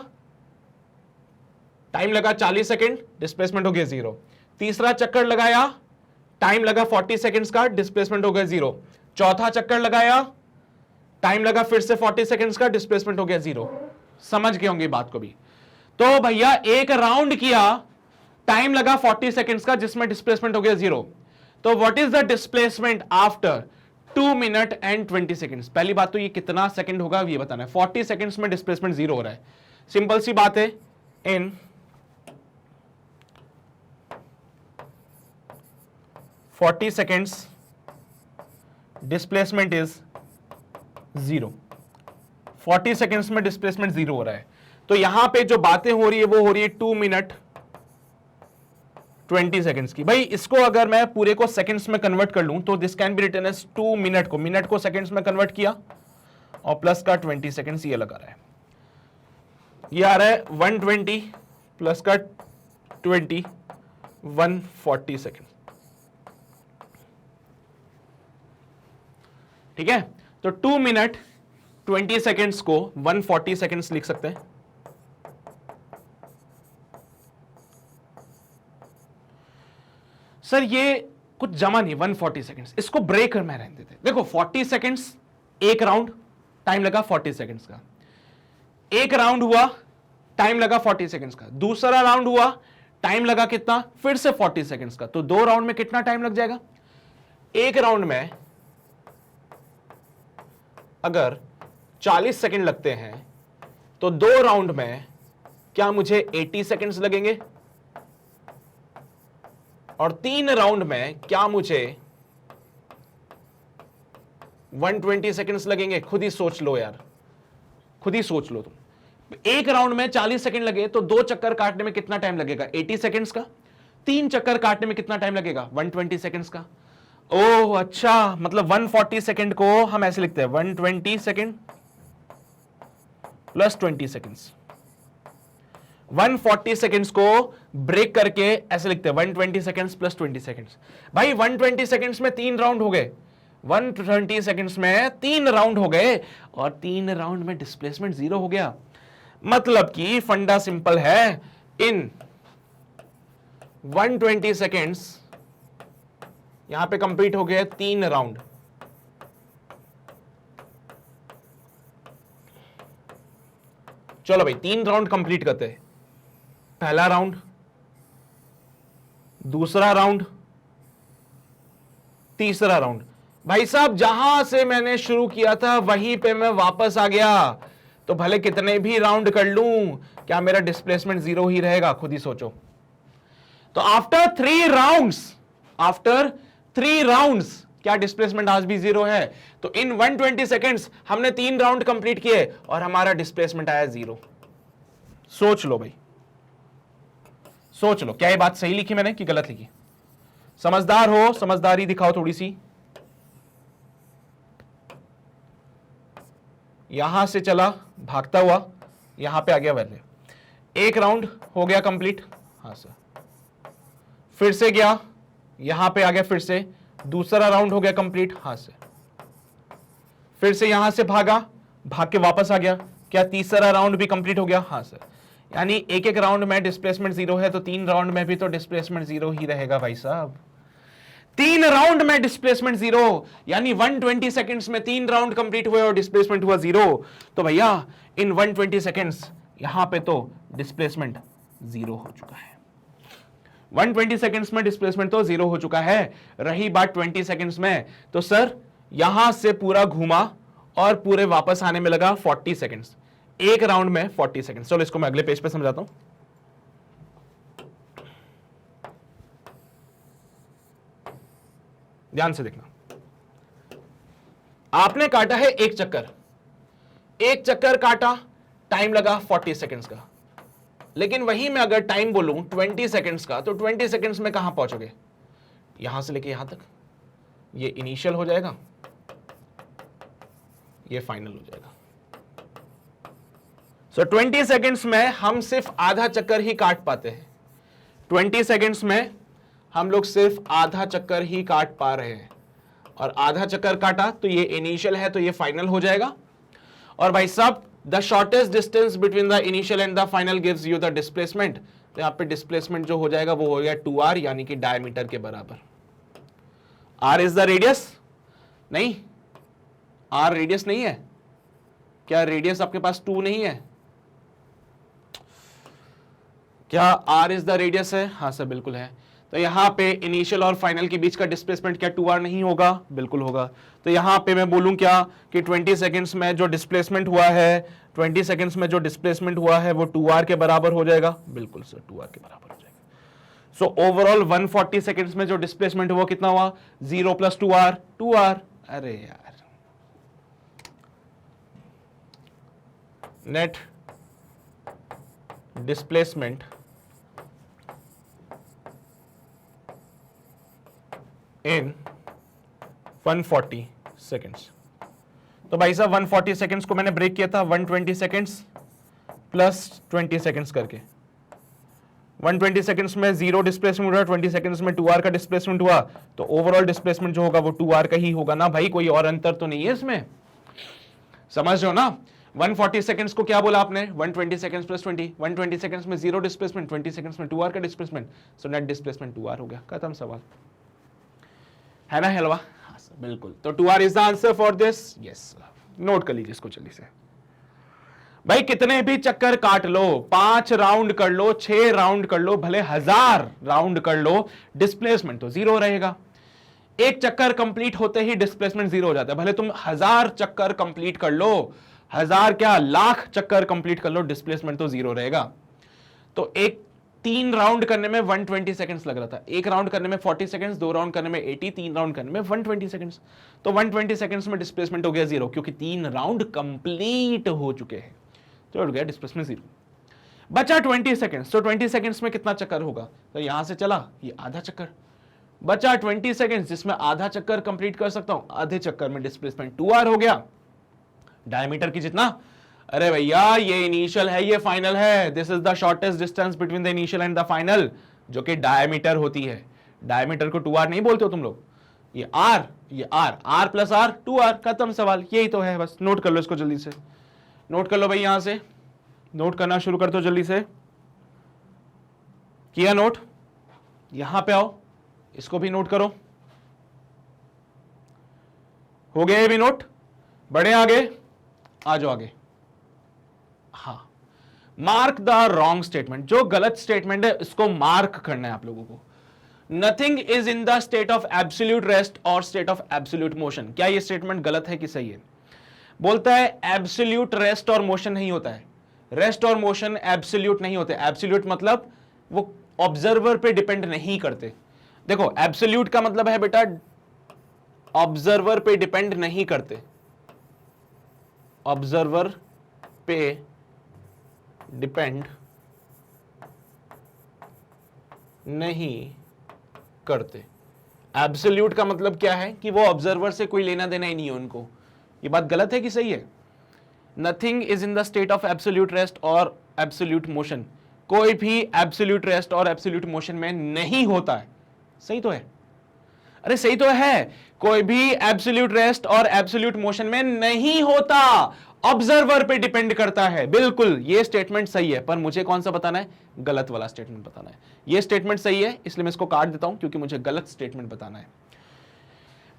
टाइम लगा 40 सेकंड, डिस्प्लेसमेंट हो गया 0। तीसरा चक्कर लगाया, टाइम लगा 40 सेकंड्स का, डिस्प्लेसमेंट हो गया 0। चौथा चक्कर लगाया, टाइम लगा फिर से 40 सेकंड्स का, डिस्प्लेसमेंट हो गया 0। समझ गए होंगे बात को भी। तो भैया एक राउंड किया, टाइम लगा 40 सेकंड्स का, जिसमें डिस्प्लेसमेंट हो गया 0। तो what is the displacement after 2 minute and 20 seconds? पहली बात तो ये कितना सेकंड होगा ये बताना है। 40 सेकंड्स में डिस्प्लेसमेंट 0 हो रहा है, सिंपल सी बात है। इन 40 सेकंड्स डिस्प्लेसमेंट इज 0। 40 सेकंड्स में डिस्प्लेसमेंट 0 हो रहा है। तो यहां पे जो बातें हो रही है वो हो रही है 2 मिनट 20 सेकंड्स की। भाई इसको अगर मैं पूरे को सेकंड्स में कन्वर्ट कर लूं तो this can be written as 2 minute को सेकंड्स में कन्वर्ट किया और प्लस का 20 सेकंड्स ये लगा रहा है। ये आ रहा है 120 प्लस का 20 140 सेकंड। ठीक है, तो 2 मिनट 20 सेकंड्स को 140 सेकंड्स लिख सकते हैं। सर ये कुछ जमा नहीं, 140 सेकंड्स, इसको ब्रेकर में रहने देते। देखो 40 सेकंड्स एक राउंड, टाइम लगा 40 सेकंड्स का। एक राउंड हुआ, टाइम लगा 40 सेकंड्स का। दूसरा राउंड हुआ, टाइम लगा कितना? फिर से 40 सेकंड्स का। तो 2 राउंड में कितना टाइम लग जाएगा? एक राउंड में अगर 40 सेकंड लगते हैं तो 2 राउंड में क्या मुझे 80 सेकंड्स लगेंगे? और 3 राउंड में क्या मुझे 120 सेकंड्स लगेंगे? खुद ही सोच लो यार, खुद ही सोच लो तुम। एक राउंड में 40 सेकंड लगे तो 2 चक्कर काटने में कितना टाइम लगेगा? 80 सेकंड्स का। 3 चक्कर काटने में कितना टाइम लगेगा? 120 सेकंड्स का। ओह अच्छा, मतलब 140 सेकंड को हम ऐसे लिखते हैं 120 सेकंड प्लस 20 सेकंड्स। 140 सेकंड्स को ब्रेक करके ऐसे लिखते हैं 120 सेकंड्स प्लस 20 सेकंड्स। भाई 120 सेकंड्स में 3 राउंड हो गए, 120 सेकंड्स में 3 राउंड हो गए और 3 राउंड में डिस्प्लेसमेंट 0 हो गया। मतलब कि फंडा सिंपल है, इन 120 सेकंड्स यहां पे कंप्लीट हो गए 3 राउंड। चलो भाई 3 राउंड कंप्लीट करते हैं। पहला राउंड, दूसरा राउंड, तीसरा राउंड। भाई साहब जहां से मैंने शुरू किया था वहीं पे मैं वापस आ गया। तो भले कितने भी राउंड कर लूं, क्या मेरा डिस्प्लेसमेंट 0 ही रहेगा? खुद ही सोचो। तो आफ्टर 3 राउंड्स क्या डिस्प्लेसमेंट आज भी 0 है? तो इन 120 सेकंड्स हमने 3 राउंड कंप्लीट किए और हमारा डिस्प्लेसमेंट आया 0। सोच लो भाई, सोच लो, क्या ये बात सही लिखी मैंने कि गलत लिखी? समझदार हो, समझदारी दिखाओ थोड़ी सी। यहां से चला भागता हुआ, यहां पे आ गया वैल्यू। एक राउंड हो गया कंप्लीट, हाँ सर। फिर से गया, यहां पे आ गया, फिर से दूसरा राउंड हो गया कंप्लीट, हाँ सर। फिर से यहां से भागा, भाग के वापस आ गया, क्या तीसरा राउंड भी कंप्लीट हो गया? हाँ सर। यानी एक एक राउंड में डिस्प्लेसमेंट 0 है, तो 3 राउंड में भी तो डिस्प्लेसमेंट 0 ही रहेगा भाई साहब। 3 राउंड में डिस्प्लेसमेंट 0, यानी 120 सेकंड्स में 3 राउंड कंप्लीट हुए और डिस्प्लेसमेंट हुआ 0। तो भैया इन 120 सेकंड्स यहां पे तो डिस्प्लेसमेंट 0 हो चुका है। 120 सेकंड्स में डिस्प्लेसमेंट तो 0 हो चुका है। रही बात 20 सेकंड्स में, तो सर यहां से पूरा घूमा और पूरे वापस आने में लगा 40 सेकंड्स, एक राउंड में 40 सेकंड्स। चलो इसको मैं अगले पेज पे समझाता हूं। ध्यान से देखना, आपने काटा है एक चक्कर, एक चक्कर काटा, टाइम लगा 40 सेकंड्स का, लेकिन वहीं मैं अगर टाइम बोलूं 20 सेकंड्स का, तो 20 सेकंड्स में कहां पहुंचोगे? यहां से लेके यहां तक, ये इनिशियल हो जाएगा, ये फाइनल हो जाएगा। सो 20 सेकंड्स में हम सिर्फ आधा चक्कर ही काट पाते हैं। 20 सेकंड्स में हम लोग सिर्फ आधा चक्कर ही काट पा रहे हैं, और आधा चक्कर काटा तो ये इनिशियल है, तो ये फाइनल हो जाएगा। और भाई साहब, the shortest distance between the initial and the final gives you the displacement. तो यहां पे डिस्प्लेसमेंट जो हो जाएगा वो हो गया 2r, यानी कि डायमीटर के बराबर। r इज द रेडियस, नहीं, r रेडियस नहीं है क्या? रेडियस आपके पास 2 नहीं है क्या? r इज द रेडियस है, हाँ सर बिल्कुल है। तो यहां पे इनिशियल और फाइनल के बीच का डिस्प्लेसमेंट क्या 2r नहीं होगा? बिल्कुल होगा। तो यहां पे मैं बोलूं क्या कि 20 सेकंड्स में जो डिस्प्लेसमेंट हुआ है, 20 सेकंड्स में जो डिस्प्लेसमेंट हुआ है वो 2r के बराबर हो जाएगा। बिल्कुल सर, 2r के बराबर हो जाएगा। सो ओवरऑल 140 सेकंड्स में जो डिस्प्लेसमेंट हुआ कितना हुआ? 0 + 2r, 2r। अरे यार, नेट डिस्प्लेसमेंट इन 140 सेकेंड्स। तो भाई साहब 140 सेकेंड्स को मैंने ब्रेक किया था 120 सेकेंड्स प्लस 20 सेकेंड्स करके। 120 सेकेंड्स में 0 डिस्प्लेसमेंट हुआ, 20 सेकेंड्स में 2r का डिस्प्लेसमेंट हुआ, तो ओवरऑल डिस्प्लेसमेंट जो होगा वो 2r का ही होगा ना भाई, कोई और अंतर तो नहीं है इसमें, समझ रहे हो ना? 140 सेकंड्स को क्या बोला आपने? 120 सेकंड्स प्लस 20, 120 सेकंड्स में 0 डिस्प्लेसमेंट, 20 सेकंड्स में 2r का displacement, so net displacement 2r हो गया। खत्म सवाल, है ना हलवा? हाँ सर बिल्कुल। तो 2r is the answer for this. Yes, note कर लीजिए इसको जल्दी से। भाई कितने भी चक्कर काट लो, 5 राउंड कर लो, 6 राउंड कर लो, भले 1000 राउंड कर लो, डिस्प्लेसमेंट तो 0 रहेगा। एक चक्कर कंप्लीट होते ही डिस्प्लेसमेंट 0 हो जाता है, भले तुम 1000 चक्कर कंप्लीट कर लो, 1000 क्या लाख चक्कर कंप्लीट कर लो, डिस्प्लेसमेंट तो 0 रहेगा। तो एक 3 राउंड करने में 120 सेकंड्स लग रहा था, एक राउंड करने में 40 सेकंड्स, 2 राउंड करने में 80, 3 राउंड करने में 120 सेकंड्स। तो 120 सेकंड्स में डिस्प्लेसमेंट हो गया 0, क्योंकि 3 राउंड कंप्लीट हो चुके हैं, तो हो गया डिस्प्लेसमेंट 0। बचा 20 सेकंड्स, तो 20 सेकंड्स में कितना चक्कर होगा? तो यहां से चला ये आधा चक्कर, बचा 20 सेकंड्स जिसमें आधा चक्कर कंप्लीट कर सकता हूं, आधे चक्कर में डिस्प्लेसमेंट 2r हो गया, डायमीटर की जितना। अरे भैया ये इनिशियल है, ये फाइनल है, this is the shortest distance between the initial and the final, जो कि डायमीटर होती है। डायमीटर को 2r नहीं बोलते हो तुम लोग, ये r, ये r प्लस r 2r, खत्म सवाल, यही तो है बस। नोट कर लो इसको जल्दी से, नोट कर लो भाई, यहां से नोट करना शुरू कर दो जल्दी से। किया नोट? यहां पे आओ, इसको भी नोट करो। हो गया ये भी नोट? बढ़े आगे, आ जाओ आगे। हाँ, मार्क द रॉन्ग स्टेटमेंट, जो गलत स्टेटमेंट है इसको मार्क करना है आप लोगों को। Nothing is in the state of absolute rest और स्टेट ऑफ एब्सोल्यूट मोशन। क्या ये स्टेटमेंट गलत है कि सही है? बोलता है एब्सोल्यूट रेस्ट और मोशन नहीं होता है, रेस्ट और मोशन एब्सोल्यूट नहीं होते। एब्सोल्यूट मतलब वो ऑब्जर्वर पे डिपेंड नहीं करते। देखो एब्सोल्यूट का मतलब है बेटा ऑब्जर्वर पे डिपेंड नहीं करते, ऑब्जर्वर पे डिपेंड नहीं करते। एब्सोल्यूट का मतलब क्या है कि वो ऑब्जर्वर से कोई लेना देना ही नहीं है उनको। ये बात गलत है कि सही है? Nothing is in the state of absolute rest और एब्सोल्यूट मोशन, कोई भी एब्सोल्यूट रेस्ट और एब्सोल्यूट मोशन में नहीं होता है। सही तो है? अरे सही तो है, कोई भी एब्सोल्यूट रेस्ट और एब्सोल्यूट मोशन में नहीं होता, ऑब्जर्वर पे डिपेंड करता है। बिल्कुल ये स्टेटमेंट सही है, पर मुझे कौन सा बताना है? गलत वाला स्टेटमेंट बताना है। ये स्टेटमेंट सही है इसलिए मैं इसको काट देता हूं, क्योंकि मुझे गलत स्टेटमेंट बताना है।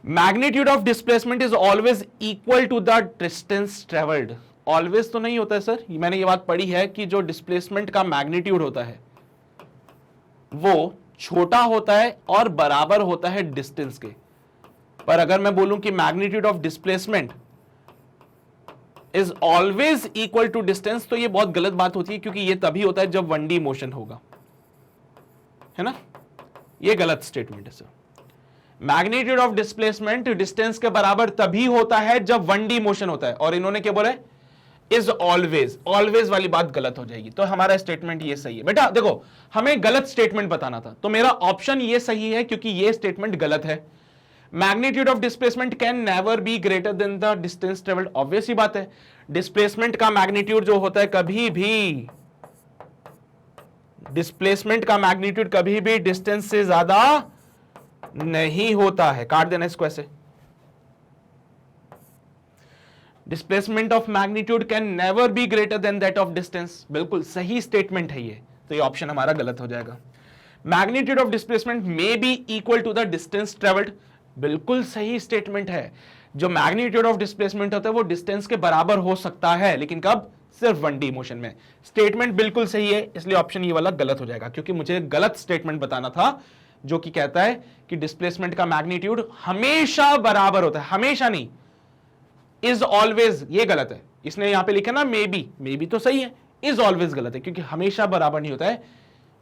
Magnitude of displacement is always equal to the distance travelled. Always तो नहीं होता है सर, मैंने ये बात पढ़ी है कि जो डिस्प्लेसमेंट का मैग्नीट्यूड होता है वो छोटा होता है और बराबर होता है डिस्टेंस के। पर अगर मैं बोलूं कि magnitude of displacement is always equal to distance, तो ये बहुत गलत बात होती है क्योंकि ये तभी होता है जब 1D मोशन होगा, है ना, ये गलत स्टेटमेंट है sir. Magnitude of displacement distance के बराबर तभी होता है जब 1D मोशन होता है, और इन्होंने क्या बोला है, इज ऑलवेज, ऑलवेज वाली बात गलत हो जाएगी, तो हमारा स्टेटमेंट ये सही है। बेटा देखो, हमें गलत स्टेटमेंट बताना था, तो मेरा ऑप्शन ये सही है क्योंकि ये स्टेटमेंट गलत है। Magnitude of displacement can never be greater than the distance travelled, obvious ही बात है, डिस्प्लेसमेंट का मैग्नीट्यूड जो होता है कभी भी, डिस्प्लेसमेंट का मैग्नीट्यूड कभी भी डिस्टेंस से ज्यादा नहीं होता है। काट देना इसको ऐसे, displacement of magnitude can never be greater then that of distance, बिल्कुल सही स्टेटमेंट है ये, तो ये ऑप्शन हमारा गलत हो जाएगा। Magnitude of displacement may be equal to the distance travelled, बिल्कुल सही स्टेटमेंट है। जो मैग्नीट्यूड ऑफ डिस्प्लेसमेंट होता है वो डिस्टेंस के बराबर हो सकता है, लेकिन कब, सिर्फ 1D मोशन में। स्टेटमेंट बिल्कुल सही है, इसलिए ऑप्शन ये वाला गलत हो जाएगा, क्योंकि मुझे गलत स्टेटमेंट बताना था जो कि कहता है कि डिस्प्लेसमेंट का मैग्नीट्यूड हमेशा बराबर होता है, हमेशा नहीं, इज ऑलवेज, ये गलत है। इसने यहां पे लिखा ना मे बी तो सही है, इज ऑलवेज गलत है, क्योंकि हमेशा बराबर नहीं होता है,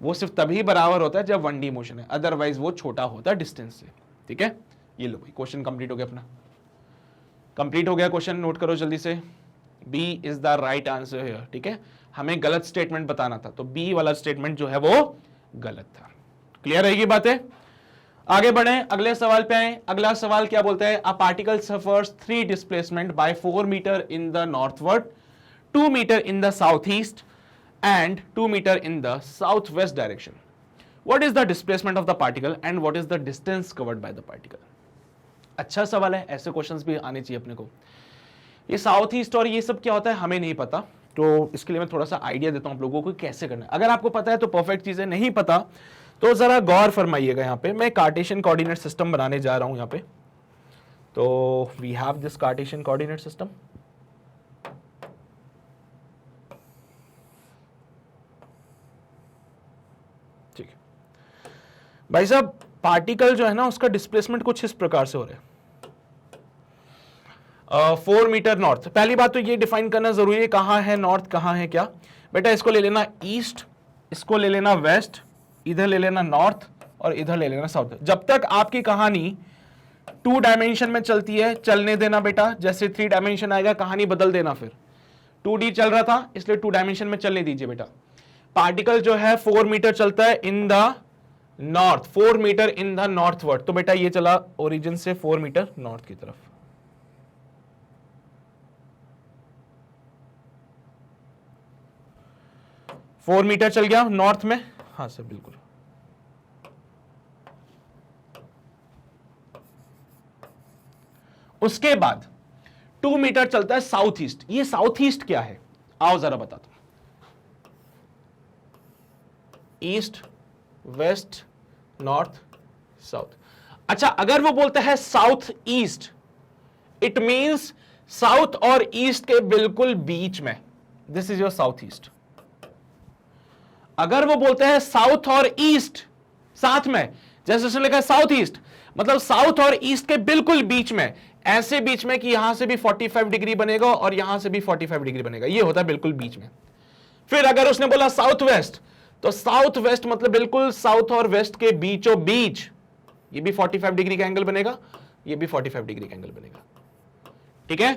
वो सिर्फ तभी बराबर होता है जब 1D मोशन है, अदरवाइज वो छोटा होता है डिस्टेंस से। ठीक है, ये लो भाई, क्वेश्चन कंप्लीट हो गया अपना, कंप्लीट हो गया क्वेश्चन, नोट करो जल्दी से। B is the right answer here. ठीक है, हमें गलत स्टेटमेंट बताना था, तो बी वाला स्टेटमेंट जो है वो गलत था। क्लियर रहेगी बातें, आगे बढ़े, अगले सवाल पे आए। अगला सवाल क्या बोलता है, a particle suffers 3 displacement by 4 metre in the northward, 2 metre in the south east and 2 metre in the south west direction. What is the displacement of the particle and what is the distance covered by the particle. अच्छा सवाल है, ऐसे questions भी आने चाहिए अपने को। ये साउथ ईस्ट और ये सब क्या होता है हमें नहीं पता, तो इसके लिए मैं थोड़ा सा आइडिया देता हूं आप लोगों को कैसे करना है। अगर आपको पता है तो परफेक्ट चीज है, नहीं पता तो जरा गौर फरमाइएगा। यहाँ पे मैं कार्टेशियन कोऑर्डिनेट सिस्टम बनाने जा रहा हूं यहाँ पे, तो we have this Cartesian coordinate system. ठीक है भाई साहब, पार्टिकल जो है ना उसका डिस्प्लेसमेंट कुछ इस प्रकार से हो रहा है। 4 मीटर नॉर्थ, पहली बात तो ये डिफाइन करना जरूरी है कहां है नॉर्थ कहां है क्या। बेटा इसको ले लेना ईस्ट, इसको ले लेना वेस्ट, इधर ले लेना नॉर्थ और इधर ले लेना साउथ। जब तक आपकी कहानी 2 डायमेंशन में चलती है चलने देना बेटा, जैसे 3 डायमेंशन आएगा कहानी बदल देना। फिर 2D चल रहा था इसलिए 2 डायमेंशन में चलने दीजिए बेटा। पार्टिकल जो है 4 मीटर चलता है in the north, 4 metre in the northward, तो बेटा ये चला ओरिजिन से 4 मीटर नॉर्थ की तरफ। फोर मीटर चल गया नॉर्थ में, हाँ सर बिल्कुल। उसके बाद 2 मीटर चलता है साउथ ईस्ट। ये साउथ ईस्ट क्या है आओ जरा बताता हूं। East, west, north, south. अच्छा अगर वो बोलता है south east, it means south और ईस्ट के बिल्कुल बीच में, this is your south east. अगर वो बोलते हैं साउथ और ईस्ट साथ में, जैसे उसने लिखा है साउथ ईस्ट, मतलब साउथ और ईस्ट के बिल्कुल बीच में, ऐसे बीच में कि यहां से भी 45 डिग्री बनेगा और यहां से भी 45 डिग्री बनेगा, ये होता है बिल्कुल बीच में। फिर अगर उसने बोला साउथ वेस्ट, तो साउथ वेस्ट मतलब बिल्कुल साउथ और वेस्ट के बीचों बीच, ये भी 45 डिग्री का एंगल बनेगा, ये भी 45 डिग्री का एंगल बनेगा। ठीक है,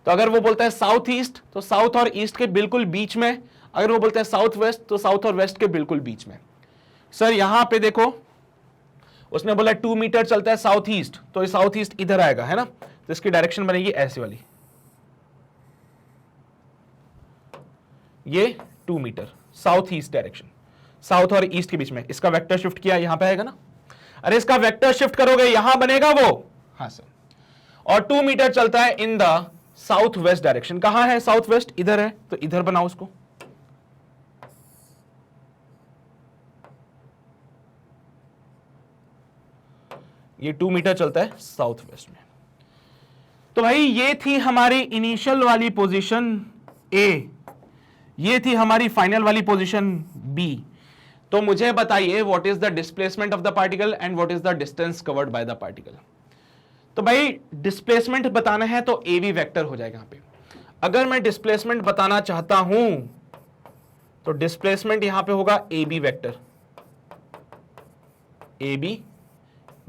तो अगर वो बोलता है साउथ ईस्ट तो साउथ और ईस्ट के बिल्कुल बीच में, अगर वो बोलता है साउथ वेस्ट तो साउथ और वेस्ट के बिल्कुल बीच में। सर यहां पे देखो उसने बोला 2 मीटर चलता है साउथ ईस्ट, तो साउथ ईस्ट इधर आएगा, है ना, तो इसकी डायरेक्शन बनेगी ऐसी वाली, ये 2 metre south east direction, south और ईस्ट के बीच में। इसका वेक्टर शिफ्ट किया यहां पे आएगा ना, अरे इसका वेक्टर शिफ्ट करोगे यहां बनेगा वो, हाँ सर। और 2 मीटर चलता है in the south west direction. कहां है साउथ वेस्ट, इधर है, तो इधर बनाओ उसको। ये 2 मीटर चलता है साउथ वेस्ट में। तो भाई ये थी हमारी इनिशियल वाली पोजीशन ए, ये थी हमारी फाइनल वाली पोजीशन बी। तो मुझे बताइए what is the displacement of the particle and what is the distance covered by the particle. तो भाई डिस्प्लेसमेंट बताना है तो ए वी वेक्टर हो जाएगा यहां पे। अगर मैं डिस्प्लेसमेंट बताना चाहता हूं तो डिस्प्लेसमेंट यहां पे होगा A B vector, A B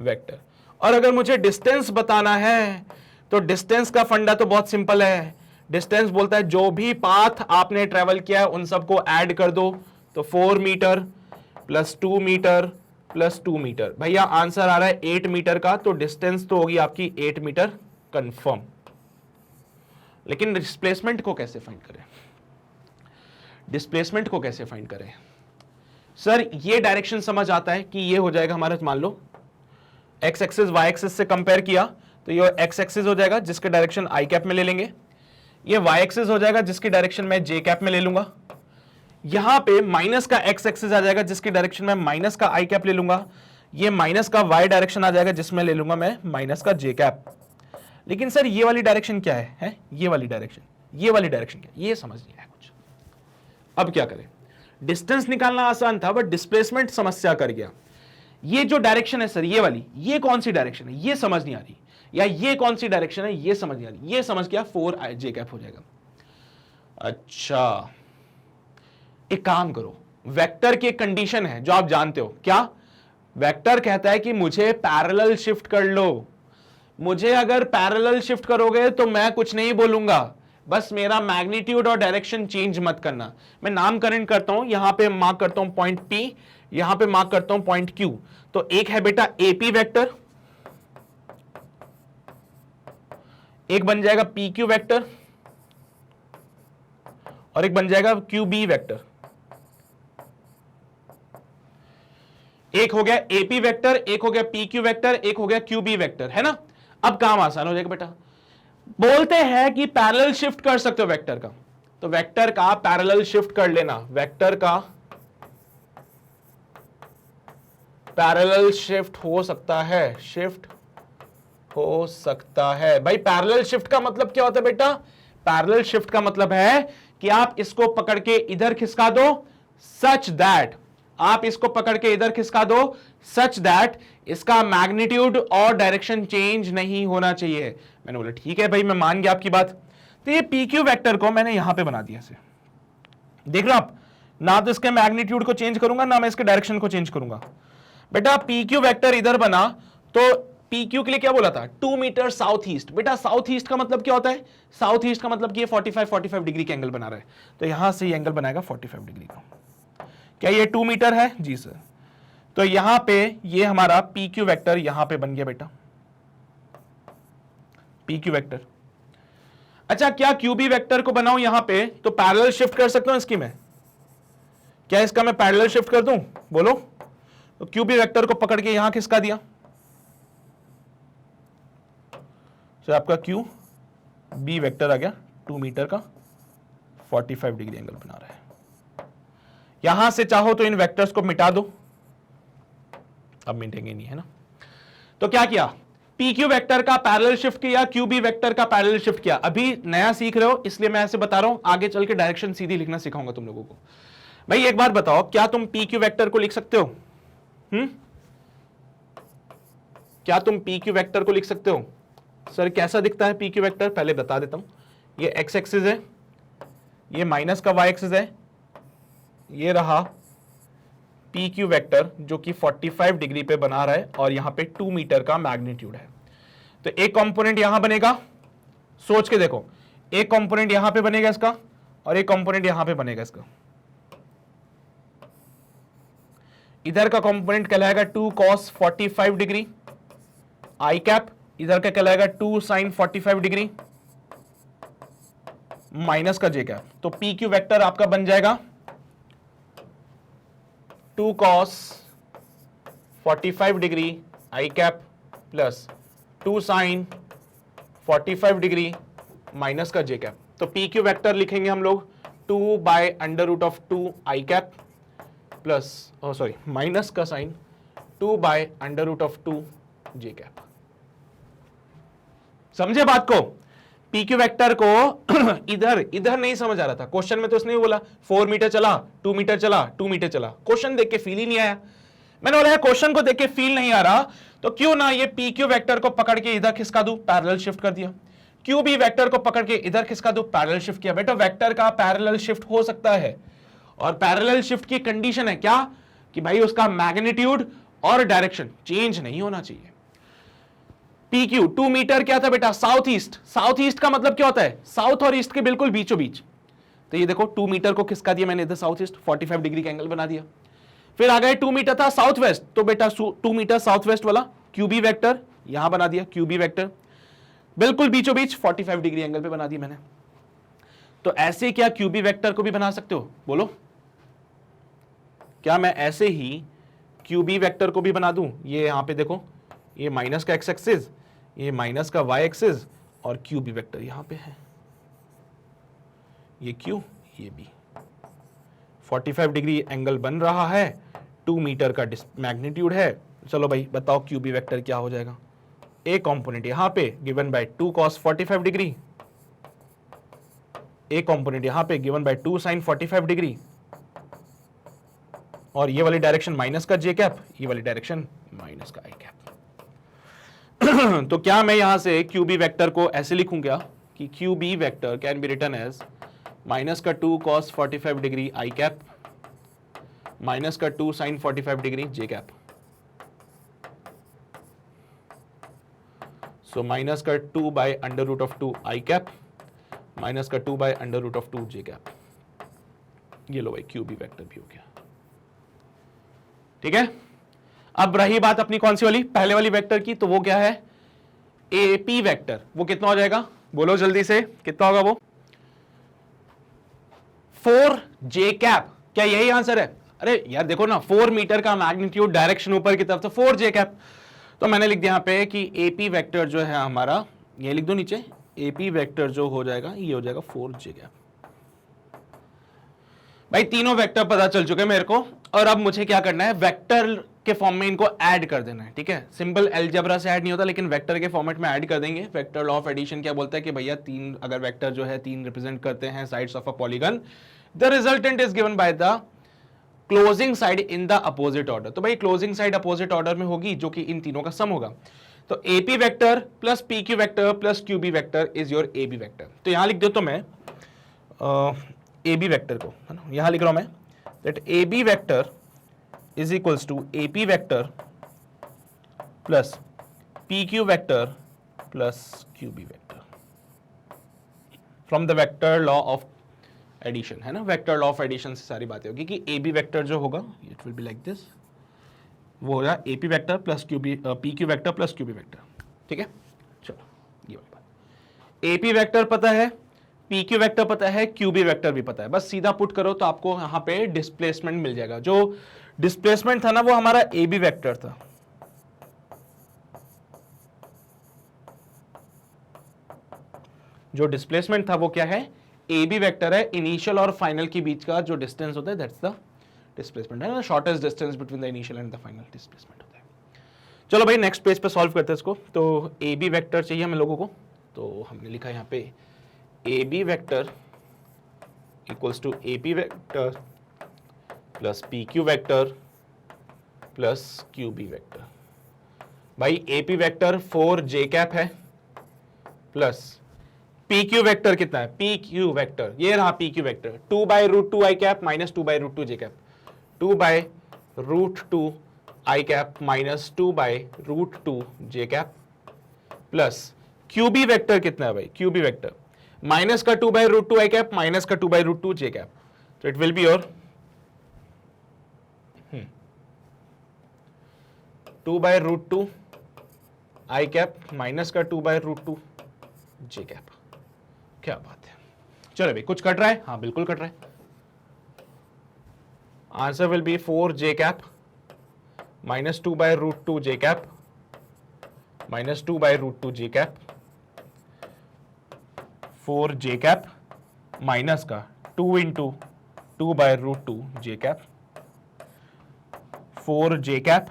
vector. और अगर मुझे डिस्टेंस बताना है तो डिस्टेंस का फंडा तो बहुत सिंपल है। डिस्टेंस बोलता है जो भी पाथ आपने ट्रेवल किया है उन सबको ऐड कर दो, तो 4 metre plus 2 metre plus 2 metre. भैया आंसर आ रहा है 8 मीटर का, तो डिस्टेंस तो होगी आपकी 8 मीटर कंफर्म। लेकिन डिस्प्लेसमेंट को कैसे फाइंड करें? डिस्प्लेसमेंट को कैसे फाइंड करें? सर ये डायरेक्शन समझ आता है कि ये हो जाएगा हमारा, मान लो एक्स एक्सिस वाई एक्सिस से कंपेयर किया तो ये एक्स एक्सिस हो जाएगा जिसके डायरेक्शन आई कैप में ले लेंगे, ये वाई एक्सिस हो जाएगा जिसकी डायरेक्शन मैं जे कैप में ले लूंगा, यहां पे माइनस का एक्स एक्सिस आ जाएगा जिसकी डायरेक्शन में माइनस का आई कैप ले लूंगा, ये माइनस का वाई डायरेक्शन आ जाएगा जिसमें ले लूंगा मैं माइनस का जे कैप। लेकिन सर ये वाली डायरेक्शन क्या है? ये वाली डायरेक्शन, ये वाली डायरेक्शन क्या? ये समझ नहीं आया कुछ। अब क्या करें? डिस्टेंस निकालना आसान था बट डिस्प्लेसमेंट समस्या कर गया। ये जो डायरेक्शन है सर ये वाली, ये कौन सी डायरेक्शन है ये समझ नहीं आ रही, या ये कौन सी डायरेक्शन है ये समझ नहीं आ रही। ये समझ गया 4 जे कैप हो जाएगा। अच्छा एक काम करो, वेक्टर की एक कंडीशन है जो आप जानते हो क्या? वेक्टर कहता है कि मुझे पैरेलल शिफ्ट कर लो। मुझे अगर पैरेलल शिफ्ट करोगे तो मैं कुछ नहीं बोलूंगा, बस मेरा मैग्नीट्यूड और डायरेक्शन चेंज मत करना। मैं नामकरण करता हूं, यहां पे मार्क करता हूं पॉइंट P, यहां पे मार्क करता हूं पॉइंट Q। तो एक है बेटा AP वेक्टर, एक बन जाएगा PQ वेक्टर और एक बन जाएगा QB वेक्टर। एक हो गया AP वेक्टर, एक हो गया PQ वेक्टर, एक हो गया QB वेक्टर, है ना? अब काम आसान हो जाएगा बेटा। बोलते हैं कि पैरेलल शिफ्ट कर सकते हो वेक्टर का, तो वेक्टर का पैरेलल शिफ्ट कर लेना। वेक्टर का पैरेलल शिफ्ट हो सकता है, शिफ्ट हो सकता है। भाई पैरेलल शिफ्ट का मतलब क्या होता है बेटा? पैरेलल शिफ्ट का मतलब है कि आप इसको पकड़ के इधर खिसका दो, सच दैट, आप इसको पकड़ के इधर खिसका दो सच दैट इसका मैग्नीट्यूड और डायरेक्शन चेंज नहीं होना चाहिए। मैंने बोला ठीक है भाई, मैं मान गया आपकी बात। तो ये PQ वेक्टर को मैंने यहां पे बना दिया से, देख रहे हो आप, ना तो इसके मैग्नीट्यूड को चेंज करूंगा ना मैं इसके डायरेक्शन को चेंज करूंगा। बेटा PQ वेक्टर इधर बना तो PQ के लिए क्या बोला था? 2 मीटर साउथ ईस्ट। बेटा साउथ ईस्ट का मतलब क्या होता है? साउथ ईस्ट का मतलब कि ये 45 डिग्री का एंगल बना रहा है, तो यहां से ये एंगल बनाएगा 45 डिग्री का। क्या ये 2 मीटर है? जी सर। तो यहां पे ये हमारा PQ वेक्टर यहां पे बन गया बेटा, PQ वेक्टर। अच्छा क्या QB वेक्टर को बनाऊं यहां पे तो पैरेलल शिफ्ट कर सकता हूं इसकी मैं? क्या इसका मैं पैरेलल शिफ्ट कर दूं? बोलो। तो QB वेक्टर को पकड़ के यहां खिसका दिया, तो आपका QB वेक्टर आ गया 2 मीटर का, 45 डिग्री एंगल बना रहा है। यहां से चाहो तो इन वेक्टर्स को मिटा दो, अब मिटेंगे नहीं, है ना? तो क्या किया? PQ वेक्टर का पैरेलल शिफ्ट किया, QB वेक्टर का पैरेलल शिफ्ट किया। अभी नया सीख रहे हो इसलिए मैं ऐसे बता रहा हूं, आगे चल के डायरेक्शन सीधी लिखना सिखाऊंगा तुम लोगों को। भाई एक बात बताओ, क्या तुम PQ वेक्टर को लिख सकते हो? क्या तुम PQ वेक्टर को लिख सकते हो? सर कैसा दिखता है PQ वेक्टर? पहले बता देता हूं। ये x एक्सिस है, ये माइनस का y एक्सिस है, ये रहा PQ वेक्टर जो कि 45 डिग्री पे बना रहा है और यहां पे 2 मीटर का मैग्नीट्यूड है। तो एक कंपोनेंट यहां बनेगा, सोच के देखो, एक कंपोनेंट यहां पे बनेगा इसका और एक कंपोनेंट यहां पे बनेगा इसका। इधर का कंपोनेंट कहलाएगा 2 cos 45 डिग्री आई कैप, इधर का कहलाएगा 2 sin 45 डिग्री माइनस का जे कैप। तो PQ वेक्टर आपका बन जाएगा 2 cos 45 degree I cap plus 2 sin 45 degree minus का जे कैप। तो PQ वेक्टर लिखेंगे हम लोग 2/√2 आई कैप प्लस माइनस का साइन 2/√2 जे कैप। समझे बात को? PQ वेक्टर को इधर नहीं समझ आ रहा था, क्वेश्चन में तो उसने बोला 4 मीटर चला, 2 मीटर चला, 2 मीटर चला, क्वेश्चन देख के फील ही नहीं आया। मैंने बोला क्वेश्चन को देख के फील नहीं आ रहा तो क्यों ना ये PQ वेक्टर को पकड़ के इधर खिसका दूं, पैरेलल शिफ्ट कर दिया। क्यूबी वेक्टर को पकड़ के इधर किसका दो, पैरेलल शिफ्ट किया। बेटा वेक्टर का पैरेलल शिफ्ट हो सकता है, और पैरेलल शिफ्ट की कंडीशन है क्या, कि भाई उसका मैग्नीट्यूड और डायरेक्शन चेंज नहीं होना चाहिए। PQ 2 मीटर क्या था बेटा, साउथ ईस्ट। साउथ ईस्ट का मतलब क्या होता है, साउथ और ईस्ट के बिल्कुल बीचों बीच। तो ये देखो 2 मीटर को किसका दिया मैंने, इधर साउथ ईस्ट, 45 डिग्री का एंगल बना दिया। फिर आ गए 2 मीटर था साउथ वेस्ट, तो बेटा 2 मीटर साउथ वेस्ट वाला क्यूबी वेक्टर यहां बना दिया, क्यूबी वेक्टर बिल्कुल बीचों बीच 45 डिग्री एंगल पे बना दिया मैंने। तो ऐसे क्या क्यूबी वेक्टर को भी बना सकते हो, बोलो क्या मैं ऐसे ही क्यूबी वेक्टर को भी बना दूं। ये यहां पे देखो, ये माइनस का एक्स एक्सिस, ये माइनस का वाई एक्सिस, और क्यूबी वेक्टर यहां पे है, ये क्यू ये बी, 45 डिग्री एंगल बन रहा है, 2 मीटर का मैग्नीट्यूड है। चलो भाई बताओ क्यूबी वेक्टर क्या हो जाएगा। ए कंपोनेंट यहां पे given by 2 cos 45 degree, A component यहां पे गिवन बाय 2 sin 45 डिग्री, और ये वाली डायरेक्शन माइनस का जे कैप, ये वाली डायरेक्शन माइनस का आई कैप। तो क्या मैं यहां से क्यूबी वेक्टर को ऐसे लिखूं क्या, कि QB vector can be written as minus का 2 cos 45 degree I cap minus का 2 sin 45 degree J cap. So minus का 2 by under root of 2 I cap minus का 2 by under root of 2 J cap. ये लो भाई QB vector भी हो गया, ठीक है। अब रही बात अपनी कौन सी वाली, पहले वाली वेक्टर की, तो वो क्या है, एपी वेक्टर। वो कितना हो जाएगा, बोलो जल्दी से, कितना होगा वो, 4 जे कैप। क्या यही आंसर है, अरे यार देखो ना, 4 मीटर का मैग्नीट्यूड, डायरेक्शन ऊपर की तरफ, तो 4 जे कैप। तो मैंने लिख दिया यहां पे कि एपी वेक्टर जो है हमारा, ये लिख दो नीचे, एपी वेक्टर जो हो जाएगा ये हो जाएगा 4 जे कैप। भाई तीनों वेक्टर पता चल चुके मेरे को, और अब मुझे क्या करना है, वेक्टर के फॉर्म में इनको ऐड कर देना है, ठीक है। सिंपल अलजेब्रा से ऐड नहीं होता, लेकिन वेक्टर के फॉर्मेट में ऐड कर देंगे। वेक्टर लॉ ऑफ एडिशन क्या बोलता है कि भैया तीन, अगर वेक्टर जो है 3 रिप्रेजेंट करते हैं sides of a polygon, the resultant is given by the closing side in the opposite order. तो भाई क्लोजिंग साइड अपोजिट ऑर्डर में होगी, जो कि इन तीनों का सम होगा। तो AP vector plus PQ vector plus QB vector is your AB vector. तो यहां लिख दो तो मैं एबी वेक्टर को, है ना, यहां लिख रहा हूं मैं, that AB vector is equals to AP vector plus PQ vector plus QB vector from the vector law of addition, है ना। वेक्टर लॉ ऑफ एडिशन से सारी बातें होगी कि एबी वेक्टर जो होगा it will be like this, वो हो जाएगा AP vector plus QB, PQ vector plus QB vector, ठीक है। चलो ये वाली बात, एपी वेक्टर पता है, पीक्यू वेक्टर पता है, क्यूबी वेक्टर भी पता है, बस सीधा पुट करो तो आपको यहां पे डिस्प्लेसमेंट मिल जाएगा। जो डिस्प्लेसमेंट था ना वो हमारा एबी वेक्टर था, जो डिस्प्लेसमेंट था वो क्या है, एबी वेक्टर है। इनिशियल और फाइनल के बीच का जो डिस्टेंस होता है दैट्स द डिस्प्लेसमेंट, है ना, shortest distance between the initial and the final displacement होता है। चलो भाई नेक्स्ट पेज पे सॉल्व करते हैं इसको। तो एबी वेक्टर चाहिए हम लोगों को, तो हमने लिखा यहाँ पे AB vector equals to AP vector plus PQ vector plus QB vector. भाई एपी वेक्टर 4 जे कैप है, प्लस PQ वेक्टर कितना है, PQ वेक्टर ये रहा PQ vector 2 by root 2 I cap minus 2 by root 2 J cap, 2 by root 2 I cap minus 2 by root 2 J cap, plus QB vector कितना है भाई, QB vector minus का 2 by root 2 I cap minus का 2 by root 2 J cap. तो it will be your 2 by root 2 I cap minus का 2 by root 2 J cap. क्या बात है, चलो भाई कुछ कट रहा है, हाँ बिल्कुल कट रहा है। Answer will be 4 J cap minus 2 by root 2 J cap minus 2 by root 2 J cap, 4 J cap minus का 2 into 2 by root 2 J cap, 4 J cap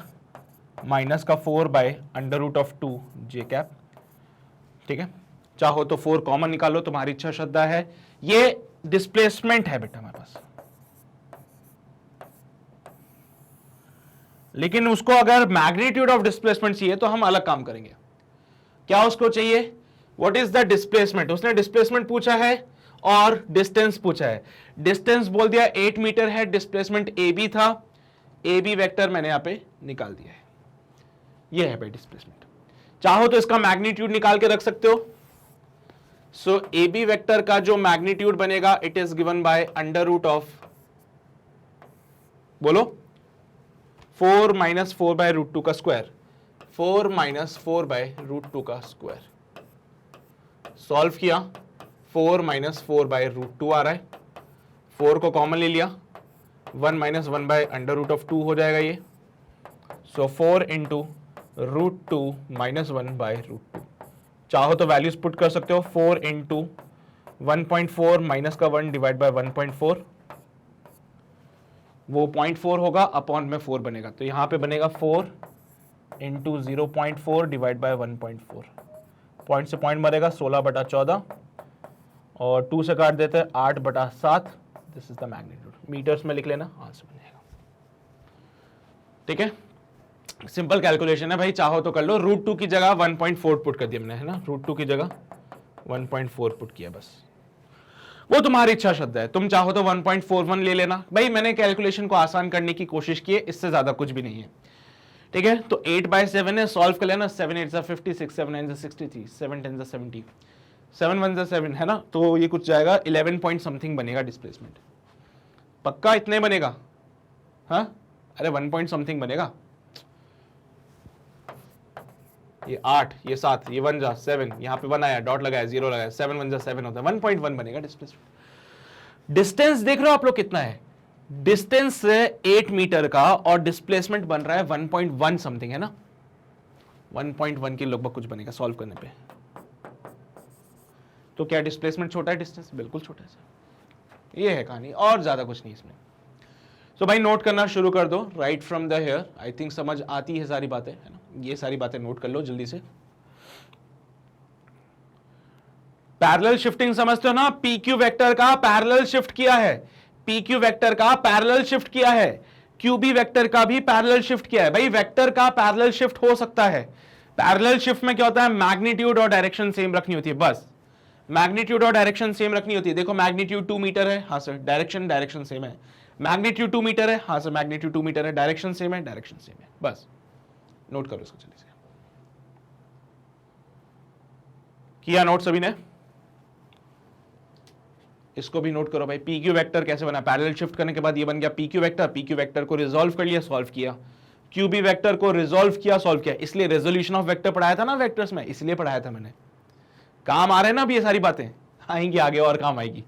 minus का 4 by under root of 2 J cap, ठीक है। चाहो तो 4 common निकालो, तुम्हारी इच्छा श्रद्धा है। ये डिस्प्लेसमेंट है बेटा हमारे पास, लेकिन उसको अगर मैग्नीट्यूड ऑफ डिस्प्लेसमेंट चाहिए तो हम अलग काम करेंगे। क्या उसको चाहिए, व्हाट इज द डिस्प्लेसमेंट, उसने डिस्प्लेसमेंट पूछा है और डिस्टेंस पूछा है। डिस्टेंस बोल दिया 8 मीटर है, डिस्प्लेसमेंट ए बी था, ए बी वेक्टर मैंने यहां पे निकाल दिया है, ये है भाई डिस्प्लेसमेंट। चाहो तो इसका मैग्नीट्यूड निकाल के रख सकते हो। सो ए बी वेक्टर का जो मैग्नीट्यूड बनेगा it is given by under root of, बोलो 4 माइनस 4 बाय रूट 2 का स्क्वायर, 4 माइनस 4 बाय रूट 2 का स्क्वायर। सॉल्व किया, 4 माइनस 4 बाय रूट 2 आ रहा है, 4 को कॉमन ले लिया, 1 minus 1 by under root of 2 हो जाएगा ये। So 4 into root 2 minus 1 by root 2। चाहो तो वैल्यूज पुट कर सकते हो, 4 इंटू 1.4 माइनस का 1 डिवाइड बाय 1.4, वो 0.4 होगा, अपॉन में 4 बनेगा, तो यहां पे बनेगा 4 इंटू 0.4 डिवाइड बाय 1.4। पॉइंट से पॉइंट मरेगा 16/14 और 2 से काट देते हैं 8/7। This is the magnitude, metres में लिख लेना, आंसर बन जाएगा। ठीक है, सिंपल कैलकुलेशन है भाई, चाहो तो कर लो। रूट 2 की जगह 1.4 पुट कर दिया हमने, है ना, रूट 2 की जगह 1.4 पुट किया, बस वो तुम्हारी इच्छा श्रद्धा है। तुम चाहो तो 1.41 ले लेना भाई, मैंने कैलकुलेशन को आसान करने की कोशिश की है, इससे ज्यादा कुछ भी नहीं है। ठीक है, तो 8/7 है, सॉल्व कर लेना, 7 8 56, 7 9 63, 7 10 70, 7 1 7, है ना, तो ये कुछ जाएगा 11 पॉइंट समथिंग बनेगा डिस्प्लेसमेंट। पक्का इतने बनेगा? हाँ, अरे 1 पॉइंट समथिंग बनेगा। ये 8, ये 7, ये 1 जा 7, यहाँ पे 1 आया, डॉट लगाया, 0 लगाया, 7 1 जा 7 होता है, 1.1 बनेगा डिस्प्लेसमेंट। डिस्टेंस देख रहे हो आप लोग कितना है, डिस्टेंस 8 मीटर का और डिस्प्लेसमेंट बन रहा है 1.1 समथिंग, है ना, 1.1 के लगभग कुछ बनेगा सॉल्व करने पे। तो क्या डिस्प्लेसमेंट छोटा है, डिस्टेंस बिल्कुल छोटा है। ये है कहानी, और ज्यादा कुछ नहीं इसमें। तो भाई नोट करना शुरू कर दो, right from the here. I think समझ आती है सारी बातें, है ना, ये सारी बातें नोट कर लो जल्दी से। पैरेलल शिफ्टिंग समझते हो ना, पी क्यू वेक्टर का पैरेलल शिफ्ट किया है, पी क्यू वेक्टर का पैरेलल शिफ्ट किया है, क्यू बी वेक्टर का भी पैरेलल शिफ्ट किया है। भाई वेक्टर का पैरेलल शिफ्ट हो सकता है। पैरेलल शिफ्ट में क्या होता है, मैग्नीट्यूड और डायरेक्शन सेम रखनी होती है, बस मैग्नीट्यूड और डायरेक्शन सेम रखनी होती है। देखो मैग्नीट्यूड 2 मीटर है, हाँ सर, डायरेक्शन सेम है। मैग्नीट्यूड 2 मीटर है, हाँ सर, मैग्नीट्यूड 2 मीटर है, डायरेक्शन सेम है, डायरेक्शन सेम है, बस नोट करो इसको जल्दी से। किया नोट सभी ने? इसको भी नोट करो भाई। पी क्यू वेक्टर कैसे बना, पैरेलल शिफ्ट करने के बाद ये बन गया P Q vector. P Q vector को रिजॉल्व कर लिया, सॉल्व किया। क्यू बी वेक्टर को रिजॉल्व किया, सॉल्व किया। इसलिए रेजोल्यूशन ऑफ वेक्टर पढ़ाया था ना वेक्टर्स में, इसलिए पढ़ाया था मैंने। काम आ रहे हैं ना अभी ये सारी बातें, आएंगी आगे और काम आएगी।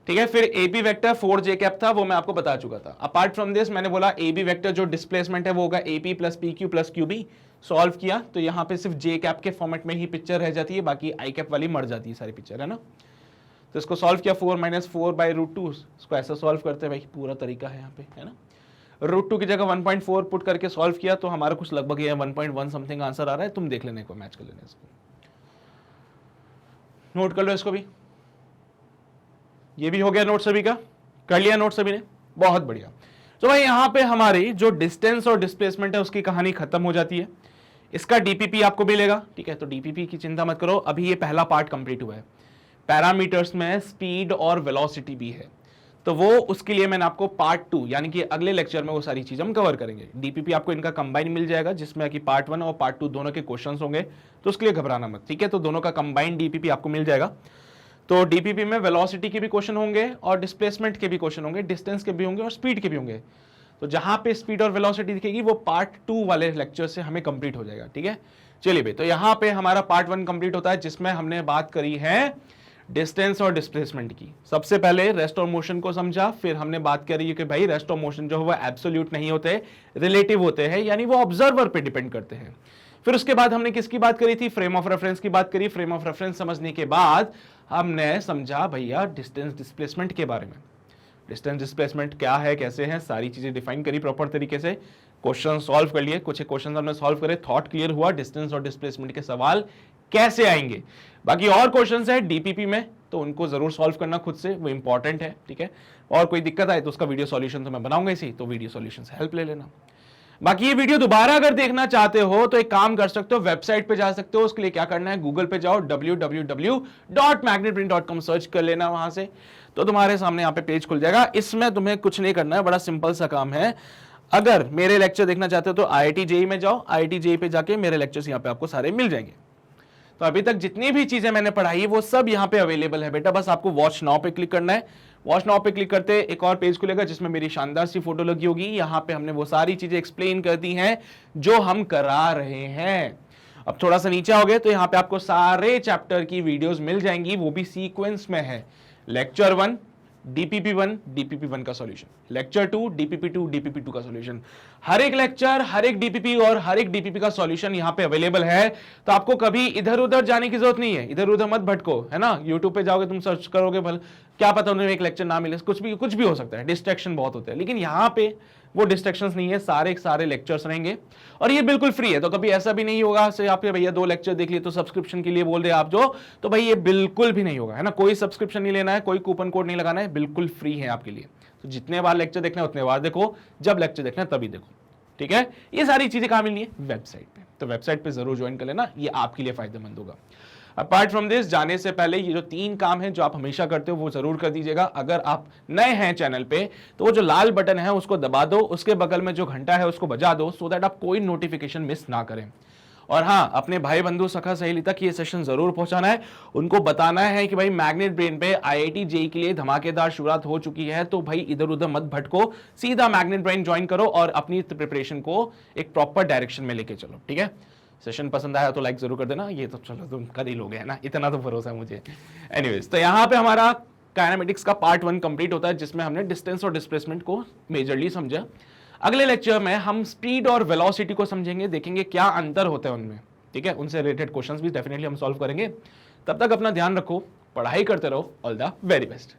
ठीक है, फिर ए बी वेक्टर 4j कैप था, वो मैं आपको बता चुका था। अपार्ट फ्रॉम दिस मैंने बोला ए बी वेक्टर जो डिस्प्लेसमेंट है वो होगा A P plus P Q plus Q B. Solve किया तो यहाँ पे सिर्फ जे कैप के फॉर्मेट में ही पिक्चर रह जाती है, बाकी आई कैप वाली मर जाती है सारी पिक्चर, है ना। तो इसको सॉल्व किया, 4 माइनस 4 बाई रूट 2, इसको ऐसा सॉल्व करते हैं भाई, पूरा तरीका है यहाँ पे, है ना। रूट 2 की जगह 1.4 पुट करके सॉल्व किया तो हमारा कुछ लगभग ये 1.1 समथिंग आंसर आ रहा है। तुम देख लेने को, मैच कर लेने इसको, नोट कर लो इसको भी। ये भी हो गया नोट सभी का, कर लिया नोट सभी ने, बहुत बढ़िया। तो भाई यहाँ पे हमारी जो डिस्टेंस और डिस्प्लेसमेंट है उसकी कहानी खत्म हो जाती है। इसका डीपीपी आपको मिलेगा, ठीक है, तो डीपीपी की चिंता मत करो, अभी ये पहला पार्ट कंप्लीट हुआ है। पैरामीटर्स में स्पीड और वेलोसिटी भी है, तो वो उसके लिए मैंने आपको पार्ट 2 यानी कि अगले लेक्चर में वो सारी चीज हम कवर करेंगे। डीपीपी आपको इनका कंबाइन मिल जाएगा, जिसमें कि पार्ट 1 और पार्ट 2 दोनों के क्वेश्चंस होंगे, तो उसके लिए घबराना मत, ठीक है। तो दोनों का कंबाइंड डीपीपी आपको मिल जाएगा। तो डीपीपी में वेलोसिटी के भी क्वेश्चन होंगे और डिस्प्लेसमेंट के भी क्वेश्चन होंगे, डिस्टेंस के भी होंगे और स्पीड के भी होंगे। तो जहां पे स्पीड और वेलोसिटी दिखेगी वो पार्ट 2 वाले लेक्चर से हमें कंप्लीट हो जाएगा, ठीक है। चलिए भाई, तो यहां पे हमारा पार्ट 1 कंप्लीट होता है, जिसमें हमने बात करी है डिस्टेंस और डिस्प्लेसमेंट की। सबसे पहले रेस्ट और मोशन को समझा, फिर हमने बात करी कि भाई रेस्ट और मोशन जो है वो एब्सोल्यूट नहीं होते, रिलेटिव होते हैं, यानी वो ऑब्जर्वर पे डिपेंड करते हैं। फिर उसके बाद हमने किसकी बात करी थी, फ्रेम ऑफ रेफरेंस की बात करी। फ्रेम ऑफ रेफरेंस समझने के बाद हमने समझा भैया डिस्टेंस डिस्प्लेसमेंट के बारे में। डिस्टेंस डिस्प्लेसमेंट क्या है, कैसे है, सारी चीजें डिफाइन करी प्रॉपर तरीके से। क्वेश्चन सॉल्व कर लिए, कुछ क्वेश्चन हमने सॉल्व करे, थॉट क्लियर हुआ, डिस्टेंस और डिस्प्लेसमेंट के सवाल कैसे आएंगे। बाकी और क्वेश्चंस है डीपीपी में, तो उनको जरूर सॉल्व करना खुद से, वो इंपॉर्टेंट है, ठीक है। और कोई दिक्कत आए तो उसका वीडियो सॉल्यूशन तो मैं बनाऊंगा इसी, तो वीडियो सॉल्यूशन से हेल्प ले लेना। बाकी ये वीडियो दोबारा अगर देखना चाहते हो तो एक काम कर सकते हो, वेबसाइट पे जा सकते हो। उसके लिए क्या करना है, गूगल पे जाओ, www.magnetbrain.com सर्च कर लेना, वहां से तो तुम्हारे सामने यहाँ पे पेज खुल जाएगा। इसमें तुम्हें कुछ नहीं करना है, बड़ा सिंपल सा काम है। अगर मेरे लेक्चर देखना चाहते हो तो IIT JEE में जाओ, IIT JEE पे जाके मेरे लेक्चर्स यहाँ पे आपको सारे मिल जाएंगे। तो अभी तक जितनी भी चीजें मैंने पढ़ाई है वो सब यहाँ पे अवेलेबल है बेटा, बस आपको वॉच नाउ पे क्लिक करना है। वॉच नाउ पे क्लिक करते एक और पेज खुलेगा जिसमें मेरी शानदार सी फोटो लगी होगी। यहाँ पे हमने वो सारी चीजें एक्सप्लेन कर दी हैं जो हम करा रहे हैं। अब थोड़ा सा नीचे आओगे तो यहाँ पे आपको सारे चैप्टर की वीडियोस मिल जाएंगी, वो भी सीक्वेंस में है। लेक्चर 1 DPP1 का सॉल्यूशन, लेक्चर 2 DPP2 का सॉल्यूशन, हर एक लेक्चर, हर एक DPP और हर एक DPP का सॉल्यूशन यहाँ पे अवेलेबल है। तो आपको कभी इधर उधर जाने की जरूरत नहीं है, इधर उधर मत भटको, है ना। यूट्यूब पे जाओगे तुम सर्च करोगे, भले क्या पता उन्हें एक लेक्चर ना मिले, कुछ भी हो सकता है, डिस्ट्रैक्शन बहुत होते हैं। लेकिन यहाँ पे वो डिस्ट्रैक्शंस नहीं है, सारे लेक्चर्स रहेंगे और ये बिल्कुल फ्री है। तो कभी ऐसा भी नहीं होगा से आपके भैया 2 लेक्चर देख लिए तो सब्सक्रिप्शन के लिए बोल रहे आप जो, तो भाई ये बिल्कुल भी नहीं होगा, है ना। कोई सब्सक्रिप्शन नहीं लेना है, कोई कूपन कोड नहीं लगाना है, बिल्कुल फ्री है आपके लिए। तो जितने बार लेक्चर देखना है उतने बार देखो, जब लेक्चर देखना है तभी देखो, ठीक है। ये सारी चीजें कहां मिलनी है, वेबसाइट पे। तो वेबसाइट पे जरूर ज्वाइन कर लेना, ये आपके लिए फायदेमंद होगा। अपार्ट फ्रॉम दिस, जाने से पहले ये जो 3 काम है जो आप हमेशा करते हो वो जरूर कर दीजिएगा। अगर आप नए हैं चैनल पे तो वो जो लाल बटन है उसको दबा दो, उसके बगल में जो घंटा है उसको बजा दो, सो दैट आप कोई नोटिफिकेशन मिस ना करें। और हाँ, अपने भाई बंधु सखा सहेली तक ये सेशन जरूर पहुंचाना है, उनको बताना है कि भाई मैग्नेट ब्रेन पे IIT JEE के लिए धमाकेदार शुरुआत हो चुकी है। तो भाई इधर उधर मत भटको, सीधा मैग्नेट ब्रेन ज्वाइन करो और अपनी प्रिपरेशन को एक प्रॉपर डायरेक्शन में लेके चलो, ठीक है। सेशन पसंद आया तो लाइक जरूर कर देना, ये तो चलो तुम कर ही लोगे, है ना, इतना तो भरोसा है मुझे। एनीवेज, तो यहाँ पे हमारा काइनेमेटिक्स का पार्ट 1 कंप्लीट होता है, जिसमें हमने डिस्टेंस और डिस्प्लेसमेंट को मेजरली समझा। अगले लेक्चर में हम स्पीड और वेलोसिटी को समझेंगे, देखेंगे क्या अंतर होता है उनमें, ठीक है। उनसे रिलेटेड क्वेश्चंस भी डेफिनेटली हम सॉल्व करेंगे। तब तक अपना ध्यान रखो, पढ़ाई करते रहो, ऑल द वेरी बेस्ट।